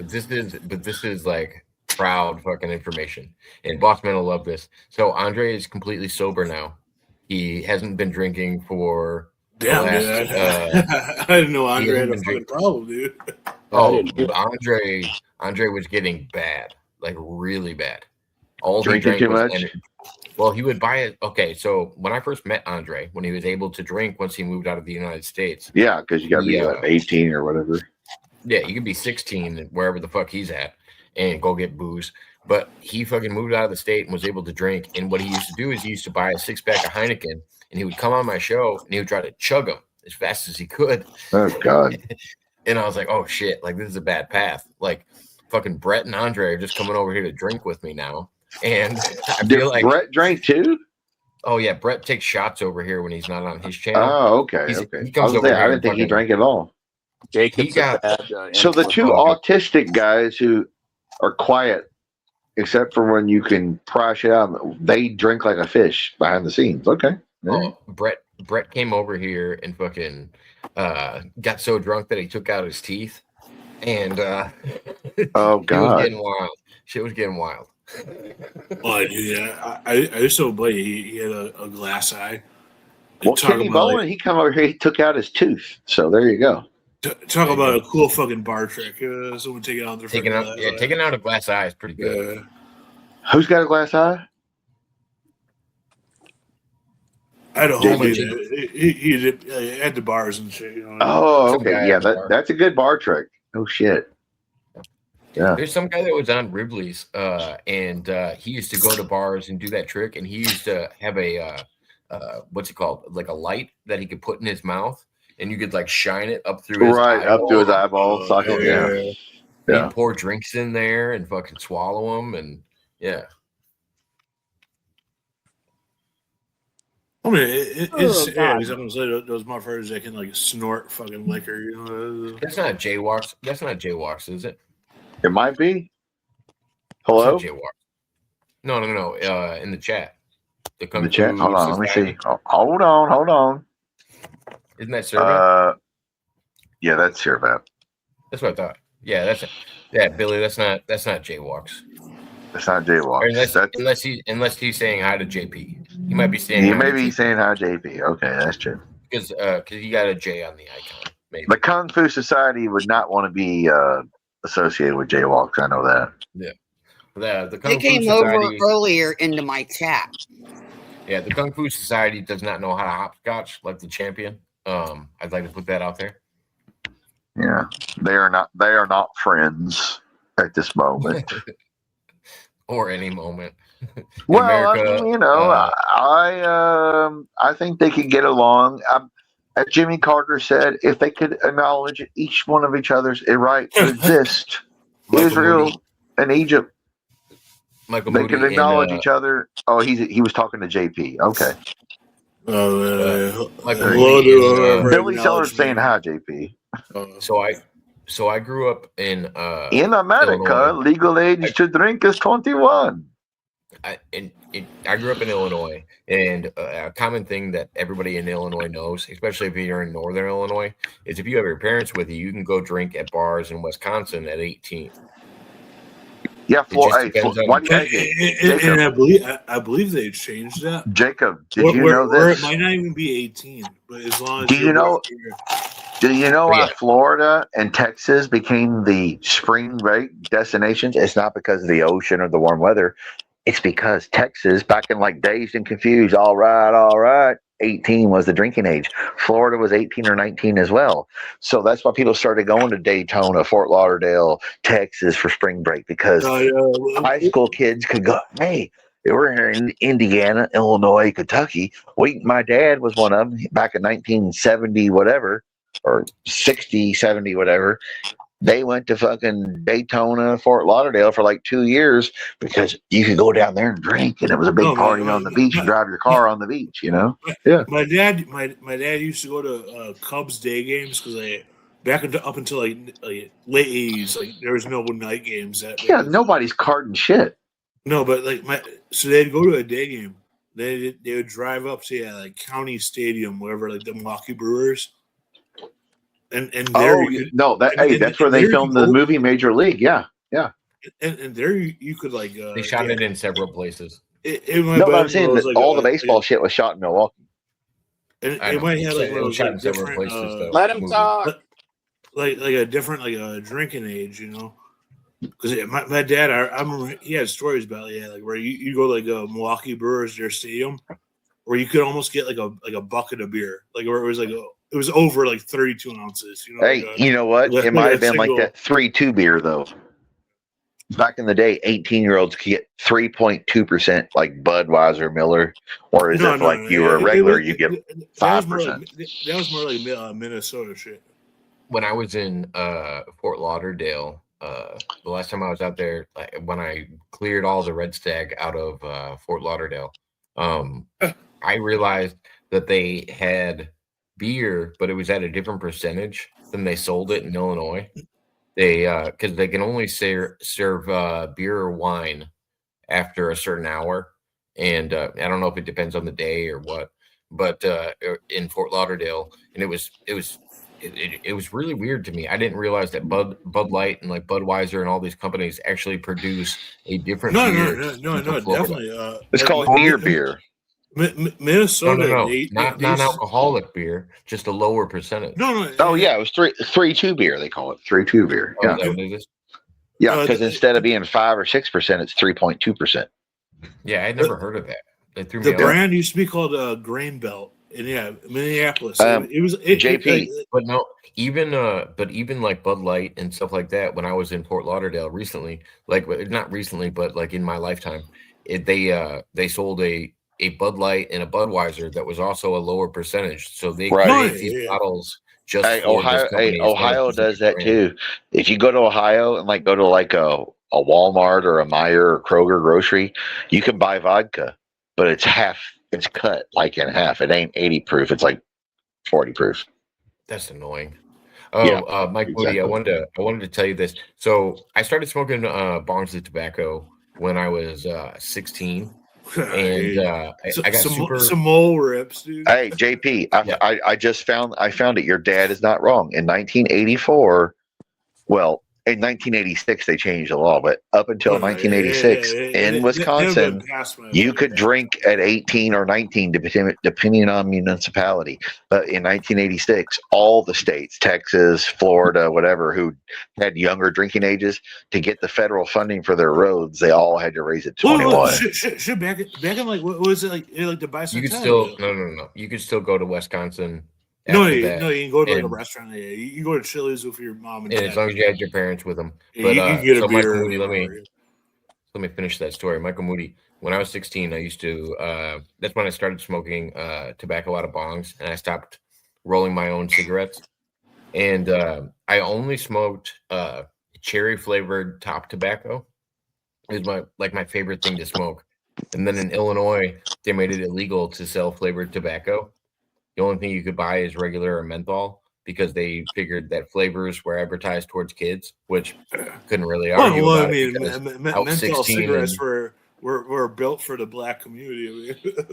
This is like proud fucking information, and Bossman will love this. So Andre is completely sober now. He hasn't been drinking for. Damn, dude, I didn't know Andre had a fucking problem, dude. Oh, Andre was getting bad, like really bad. All drinking he drank too was much. energy. Well, he would buy it. Okay, so when I first met Andre, when he was able to drink once he moved out of the United States. Yeah, because you got to be like 18 or whatever. Yeah, you could be 16 wherever the fuck he's at and go get booze. But he fucking moved out of the state and was able to drink. And what he used to do is he used to buy a 6-pack of Heineken and he would come on my show and he would try to chug them as fast as he could. Oh, God. And I was like, oh, shit, like this is a bad path. Like fucking Brett and Andre are just coming over here to drink with me now. And I feel like Brett drank too. Oh yeah, Brett takes shots over here when he's not on his channel. Oh, okay, He comes over I didn't think he drank at all. Jacob's so the two autistic guys who are quiet, except for when you can pry shit out, they drink like a fish behind the scenes. Okay. Oh, Brett came over here and fucking got so drunk that he took out his teeth, and oh god, it was getting wild. Shit was getting wild. Oh, yeah. I used to buddy. He had a glass eye. Well, Kenny Bowen, he come over here, he took out his tooth. So there you go. Talk about a cool fucking bar trick. Someone taking out their taking out a glass eye is pretty good. Yeah. Who's got a glass eye? I had a homie. He had the bars and shit. Oh, okay, yeah, that's a good bar trick. Oh shit. Yeah. There's some guy that was on Ribley's, and he used to go to bars and do that trick, and he used to have a what's it called, like a light that he could put in his mouth, and you could like shine it up through his up to his eyeball socket. Yeah. He'd pour drinks in there and fucking swallow them, and yeah. I mean, it's those motherfuckers that can like snort fucking liquor. That's not jaywalks. That's not jaywalks, is it? It might be. Hello? No. In the chat. In the chat? Hold on, let me see. Hold on. Isn't that Servat? Yeah, that's Servat. That's what I thought. Yeah, Billy, that's not jaywalks. That's not jaywalks. Unless he's saying hi to JP. He might be saying saying hi to JP. Okay, that's true. Because he got a J on the icon. Maybe. The Kung Fu Society would not want to be associated with jaywalks. I know that. Yeah. The Kung They came Fu Society, over earlier into my chat. Yeah, the Kung Fu Society does not know how to hopscotch like the champion. I'd like to put that out there. Yeah, they are not friends at this moment. Or any moment. Well, America, I think they could get along. As Jimmy Carter said, if they could acknowledge each one of each other's right to exist, Israel Moody, and Egypt, Michael they Moody, can acknowledge and each other. Oh, he was talking to JP. Okay. Michael hello Moody to and whoever Billy acknowledged Sellers saying me. hi, JP. so I grew up in In America, Illinois. legal age to drink is 21. I grew up in Illinois, and a common thing that everybody in Illinois knows, especially if you're in Northern Illinois, is if you have your parents with you, you can go drink at bars in Wisconsin at 18. Yeah, It just depends on why do you And I believe they changed that. Jacob, did you know Where it this? might not even be 18, but as long as Do you know? Do you know why Yeah. Florida and Texas became the spring break destinations? It's not because of the ocean or the warm weather. It's because Texas, back in like Dazed and Confused, all right, 18 was the drinking age. Florida was 18 or 19 as well. So that's why people started going to Daytona, Fort Lauderdale, Texas for spring break, because high school kids could go, hey, we're here in Indiana, Illinois, Kentucky. My dad was one of them back in 1970, whatever, or 60, 70, whatever. They went to fucking Daytona, Fort Lauderdale for like 2 years because you could go down there and drink, and it was a big party on the beach and drive your car on the beach, you know? Yeah. My dad used to go to Cubs day games because up until like late 80s, like there was no night games. Yeah, nobody's carding shit. No, but so they'd go to a day game. They would drive up to like County Stadium, whatever, like the Milwaukee Brewers. And there, that's where they filmed the movie Major League. Yeah. And there you could like they shot it in several places. I'm saying that all the baseball shit was shot in Milwaukee. And it might have like one of those shot in several places. Let him talk. Like a different drinking age, you know. Because my dad, I remember he had stories about like where you go like a Milwaukee Brewers their stadium, where you could almost get like a bucket of beer, like where it was like it was over like 32 ounces. You know, hey, you know what? It might have been like that 3-2 beer though. Back in the day, 18-year-olds could get 3.2% like Budweiser, Miller, or you were a regular, you get 5%. That was more like Minnesota shit. When I was in Fort Lauderdale, the last time I was out there, when I cleared all the Red Stag out of Fort Lauderdale, I realized that they had beer, but it was at a different percentage than they sold it in Illinois. They because they can only serve beer or wine after a certain hour, and I don't know if it depends on the day or what, but in Fort Lauderdale, and it was really weird to me. I didn't realize that Bud Light and like Budweiser and all these companies actually produce a different beer. No, definitely. It's called beer. Minnesota, no. Not non-alcoholic beer, just a lower percentage. No. Oh yeah, it was 3-2 beer. They call it 3-2 beer. Oh, Yeah, is that what it is? yeah, because instead of being 5 or 6%, it's 3.2%. Yeah, I'd never heard of that. They threw The me brand used to be called Grain Belt, and Minneapolis. It was JP. But no, even like Bud Light and stuff like that. When I was in Fort Lauderdale recently, not recently, but like in my lifetime, they sold a Bud Light and a Budweiser that was also a lower percentage. So they create these bottles just for Ohio does that too. If you go to Ohio and go to a Walmart or a Meijer or Kroger grocery, you can buy vodka, but it's cut like in half. It ain't 80 proof. It's like 40 proof. That's annoying. Oh, Mike Moody, exactly. I wanted to tell you this. So I started smoking bongs of tobacco when I was 16. And I got some mole rips, dude. Hey, JP, I just found it. Your dad is not wrong. In 1984, well, in 1986 they changed the law, but up until 1986 in Wisconsin, you could drink at 18 or 19 depending on municipality. But in 1986, all the states, Texas, Florida, whatever, who had younger drinking ages, to get the federal funding for their roads, they all had to raise it to 21. Shit, back in what was it like the bicentennial? You could still no. You could still go to Wisconsin. No, you can go to a restaurant. Yeah, you can go to Chili's with your mom and dad. As long as you had your parents with them. But you can get a beer. Michael Moody, let me finish that story. Michael Moody, when I was 16, I used to that's when I started smoking tobacco out of bongs, and I stopped rolling my own cigarettes. And I only smoked cherry flavored top tobacco is my favorite thing to smoke. And then in Illinois, they made it illegal to sell flavored tobacco. The only thing you could buy is regular or menthol because they figured that flavors were advertised towards kids, which couldn't really argue Well, about I mean, it because menthol 16 cigarettes and- were built for the black community. I mean.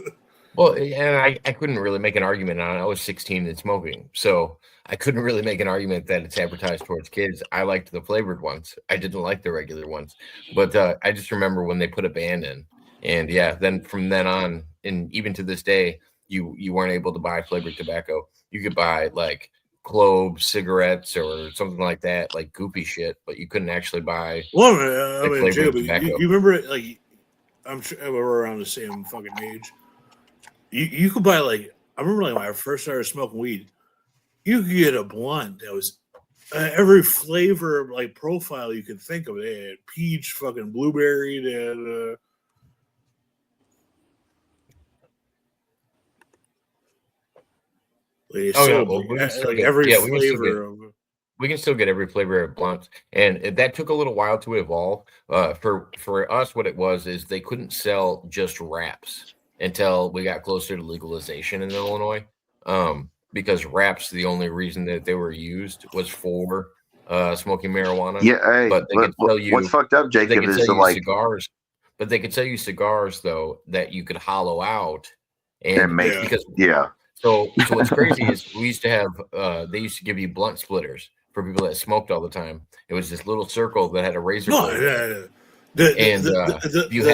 Well, and I couldn't really make an argument on it. I was 16 and smoking, so I couldn't really make an argument that it's advertised towards kids. I liked the flavored ones. I didn't like the regular ones. But I just remember when they put a ban in. And yeah, then from then on, and even to this day, you weren't able to buy flavored tobacco. You could buy like Globe cigarettes or something like that, like goopy shit, but you couldn't actually buy. Well, I mean, flavored Jacob, tobacco. you remember, like, I'm sure we're around the same fucking age. You could buy, like, I remember, like, when I first started smoking weed, you could get a blunt that was every flavor, like, profile you could think of. They had peach, fucking blueberry, they had every flavor of. We can still get every flavor of blunts, and that took a little while to evolve. For us, what it was is they couldn't sell just wraps until we got closer to legalization in Illinois, because wraps, the only reason that they were used was for smoking marijuana. Yeah, hey, but they could sell you. What's fucked up, Jacob, they could is sell the, you like cigars, but they could sell you cigars though that you could hollow out and make because yeah. So what's crazy is we used to have they used to give you blunt splitters for people that smoked all the time. It was this little circle that had a razor blade. You had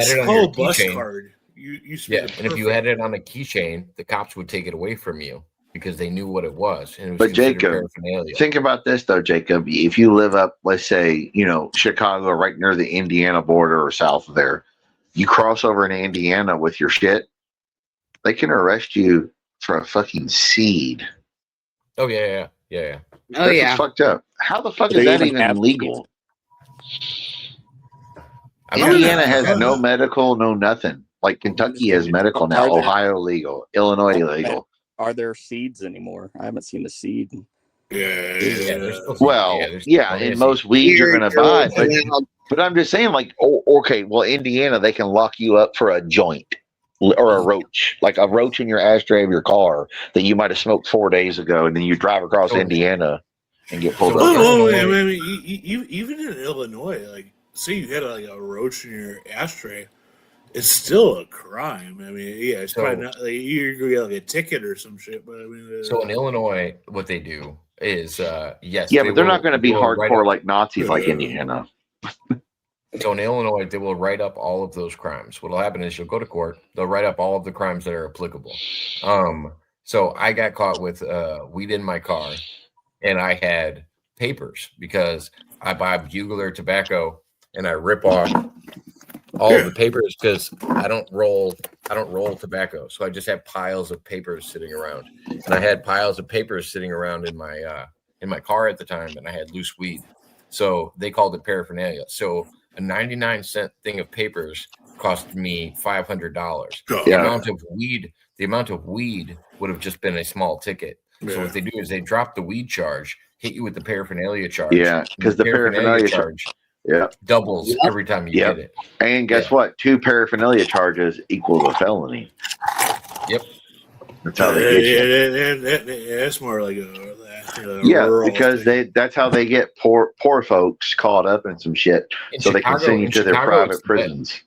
it on your keychain card. And if you had it on a keychain, the cops would take it away from you because they knew what it was. And it was but Jacob, think about this though, Jacob. If you live up, let's say, Chicago, right near the Indiana border or south of there, you cross over into Indiana with your shit, they can arrest you for a fucking seed. Oh yeah. Oh yeah. Fucked up. How the fuck is that even legal? Indiana has no medical, no nothing. Like Kentucky has medical now. Ohio legal. Illinois legal. Are there seeds anymore? I haven't seen the seed. Well, in most weeds you're going to buy, but I'm just saying, like, okay, well, Indiana, they can lock you up for a joint or a roach, like a roach in your ashtray of your car that you might have smoked 4 days ago, and then you drive across Indiana and get pulled over. I mean, even in Illinois, like, say you had like a roach in your ashtray, it's still a crime. I mean, yeah, it's probably not like you're gonna get like a ticket or some shit. But I mean, so in Illinois, what they do is, yes, yeah, but they're not going to be hardcore like Nazis like Indiana. So in Illinois, they will write up all of those crimes. What'll happen is you'll go to court. They'll write up all of the crimes that are applicable. So I got caught with weed in my car, and I had papers because I buy Bugler tobacco and I rip off all of the papers because I don't roll tobacco. So I just have piles of papers sitting around, and I had piles of papers sitting around in my car at the time, and I had loose weed. So they called it paraphernalia. So a 99-cent thing of papers cost me $500. The amount of weed would have just been a small ticket. So what they do is they drop the weed charge, hit you with the paraphernalia charge. Yeah, because the paraphernalia charge doubles every time you get it. And guess what? 2 paraphernalia charges equals a felony. Yep. That's how they get you. That's more like because that's how they get poor folks caught up in some shit, so they can send you to their private prisons.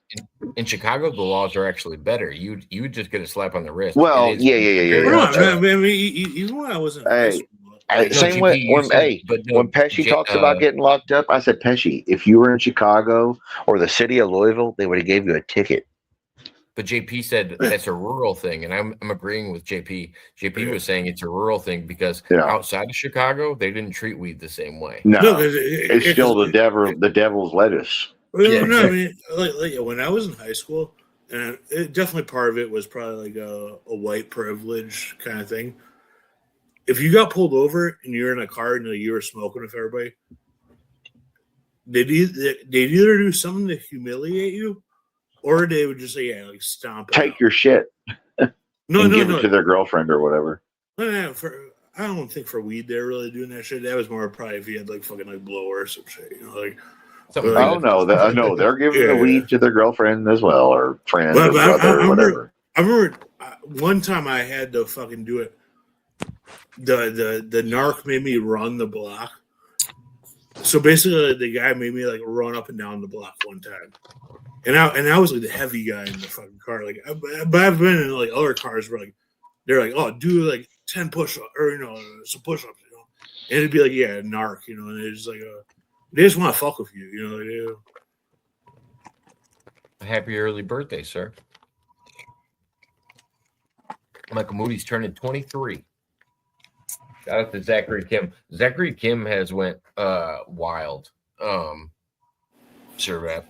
In Chicago, the laws are actually better. You just get a slap on the wrist. Well, yeah. I mean, even when I was in high school, same way when Pesci talks about getting locked up, I said, Pesci, if you were in Chicago or the city of Louisville, they would have gave you a ticket. But JP said that's a rural thing, and I'm agreeing with JP. JP was saying it's a rural thing because outside of Chicago, they didn't treat weed the same way. No, it's still the devil's lettuce. No, I mean, like when I was in high school, and definitely part of it was probably like a white privilege kind of thing. If you got pulled over and you're in a car and you were smoking with everybody, they'd either do something to humiliate you, or they would just say, like stomp it take out. your shit. No, give it to their girlfriend or whatever. No. I don't think for weed they're really doing that shit. That was more probably if you had like fucking like blower or some shit, you know, like. Something But- Oh no, no, they're giving the Yeah. weed to their girlfriend as well, or friend, But- or but I brother, or remember- whatever. I remember one time I had to fucking do it. The narc made me run the block. So basically, the guy made me like run up and down the block one time, and I was like the heavy guy in the fucking car. Like, but I've been in like other cars where like they're like, oh, do like 10 push-ups or some push-ups, you know, and it'd be like, yeah, narc, you know, and it's like they just want to fuck with you, you know. Happy early birthday, sir. Michael Moody's turning 23. Shout out to Zachary Kim. Zachary Kim has went wild. Sure, rap.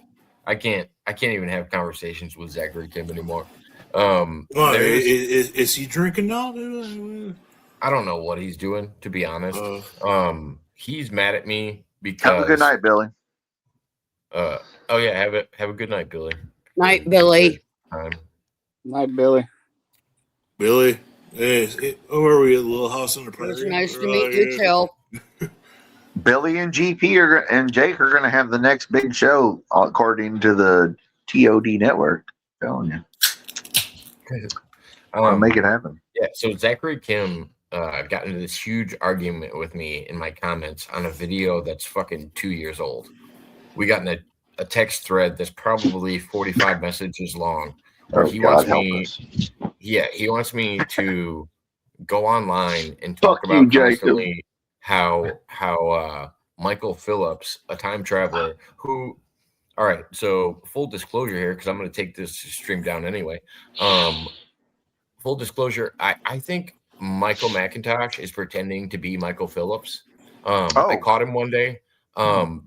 I can't even have conversations with Zachary Kim anymore. Is he drinking now? I don't know what he's doing, to be honest. He's mad at me because Have a good night, Billy. Oh yeah, have a good night, Billy. Night, Billy. Night, Billy. Billy, hey, where are we at? The little house on the It was prairie? nice to meet you, too. Billy and GP and Jake are going to have the next big show according to the TOD network. I'm telling you, I'll make it happen. Yeah, so Zachary Kim got into this huge argument with me in my comments on a video that's fucking 2 years old. We got in a text thread that's probably 45 messages long. Oh, He God wants help me, us. yeah, he wants me to go online and talk Fuck you, about Jacob. constantly how Michael Phillips, a time traveler, who, all right, so full disclosure here, because I'm going to take this stream down anyway. Full disclosure, I think Michael McIntosh is pretending to be Michael Phillips. I caught him one day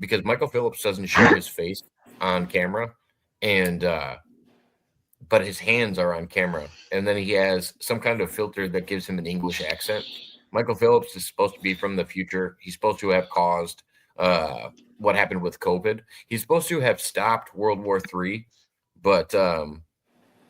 because Michael Phillips doesn't show his face on camera, and but his hands are on camera, and then he has some kind of filter that gives him an English accent. Michael Phillips is supposed to be from the future. He's supposed to have caused what happened with COVID. He's supposed to have stopped World War III, but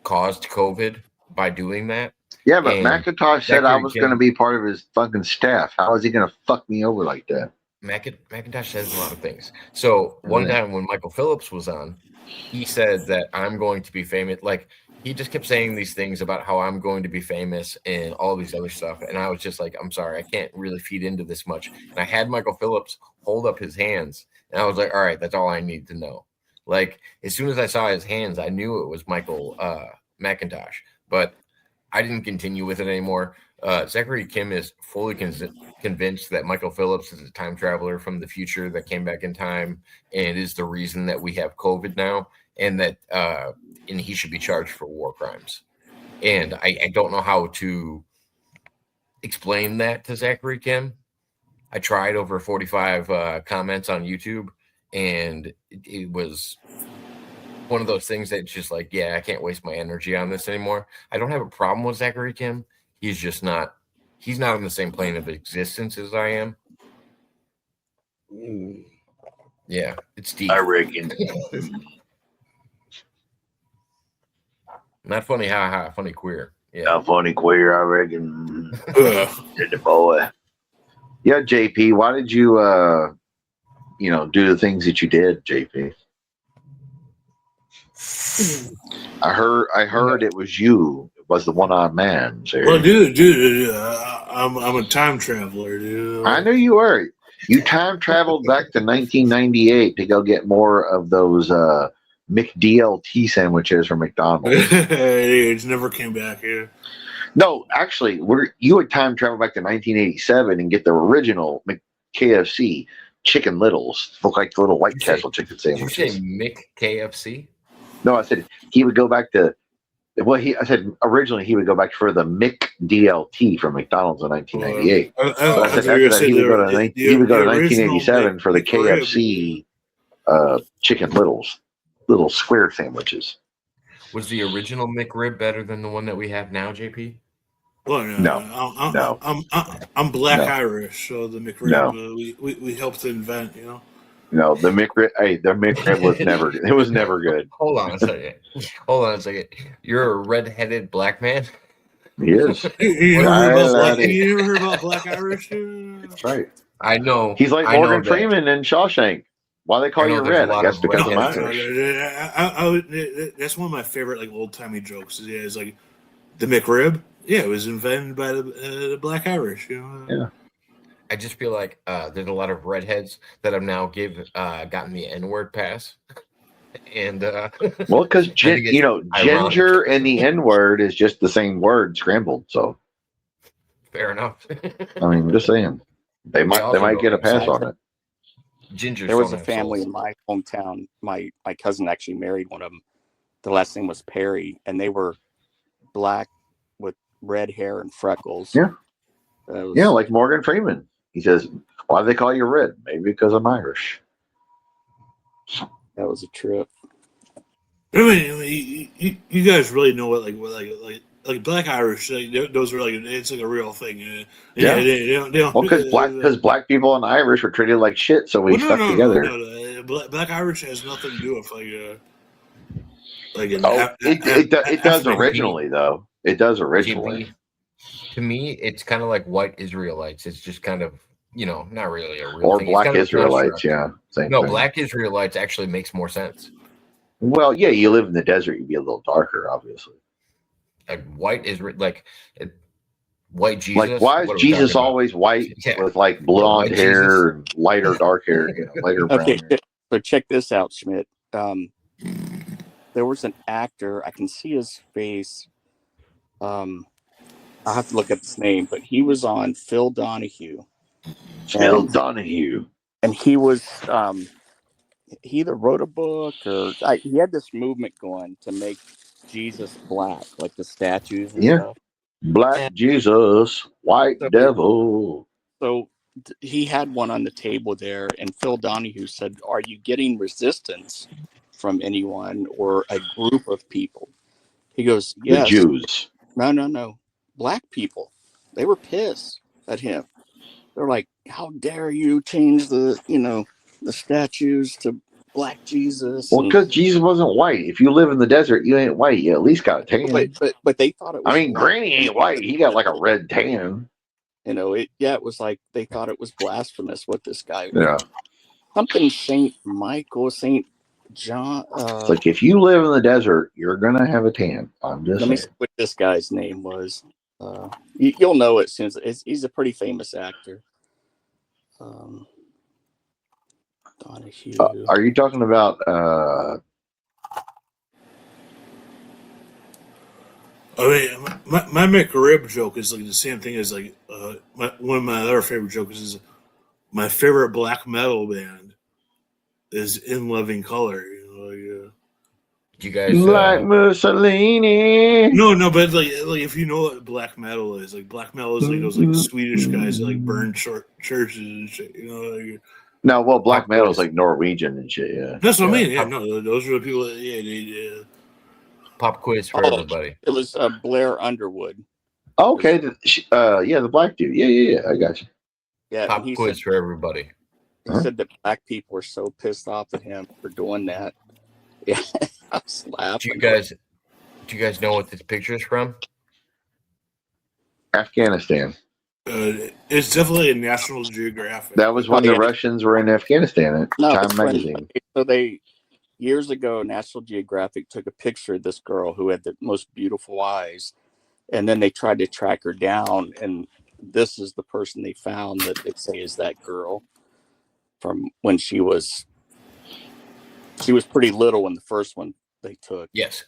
caused COVID by doing that. Yeah, but And McIntosh said I Zachary was Kim- going to be part of his fucking staff. How is he going to fuck me over like that? McIntosh says a lot of things. So one Yeah. time when Michael Phillips was on, he said that I'm going to be famous. Like, he just kept saying these things about how I'm going to be famous and all these other stuff. And I was just like, I'm sorry, I can't really feed into this much. And I had Michael Phillips hold up his hands, and I was like, all right, that's all I need to know. Like, as soon as I saw his hands, I knew it was Michael McIntosh, but I didn't continue with it anymore. Zachary Kim is fully convinced that Michael Phillips is a time traveler from the future that came back in time and is the reason that we have COVID now, and that and he should be charged for war crimes. And I don't know how to explain that to Zachary Kim. I tried over 45 comments on YouTube, and it was one of those things that's just like, yeah, I can't waste my energy on this anymore. I don't have a problem with Zachary Kim. He's just not, he's not on the same plane of existence as I am. Yeah, it's deep. I reckon. Not funny, ha, funny queer. Yeah. Not funny queer, I reckon. Ugh. Did the boy. Yeah, JP, why did you, do the things that you did, JP? I heard it was you. It was the one-eyed man. Well, dude, I'm a time traveler, dude. I knew you were. You time traveled back to 1998 to go get more of those McDLT sandwiches from McDonald's. It never came back here. No, actually, you would time travel back to 1987 and get the original KFC Chicken Littles, look like the little White Castle chicken Did you say sandwiches. Mick KFC? No, I said he would go back to. Well, I said originally he would go back for the McDLT from McDonald's in 1998. But I said after that he would go to 1987 for the KFC Chicken Littles, little square sandwiches. Was the original McRib better than the one that we have now, JP? Well, No. I'm Black No. Irish, so the McRib No. we helped invent, you know. No, the McRib was never. It was never good. Hold on a second. You're a red-headed black man? He is. You Well, never heard about I- Black, you never heard about Black Irish? That's right. I know. He's like I know Morgan that. Freeman in Shawshank. Why they call I know you there's a red? I lot guess of because I'm redheads. Irish. That's one of my favorite like old timey jokes. Yeah, it's like the McRib. Yeah, it was invented by the Black Irish. You know. Yeah. I just feel like there's a lot of redheads that have now gotten the N-word pass, and Well, because I think it's ironic. ginger and the N word is just the same word scrambled. So Fair enough. I mean, I'm just saying they might also get a go pass inside. on it. Ginger. There was a family in my hometown. My cousin actually married one of them. The last name was Perry, and they were black with red hair and freckles. Yeah. That was- Yeah, like Morgan Freeman. He says, "Why do they call you red? Maybe because I'm Irish." that was a trip. I mean, you guys really know what like Black Irish. Like, those are like it's like a real thing. Yeah. They don't, Well, because black people and Irish were treated like shit, so we Well, stuck together. No. Black Irish has nothing to do with like an Oh, it does African originally, though. It does originally. To me, it's kind of like white Israelites. It's just kind of, not really a real Or thing. It's black kind of Israelites, construct. yeah. Same No, thing. black Israelites actually makes more sense. Well, yeah, you live in the desert, you'd be a little darker, obviously. Like white Israel, white Jesus. Like, why is What are we Jesus talking about? always white Yeah. with like blonde White hair Jesus. and lighter dark hair, lighter brown Okay, hair? so check this out, Schmidt. There was an actor. I can see his face. I'll have to look up his name, but he was on Phil Donahue. Phil Donahue. And he was he either wrote a book or he had this movement going to make Jesus black, like the statues and Yeah. stuff. Black Jesus, white So- devil. So he had one on the table there, and Phil Donahue said, "Are you getting resistance from anyone or a group of people?" He goes, "Yes." The Jews. No. Black people. They were pissed at him. They're like, "How dare you change the statues to Black Jesus?" Well, And- because Jesus wasn't white. If you live in the desert, you ain't white. You at least got a tan. but they thought it was. I mean, Granny ain't white. He got like a red tan. It was like they thought it was blasphemous what this guy. Yeah. Something Saint Michael, Saint John. It's like if you live in the desert, you're gonna have a tan. I'm just Let me saying. see what this guy's name was. You'll know it since he's a pretty famous actor. Donahue. Are you talking about I mean, my McRib joke is like the same thing as like one of my other favorite jokes is my favorite black metal band is In Living Color. Do you guys? Like Mussolini? No, but like if you know what black metal is, like black metal is like those like Swedish guys that like burn churches and shit. No, well, black metal is like Norwegian and shit. Yeah. That's what I mean. Yeah, no, those are the people that they Pop quiz for everybody. It was Blair Underwood. Okay. The black dude. Yeah. I got you. Yeah, Pop and he quiz for everybody. said that black people were so pissed off at him for doing that. Yeah, I was laughing. Do you guys know what this picture is from? Afghanistan. it's definitely a National Geographic. That was when the Russians were in Afghanistan at No, Time it's when- magazine. So years ago, National Geographic took a picture of this girl who had the most beautiful eyes, and then they tried to track her down, and this is the person they found that they say is that girl from when she was pretty little when the first one they took, Yes.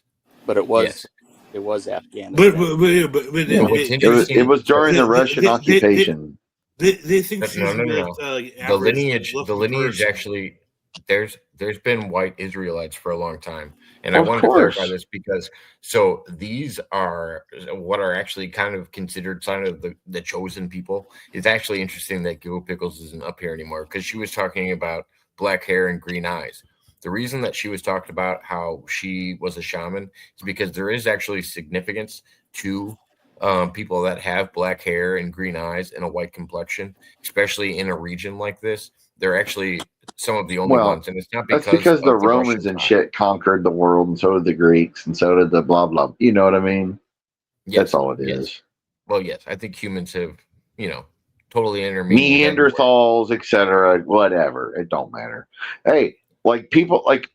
but it was Yes. it was Afghanistan. but what's interesting- It was during the They- Russian they- occupation. they think she's No. like, The lineage person. actually, there's been white Israelites for a long time, and I Of wanted course. to clarify this because so these are what are actually kind of considered sign of the chosen people. It's actually interesting that Gil Pickles isn't up here anymore because she was talking about black hair and green eyes. The reason that she was talking about how she was a shaman is because there is actually significance to people that have black hair and green eyes and a white complexion, especially in a region like this. They're actually some of the only Well, ones, and it's not That's because because the of Romans Russian and time. shit conquered the world, and so did the Greeks, and so did the blah blah. You know what I mean? That's all it yes. is. Well, yes, I think humans have, totally intermingled. Neanderthals, etc. Whatever. It don't matter. Hey, like people like.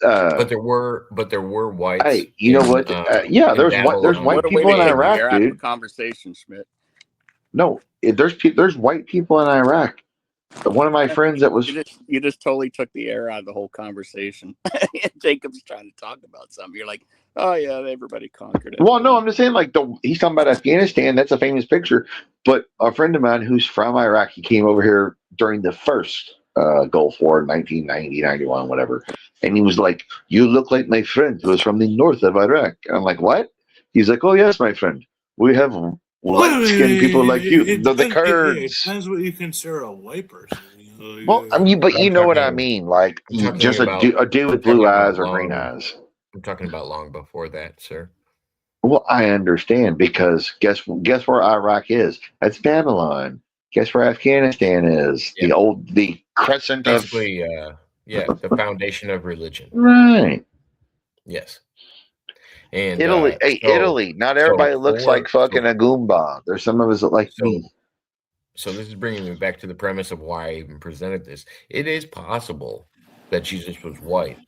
But there were whites. Hey, you know what? Yeah, there's white people in Iraq, You're out of a dude. conversation, Schmidt. No, there's white people in Iraq. One of my friends that was You just totally took the air out of the whole conversation. Jacob's trying to talk about something. You're like, oh yeah, everybody conquered it. well, no, I'm just saying like he's talking about Afghanistan. That's a famous picture. But a friend of mine who's from Iraq, he came over here during the first Gulf War in 1990, 91, whatever. And he was like, "You look like my friend who was from the north of Iraq." And I'm like, "What?" He's like, "Oh yes, my friend. We have light-skinned people like you, the Kurds." It depends what you consider a white person. Well, I mean, but you know what I mean, like just a dude with blue eyes or green eyes. I'm talking about long before that, sir. Well, I understand because guess where Iraq is? That's Babylon. Guess where Afghanistan is? Yeah. The crescent Basically, of the foundation of religion. right. Yes. And Italy, Italy. Not everybody looks like fucking a Goomba. There's some of us that like me. So this is bringing me back to the premise of why I even presented this. It is possible that Jesus was white.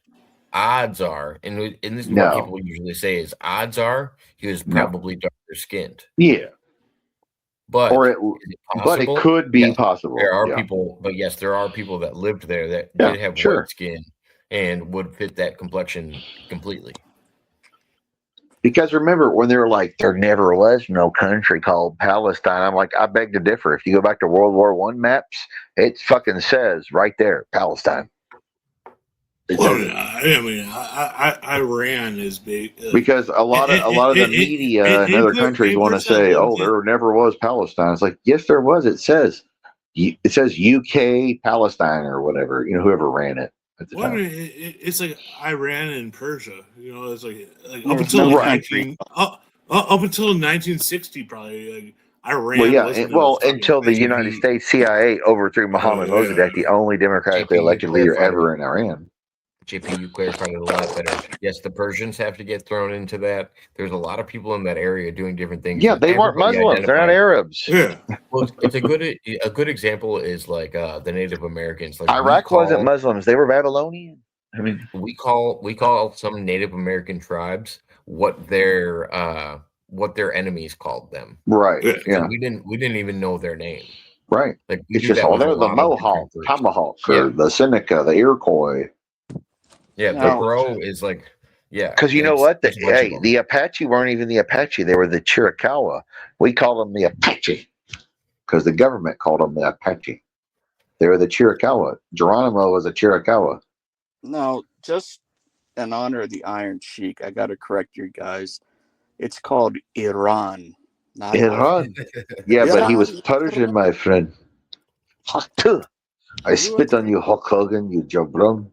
Odds are, and this is what people usually say is odds are he was probably darker skinned. Yeah. But it could be possible. There are people, but yes, there are people that lived there that did have white skin and would fit that complexion completely. Because remember when they were like, there never was no country called Palestine. I'm like, I beg to differ. If you go back to World War I maps, it fucking says right there, Palestine. Iran is big because a lot of the media and other countries want to say, "Oh, there never was Palestine." It's like, yes, there was. It says UK Palestine or whatever. Whoever ran it at the time. It's like Iran and Persia. It's like up until up until 1960, probably. Like, Iran. Until the United States CIA overthrew Mohammad Mossadegh, the only democratically elected leader ever in Iran. JP, you clarified it a lot better. Yes, the Persians have to get thrown into that. There's a lot of people in that area doing different things. Yeah, they weren't Muslims. They're not Arabs. Yeah. Well, it's a good example is like the Native Americans. Like Iraq wasn't Muslims. They were Babylonian. I mean, we call some Native American tribes what their enemies called them. Right. Yeah. We didn't even know their name. Right. Like it's just they're the Mohawk, Tomahawk, or the Seneca, the Iroquois. Yeah, the Crow is like, because you know what? The Apache weren't even the Apache; they were the Chiricahua. We call them the Apache because the government called them the Apache. They were the Chiricahua. Geronimo was a Chiricahua. No, just in honor of the Iron Sheik, I got to correct you guys. It's called Iran, not Iran. Yeah, but he was Persian, my friend. I spit on you, Hulk Hogan, you jabron.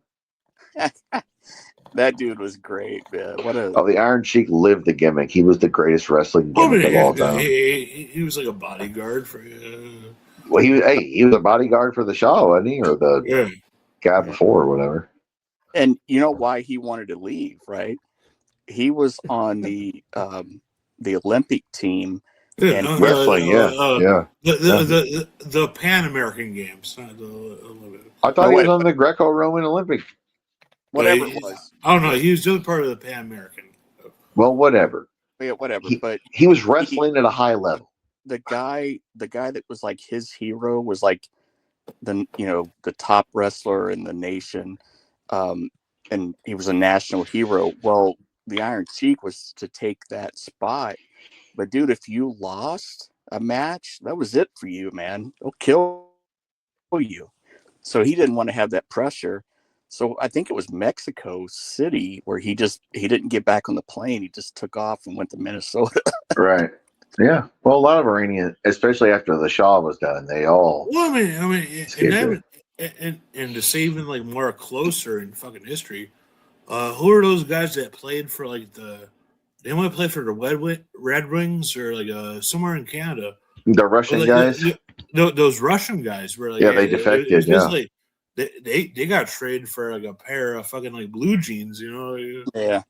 That dude was great, man. The Iron Sheik lived the gimmick. He was the greatest wrestling gimmick of all time. He was like a bodyguard for. Well, he was a bodyguard for the Shah, wasn't he, or the guy before, or whatever. And you know why he wanted to leave, right? He was on the Olympic team. And wrestling, the Pan American Games. I thought he was on the Greco-Roman Olympic. Whatever it was. I don't know. He was just part of the Pan American. Well, whatever. Yeah, whatever. But he was wrestling at a high level. The guy that was like his hero was like the top wrestler in the nation, and he was a national hero. Well, the Iron Sheik was to take that spot. But dude, if you lost a match, that was it for you, man. They'll kill you. So he didn't want to have that pressure. So I think it was Mexico City where he didn't get back on the plane. He just took off and went to Minnesota. Right. Yeah. Well, a lot of Iranians, especially after the Shah was done, they all. Well, I mean, and to say even like more closer in fucking history, who are those guys that played for like they might play for the Red Wings or like somewhere in Canada? The Russian guys. Those Russian guys were like they defected. They got traded for like a pair of fucking like blue jeans, Yeah.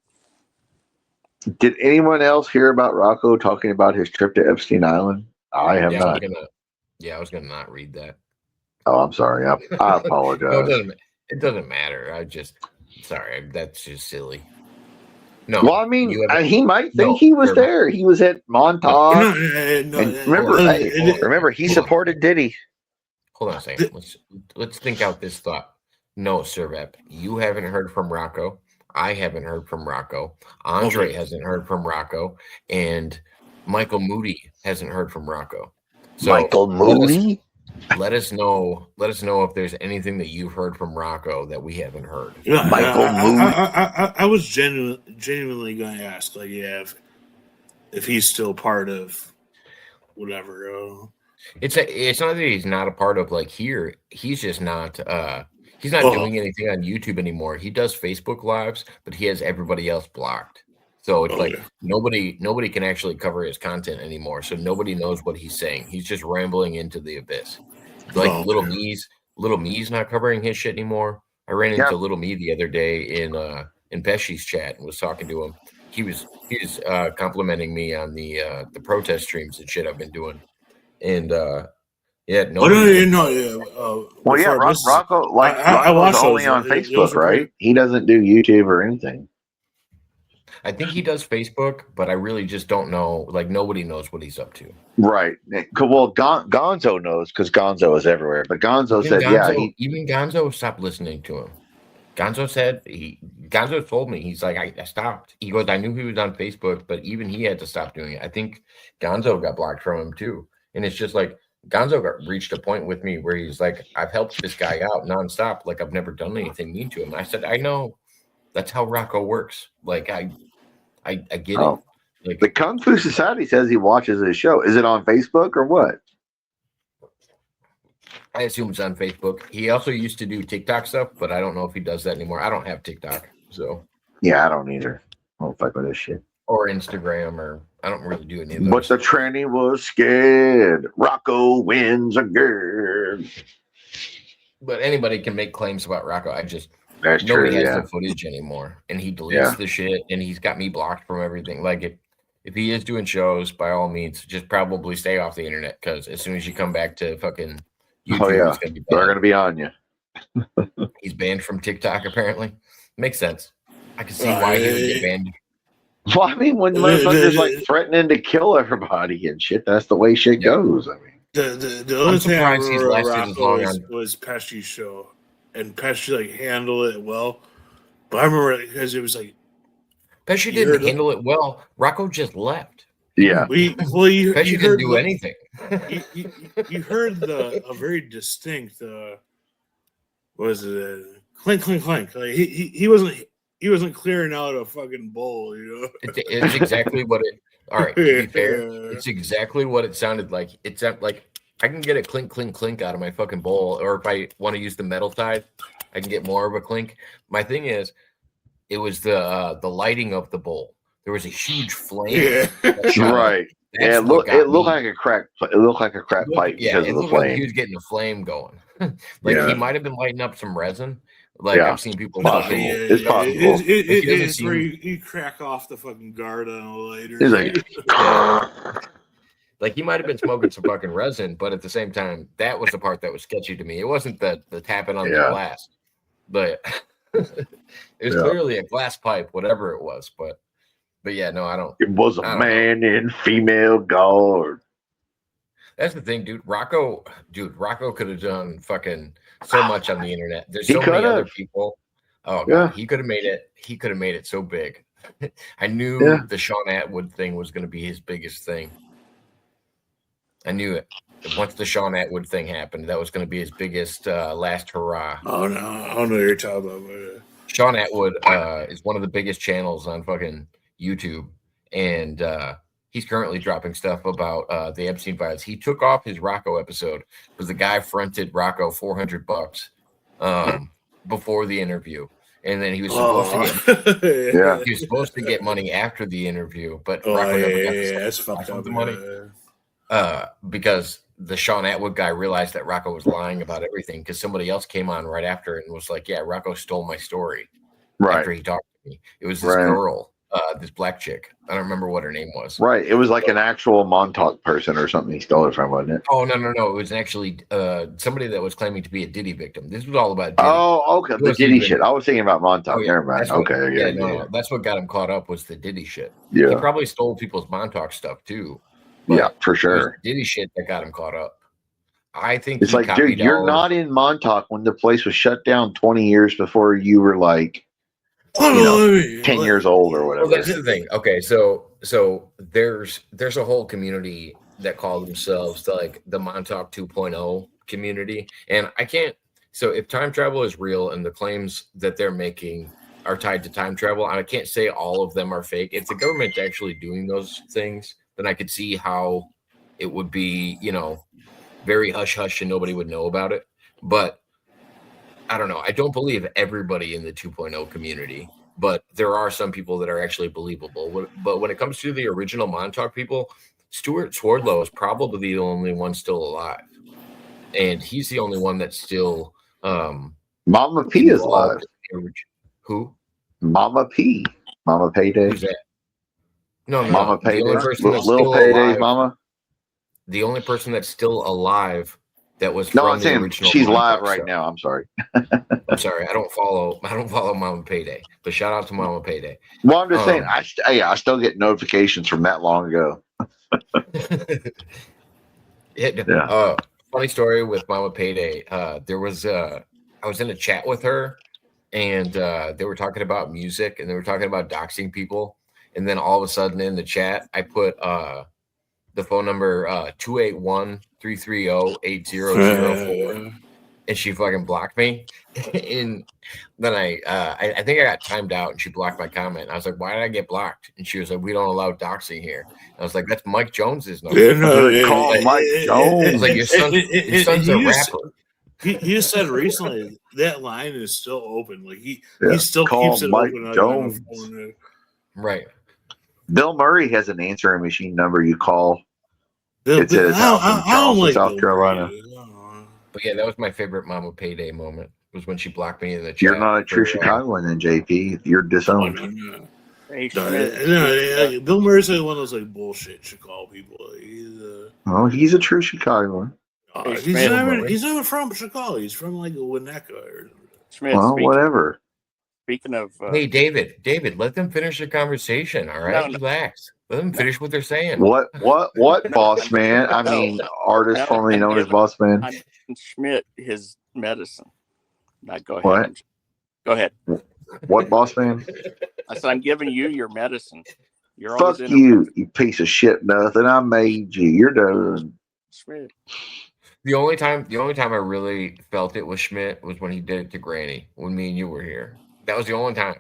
Did anyone else hear about Rocco talking about his trip to Epstein Island? I have not. I was gonna not read that. Oh, I'm sorry. I apologize. No, it doesn't matter. Sorry. That's just silly. No. Well, I mean, he might think he was there. He was at Montauk. Remember, he supported Diddy. Hold on a second. Let's think out this thought. No, Servep, you haven't heard from Rocco. I haven't heard from Rocco. Andre hasn't heard from Rocco, and Michael Moody hasn't heard from Rocco. So Michael Moody. Let us know if there's anything that you've heard from Rocco that we haven't heard. Yeah, Michael Moody. I was genuinely going to ask, like, if he's still part of whatever. It's not that he's not a part of like here. He's just not. He's not doing anything on YouTube anymore. He does Facebook Lives, but he has everybody else blocked. So it's nobody can actually cover his content anymore. So nobody knows what he's saying. He's just rambling into the abyss. Like Little Me's not covering his shit anymore. I ran into Little Me the other day in Pesci's chat and was talking to him. He was complimenting me on the protest streams and shit I've been doing. And Rocco Rocco's only on Facebook, right? He doesn't do YouTube or anything. I think he does Facebook, but I really just don't know. Like, nobody knows what he's up to. Right. Well, Gonzo knows because Gonzo is everywhere. But Gonzo said, even Gonzo stopped listening to him. Gonzo told me, he's like, I stopped. He goes, I knew he was on Facebook, but even he had to stop doing it. I think Gonzo got blocked from him too. And it's just like, Gonzo reached a point with me where he's like, I've helped this guy out nonstop. Like, I've never done anything mean to him. I said, I know. That's how Rocco works. Like, I get it. Like, the Kung Fu Society says he watches his show. Is it on Facebook or what? I assume it's on Facebook. He also used to do TikTok stuff, but I don't know if he does that anymore. I don't have TikTok, so. Yeah, I don't either. I don't fuck with this shit. Or Instagram, or I don't really do any of those. But the tranny was scared. Rocco wins again. But anybody can make claims about Rocco. That's nobody true, has the footage anymore, and he deletes the shit, and he's got me blocked from everything. Like, if he is doing shows, by all means, just probably stay off the internet, because as soon as you come back to fucking YouTube, it's gonna be bad. They're gonna be on you. He's banned from TikTok, apparently. Makes sense. I can see why he would get banned. Well, I mean, when motherfuckers like threatening to kill everybody and shit, that's the way shit goes. I mean, the other thing I remember was Pesci's show. And Pesci like handled it well, but I remember because it was like Pesci didn't handle it well. Rocco just left. Yeah, Pesci didn't do anything. You heard a very distinct what was it? Clink clink clink. Like he wasn't clearing out a fucking bowl, you know. It's exactly what it. All right, to be fair, it's exactly what it sounded like. It's like. I can get a clink, clink, clink out of my fucking bowl, or if I want to use the metal side, I can get more of a clink. My thing is, it was the lighting of the bowl. There was a huge flame. Right. Yeah, it looked like a crack. It looked like a crack pipe because of the flame. Like he was getting a flame going. He might have been lighting up some resin. Like I've seen people. It's possible. It's where you crack off the fucking guard on a lighter. He's like. Like he might have been smoking some fucking resin, but at the same time, that was the part that was sketchy to me. It wasn't the tapping on the glass, but it was clearly a glass pipe, whatever it was. But yeah, no, I don't. It was a man in female guard. That's the thing, dude. Rocco could have done fucking so much on the internet. There's so many other people. Oh God, he could have made it. He could have made it so big. I knew the Sean Atwood thing was going to be his biggest thing. I knew it. Once the Sean Atwood thing happened, that was going to be his biggest last hurrah. Oh no, I don't know what you're talking about. Sean Atwood is one of the biggest channels on fucking YouTube, and he's currently dropping stuff about the Epstein files. He took off his Rocco episode because the guy fronted Rocco $400 before the interview, and then he was supposed to get money after the interview, but Rocco never got that's fucked up. The money. Because the Sean Atwood guy realized that Rocco was lying about everything because somebody else came on right after it and was like, yeah, Rocco stole my story after he talked to me. It was this girl this black chick. I don't remember what her name was. Right. It was like an actual Montauk person or something he stole it from, wasn't it? Oh no. It was actually somebody that was claiming to be a Diddy victim. This was all about Diddy. Oh, okay. The Diddy shit. I was thinking about Montauk. Oh, yeah. Never mind. That's what- Okay. Yeah. No, that's what got him caught up was the Diddy shit. Yeah. He probably stole people's Montauk stuff too. Yeah, for It was sure. Diddy shit that got him caught up. I think It's he like, dude, copied you're all- not in Montauk when the place was shut down 20 years before you were like 10 years old or whatever. Well, that's the thing. Okay, so there's a whole community that call themselves like the Montauk 2.0 community, and I can't. So if time travel is real and the claims that they're making are tied to time travel, I can't say all of them are fake. If the government's actually doing those things, then I could see how it would be, very hush hush and nobody would know about it. But I don't know. I don't believe everybody in the 2.0 community, but there are some people that are actually believable. But when it comes to the original Montauk people, Stuart Swordlow is probably the only one still alive. And he's the only one that's still Mama P is alive. Who? Mama P. Mama Payday. Who's that? No. Mama The only Payday. person that's Little still Payday's alive- mama. The only person that's still alive that was No, from I'm the saying original she's live Montauk right stuff. now. I'm sorry. I'm sorry, I don't follow Mama Payday, but shout out to Mama Payday. Well, I'm just saying, Um, I still get notifications from that long ago. Funny story with Mama Payday. There was I was in a chat with her, and they were talking about music, and they were talking about doxing people, and then all of a sudden in the chat, I put the phone number 281-330-8004. And she fucking blocked me. And then I think I got timed out and she blocked my comment. I was like, why did I get blocked? And she was like, we don't allow doxing here. I was like, that's Mike Jones's number. Call Mike Jones. I was like, your son's a rapper. He just said recently that line is still open. Like he Yeah. still Call keeps it Mike open. Jones. On the phone. Right. Bill Murray has an answering machine number you call. Bill- It's at his house in I don't Charleston, like South Bill Carolina. Murray. But yeah, that was my favorite Mama Payday moment. Was when she blocked me in the chat. You're not a true for, Chicagoan then, JP. You're Oh, disowned. no. Hey, No, Schmidt, Bill Murray's like one of those like bullshit Chicago people. Oh, he's a true Chicagoan. Hey, He's Schmidt, not even from Chicago. He's from like Winnetka or Schmidt, Well, whatever. speaking of, Hey, David, let them finish the conversation. All right, No. Relax. Let them finish what they're saying. What, boss man? I mean, artist No, formerly known as I'm Boss Man. I'm giving Schmidt his medicine. Now go ahead. What? Go ahead. What, Boss Man? I said I'm giving you your medicine. You're always Fuck in you piece of shit. Nothing. I made you. You're done. Schmidt. The only time I really felt it with Schmidt was when he did it to Granny when me and you were here. That was the only time.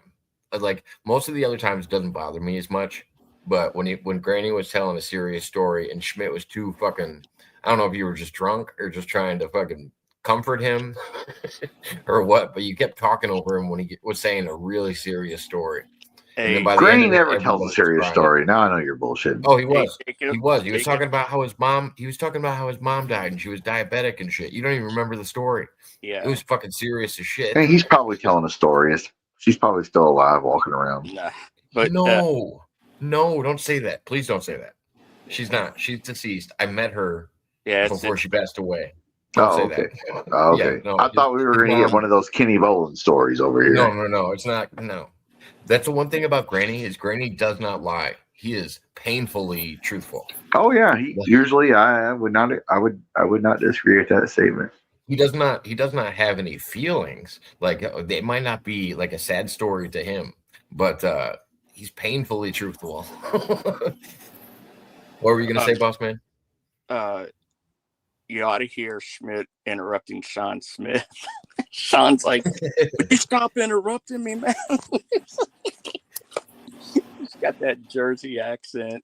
Like most of the other times, it doesn't bother me as much. But when Granny was telling a serious story and Schmidt was too fucking, I don't know if you were just drunk or just trying to fucking comfort him or what, but you kept talking over him when he was saying a really serious story. And Hey, then by the Granny end of it, never tells a everybody serious was crying. story. Now I know you're bullshitting. Oh, he hey, was. Jacob, He was. He was Jacob, talking about how his mom. He was talking about how his mom died and she was diabetic and shit. You don't even remember the story. Yeah. It was fucking serious as shit. And he's probably telling a story. She's probably still alive, walking around. Nah, but no, don't say that. Please don't say that. She's not. She's deceased. I met her yeah, it's, before she passed away. Don't Oh, say okay. that. Oh, okay. Yeah, no, I thought we were going to get one of those Kenny Bolin stories over here. No. It's not. No. That's the one thing about Granny is Granny does not lie. He is painfully truthful. Oh yeah. Usually, I would not disagree with that statement. He does not have any feelings. Like it might not be like a sad story to him, but he's painfully truthful. What were you gonna say, boss man? you ought to hear Schmidt interrupting Sean Smith. Sean's like, "Would you stop interrupting me, man?" He's got that Jersey accent.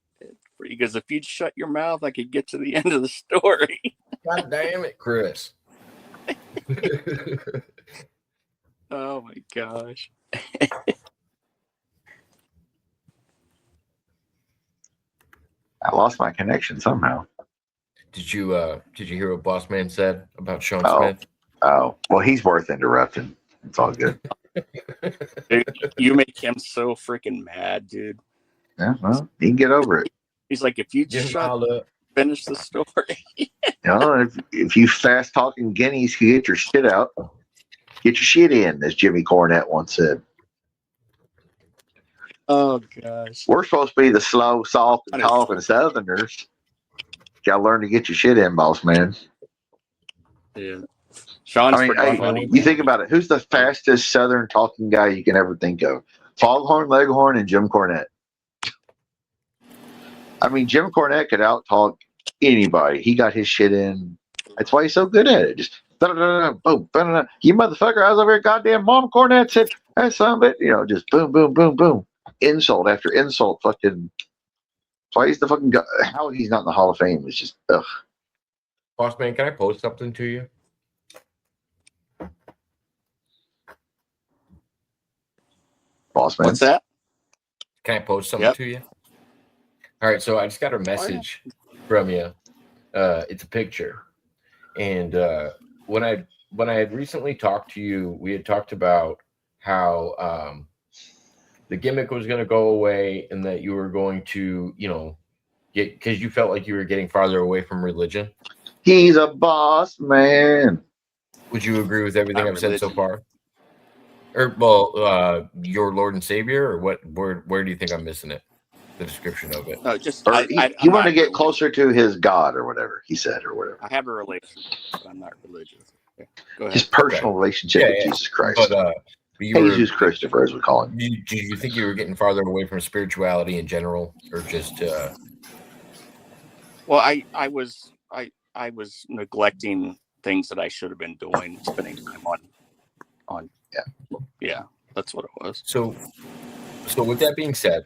He goes, "If you'd shut your mouth, I could get to the end of the story." God damn it, Chris. Oh my gosh. I lost my connection somehow. Did you hear what Boss Man said about Sean Oh. Smith? Oh, well, he's worth interrupting. It's all good. Dude, you make him so freaking mad, dude. Yeah, well, he can get over it. He's like, if you just finish the story. You know, if you fast talking guineas can get your shit out, get your shit in, as Jimmy Cornette once said. Oh gosh. We're supposed to be the slow, soft, and talking Southerners. Gotta learn to get your shit in, boss man. Yeah. Sean's hey, funny. you think about it. Who's the fastest Southern talking guy you can ever think of? Foghorn Leghorn and Jim Cornette. I mean, Jim Cornette could out-talk anybody. He got his shit in. That's why he's so good at it. Just boom, you motherfucker! I was over here, goddamn Mom Cornette said that son of it. You know, just boom, boom, boom, boom. Insult after insult. Fucking. That's why he's the fucking guy. How he's not in the Hall of Fame is just ugh. Boss man, can I post something to you? Boss man. What's that? Can I post something to you? All right, so I just got a message from you. It's a picture, and when I had recently talked to you, we had talked about how the gimmick was going to go away, and that you were going to, get, because you felt like you were getting farther away from religion. He's a boss man. Would you agree with everything I've said so far? Or your Lord and Savior, or what? Where do you think I'm missing it? The description of it. No, just he wanted to get closer to his God or whatever he said or whatever. I have a relationship, but I'm not religious. Okay, go ahead. His personal relationship with Jesus Christ. But Jesus Christopher, as we call him. Do you think you were getting farther away from spirituality in general, or just? Well, I was neglecting things that I should have been doing, spending time on. Yeah, that's what it was. So with that being said,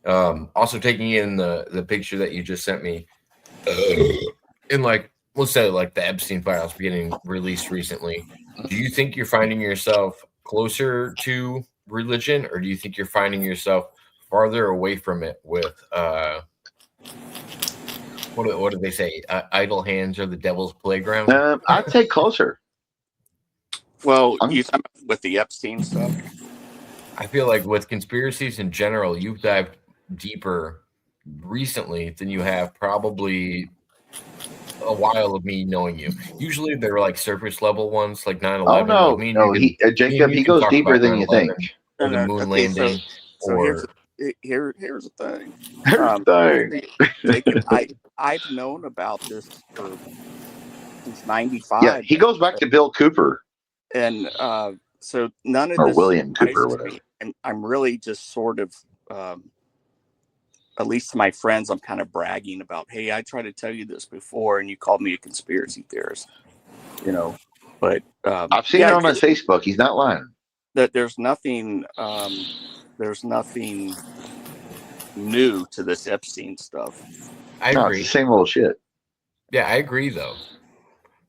also taking in the picture that you just sent me, in let's say the Epstein files getting released recently, do you think you're finding yourself closer to religion, or do you think you're finding yourself farther away from it with what do they say? Idle hands are the devil's playground. I'd say closer. Well, you talking about with the Epstein stuff? I feel like with conspiracies in general, you've dived deeper recently than you have probably a while of me knowing you. Usually they're like surface level ones, like 9/11. Oh no, Jacob, he goes deeper than you think. Or the moon landing. So here's the thing. Here's the thing. Jacob, I've known about this since '95. Yeah, he goes back to Bill Cooper. And so none of or this William Cooper, or whatever. And I'm really just sort of, at least to my friends, I'm kind of bragging about, hey, I tried to tell you this before, and you called me a conspiracy theorist. But I've seen it on my Facebook. He's not lying. That there's nothing new to this Epstein stuff. I agree. It's the same old shit. Yeah, I agree though,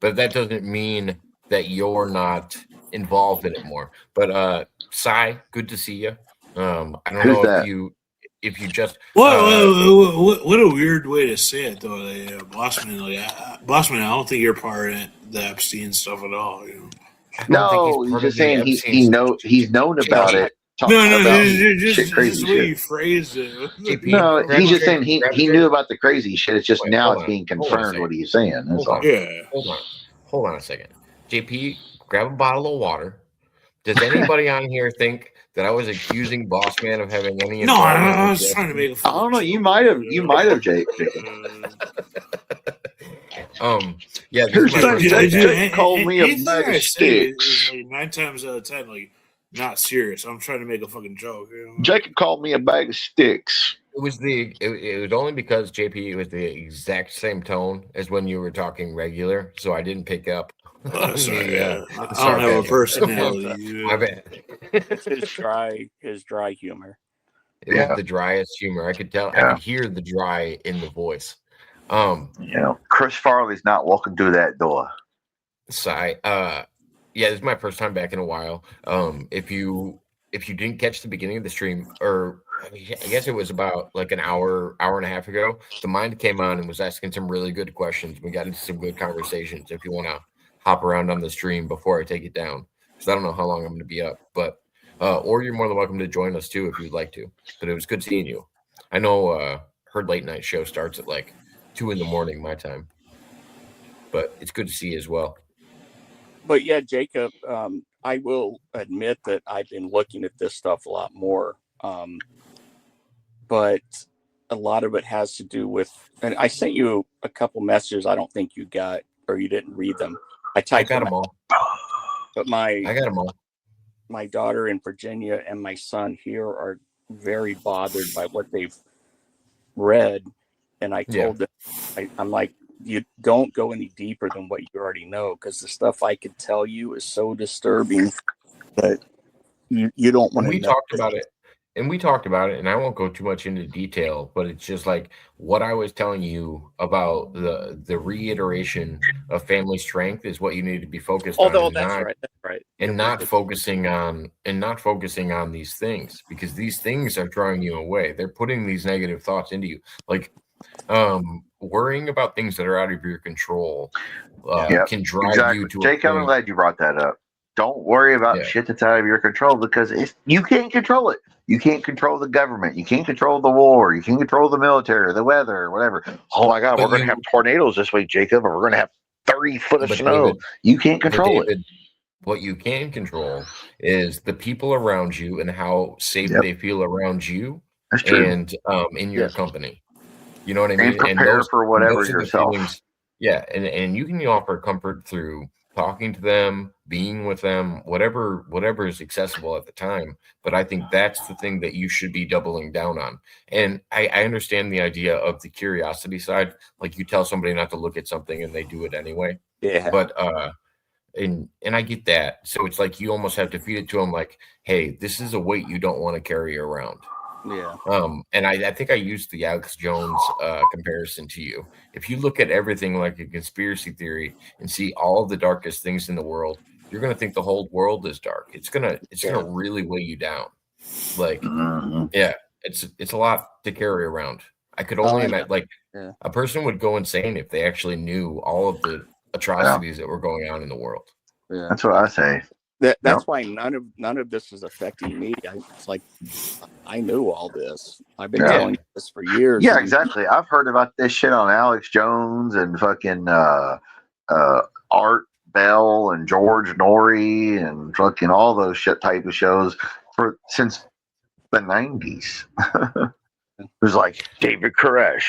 but that doesn't mean that you're not involved in it more. But Sai, good to see you. I don't know if you just what a weird way to say it though. Bossman, Bossman, I don't think you're part of the Epstein stuff at all. No, he's just saying he's known about it. Just the way you phrased it. No, he's just saying he knew about the crazy shit. It's just now it's being confirmed what he's saying. That's all. Yeah. Hold on a second. JP, grab a bottle of water. Does anybody on here think that I was accusing Boss Man of having any? No, I was trying to make a. I don't know. You might have, Jake. Yeah. Jake called me a bag of sticks. 9 times out of 10, not serious. I'm trying to make a fucking joke. Jacob called me a bag of sticks. It was only because JP was the exact same tone as when you were talking regular, so I didn't pick up. Sorry, I don't have a personality. My bad. It's his dry humor. It was the driest humor. I could tell. I could hear the dry in the voice. Chris Farley's not walking through that door. Sigh. Yeah, this is my first time back in a while. If you didn't catch the beginning of the stream, or I guess it was about an hour and a half ago, the Mind came on and was asking some really good questions. We got into some good conversations. If you want to hop around on the stream before I take it down, because I don't know how long I'm going to be up. But Or you're more than welcome to join us too if you'd like to. But it was good seeing you. I know her late night show starts at like 2 a.m. my time, but it's good to see you as well. But yeah, Jacob, I will admit that I've been looking at this stuff a lot more. But a lot of it has to do with, and I sent you a couple messages I don't think you got or you didn't read them. I got them all. But I got them all. My daughter in Virginia and my son here are very bothered by what they've read. And I told them, I'm like, you don't go any deeper than what you already know, because the stuff I could tell you is so disturbing that you don't want to know. We talked about it. And we talked about it, and I won't go too much into detail, but it's just like what I was telling you about the reiteration of family strength is what you need to be focused on. Oh, that's right. And not focusing on these things, because these things are drawing you away. They're putting these negative thoughts into you. Like worrying about things that are out of your control can drive you to Jacob, I'm glad you brought that up. Don't worry about shit that's out of your control, because you can't control it. You can't control the government. You can't control the war. You can't control the military, the weather, or whatever. Oh my God, we're going to have tornadoes this week, Jacob, or we're going to have 30 foot of snow. David, you can't control it. What you can control is the people around you and how safe they feel around you and in your company. You know what I mean? And prepare for whatever yourself. And you can offer comfort through talking to them, being with them, whatever is accessible at the time. But I think that's the thing that you should be doubling down on. And I understand the idea of the curiosity side. Like you tell somebody not to look at something and they do it anyway. Yeah. But and I get that. So it's like you almost have to feed it to them like, hey, this is a weight you don't want to carry around. Yeah. And I think I used the Alex Jones comparison to you. If you look at everything like a conspiracy theory and see all of the darkest things in the world, you're gonna think the whole world is dark. It's gonna really weigh you down. Like, it's a lot to carry around. I could only imagine a person would go insane if they actually knew all of the atrocities that were going on in the world. Yeah. That's what I say. That's why none of this is affecting me. It's like I knew all this. I've been telling you this for years. Yeah, exactly. I've heard about this shit on Alex Jones and fucking Art Bell and George Norrie and fucking all those shit type of shows since the 90s. It was like David Koresh,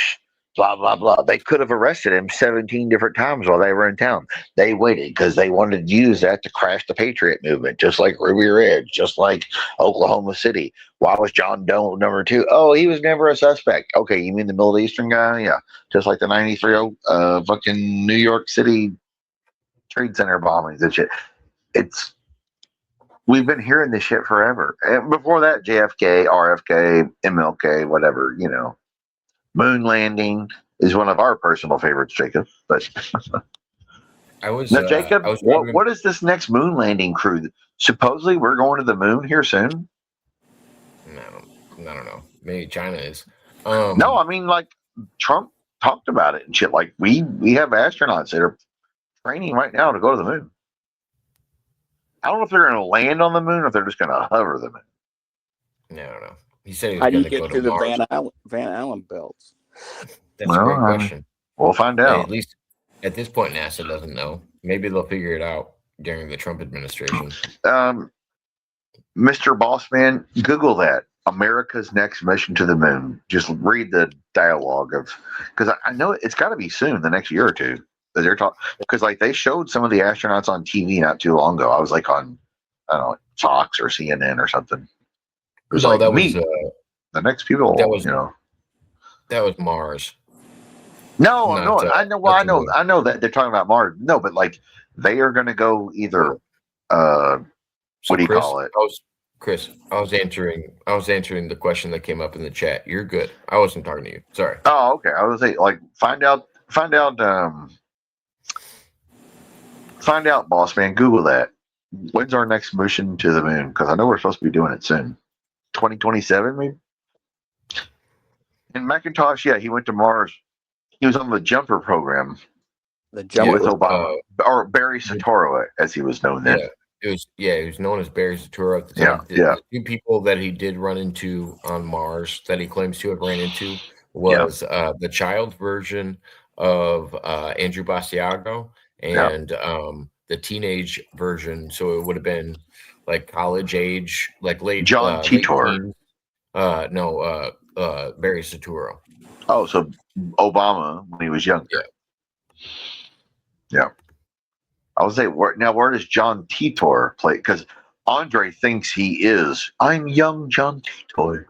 blah, blah, blah. They could have arrested him 17 different times while they were in town. They waited because they wanted to use that to crash the Patriot movement, just like Ruby Ridge, just like Oklahoma City. Why was John Doe number 2? Oh, he was never a suspect. Okay, you mean the Middle Eastern guy? Yeah, just like the 93 fucking New York City Trade Center bombings and shit. We've been hearing this shit forever. And before that, JFK, RFK, MLK, whatever, Moon landing is one of our personal favorites, Jacob. But Jacob, what is this next moon landing crew? Supposedly we're going to the moon here soon. I don't know. Maybe China is. No, I mean like Trump talked about it and shit. Like we have astronauts that are training right now to go to the moon. I don't know if they're going to land on the moon or if they're just going to hover the moon. No, I don't know. He said he was How do going you to get go to the Mars. Van Allen belts? That's a great question. We'll find out. At least at this point, NASA doesn't know. Maybe they'll figure it out during the Trump administration. Mr. Bossman, Google that. America's next mission to the moon. Just read the dialogue because I know it's got to be soon, the next year or two. That they're talking because like they showed some of the astronauts on TV not too long ago. I was like on, I don't know, Fox or CNN or something. It was like that me. was The next people, that was Mars. No, I know. Well, I know that they're talking about Mars. No, but like they are going to go either. What do you call it? Chris, I was answering the question that came up in the chat. You're good. I wasn't talking to you. Sorry. Oh, okay. I was like, find out, boss man. Google that. When's our next mission to the moon? Because I know we're supposed to be doing it soon. 2027, maybe. And McIntosh, yeah, he went to Mars. He was on the Jumper program. The Jumper with Obama, or Barry Soetoro, as he was known then. It was known as Barry Soetoro at the Yeah, time. yeah. The two people that he did run into on Mars that he claims to have ran into was the child version of Andrew Basiago and the teenage version. So it would have been like college age, like late John late Titor. teens. Barry Soetoro. Oh, so Obama when he was younger. Yeah. I would say, where does John Titor play? Because Andre thinks he is. I'm young John Titor.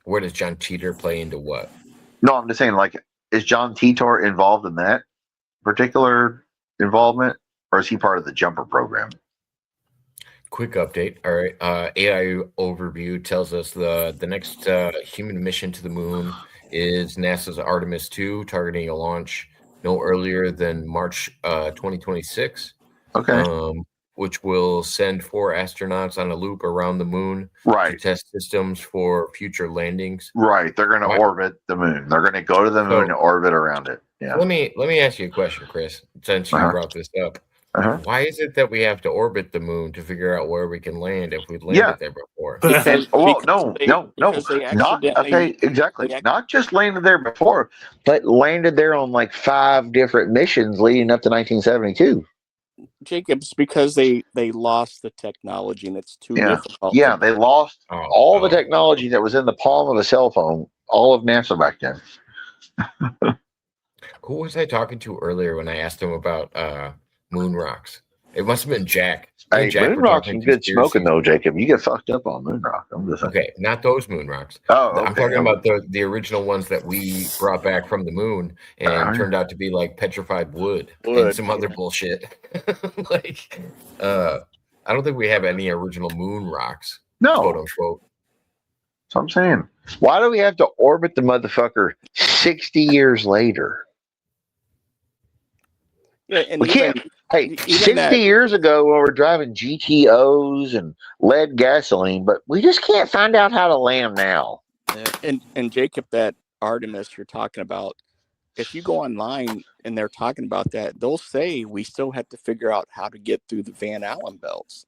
Where does John Titor play into what? No, I'm just saying, like, is John Titor involved in that particular involvement, or is he part of the Jumper program? Quick update. All right. AI overview tells us the next human mission to the moon is NASA's Artemis 2, targeting a launch no earlier than March 2026. Okay. Which will send 4 astronauts on a loop around the moon to test systems for future landings. Right. They're going to orbit the moon. They're going to go to the moon and orbit around it. Yeah. Let me ask you a question, Chris, since you brought this up. Why is it that we have to orbit the moon to figure out where we can land if we'd landed there before? Exactly. Not just landed there before, but landed there on like 5 different missions leading up to 1972. Jacobs, because they lost the technology and it's too difficult. Yeah, they lost all the technology that was in the palm of a cell phone, all of NASA back then. Who was I talking to earlier when I asked him about moon rocks? It must have been Jack. Hey, moon rocks and good smoking though, Jacob. You get fucked up on moon rock. I'm just saying. Okay, not those moon rocks. I'm talking about the original ones that we brought back from the moon and turned out to be like petrified wood and some other bullshit. Like, I don't think we have any original moon rocks. No, quote unquote. That's what I'm saying. Why do we have to orbit the motherfucker 60 years later? Yeah, and we can't. Hey, 60 years ago, we were driving GTOs and lead gasoline, but we just can't find out how to land now. And Jacob, that Artemis you're talking about, if you go online and they're talking about that, they'll say we still have to figure out how to get through the Van Allen belts.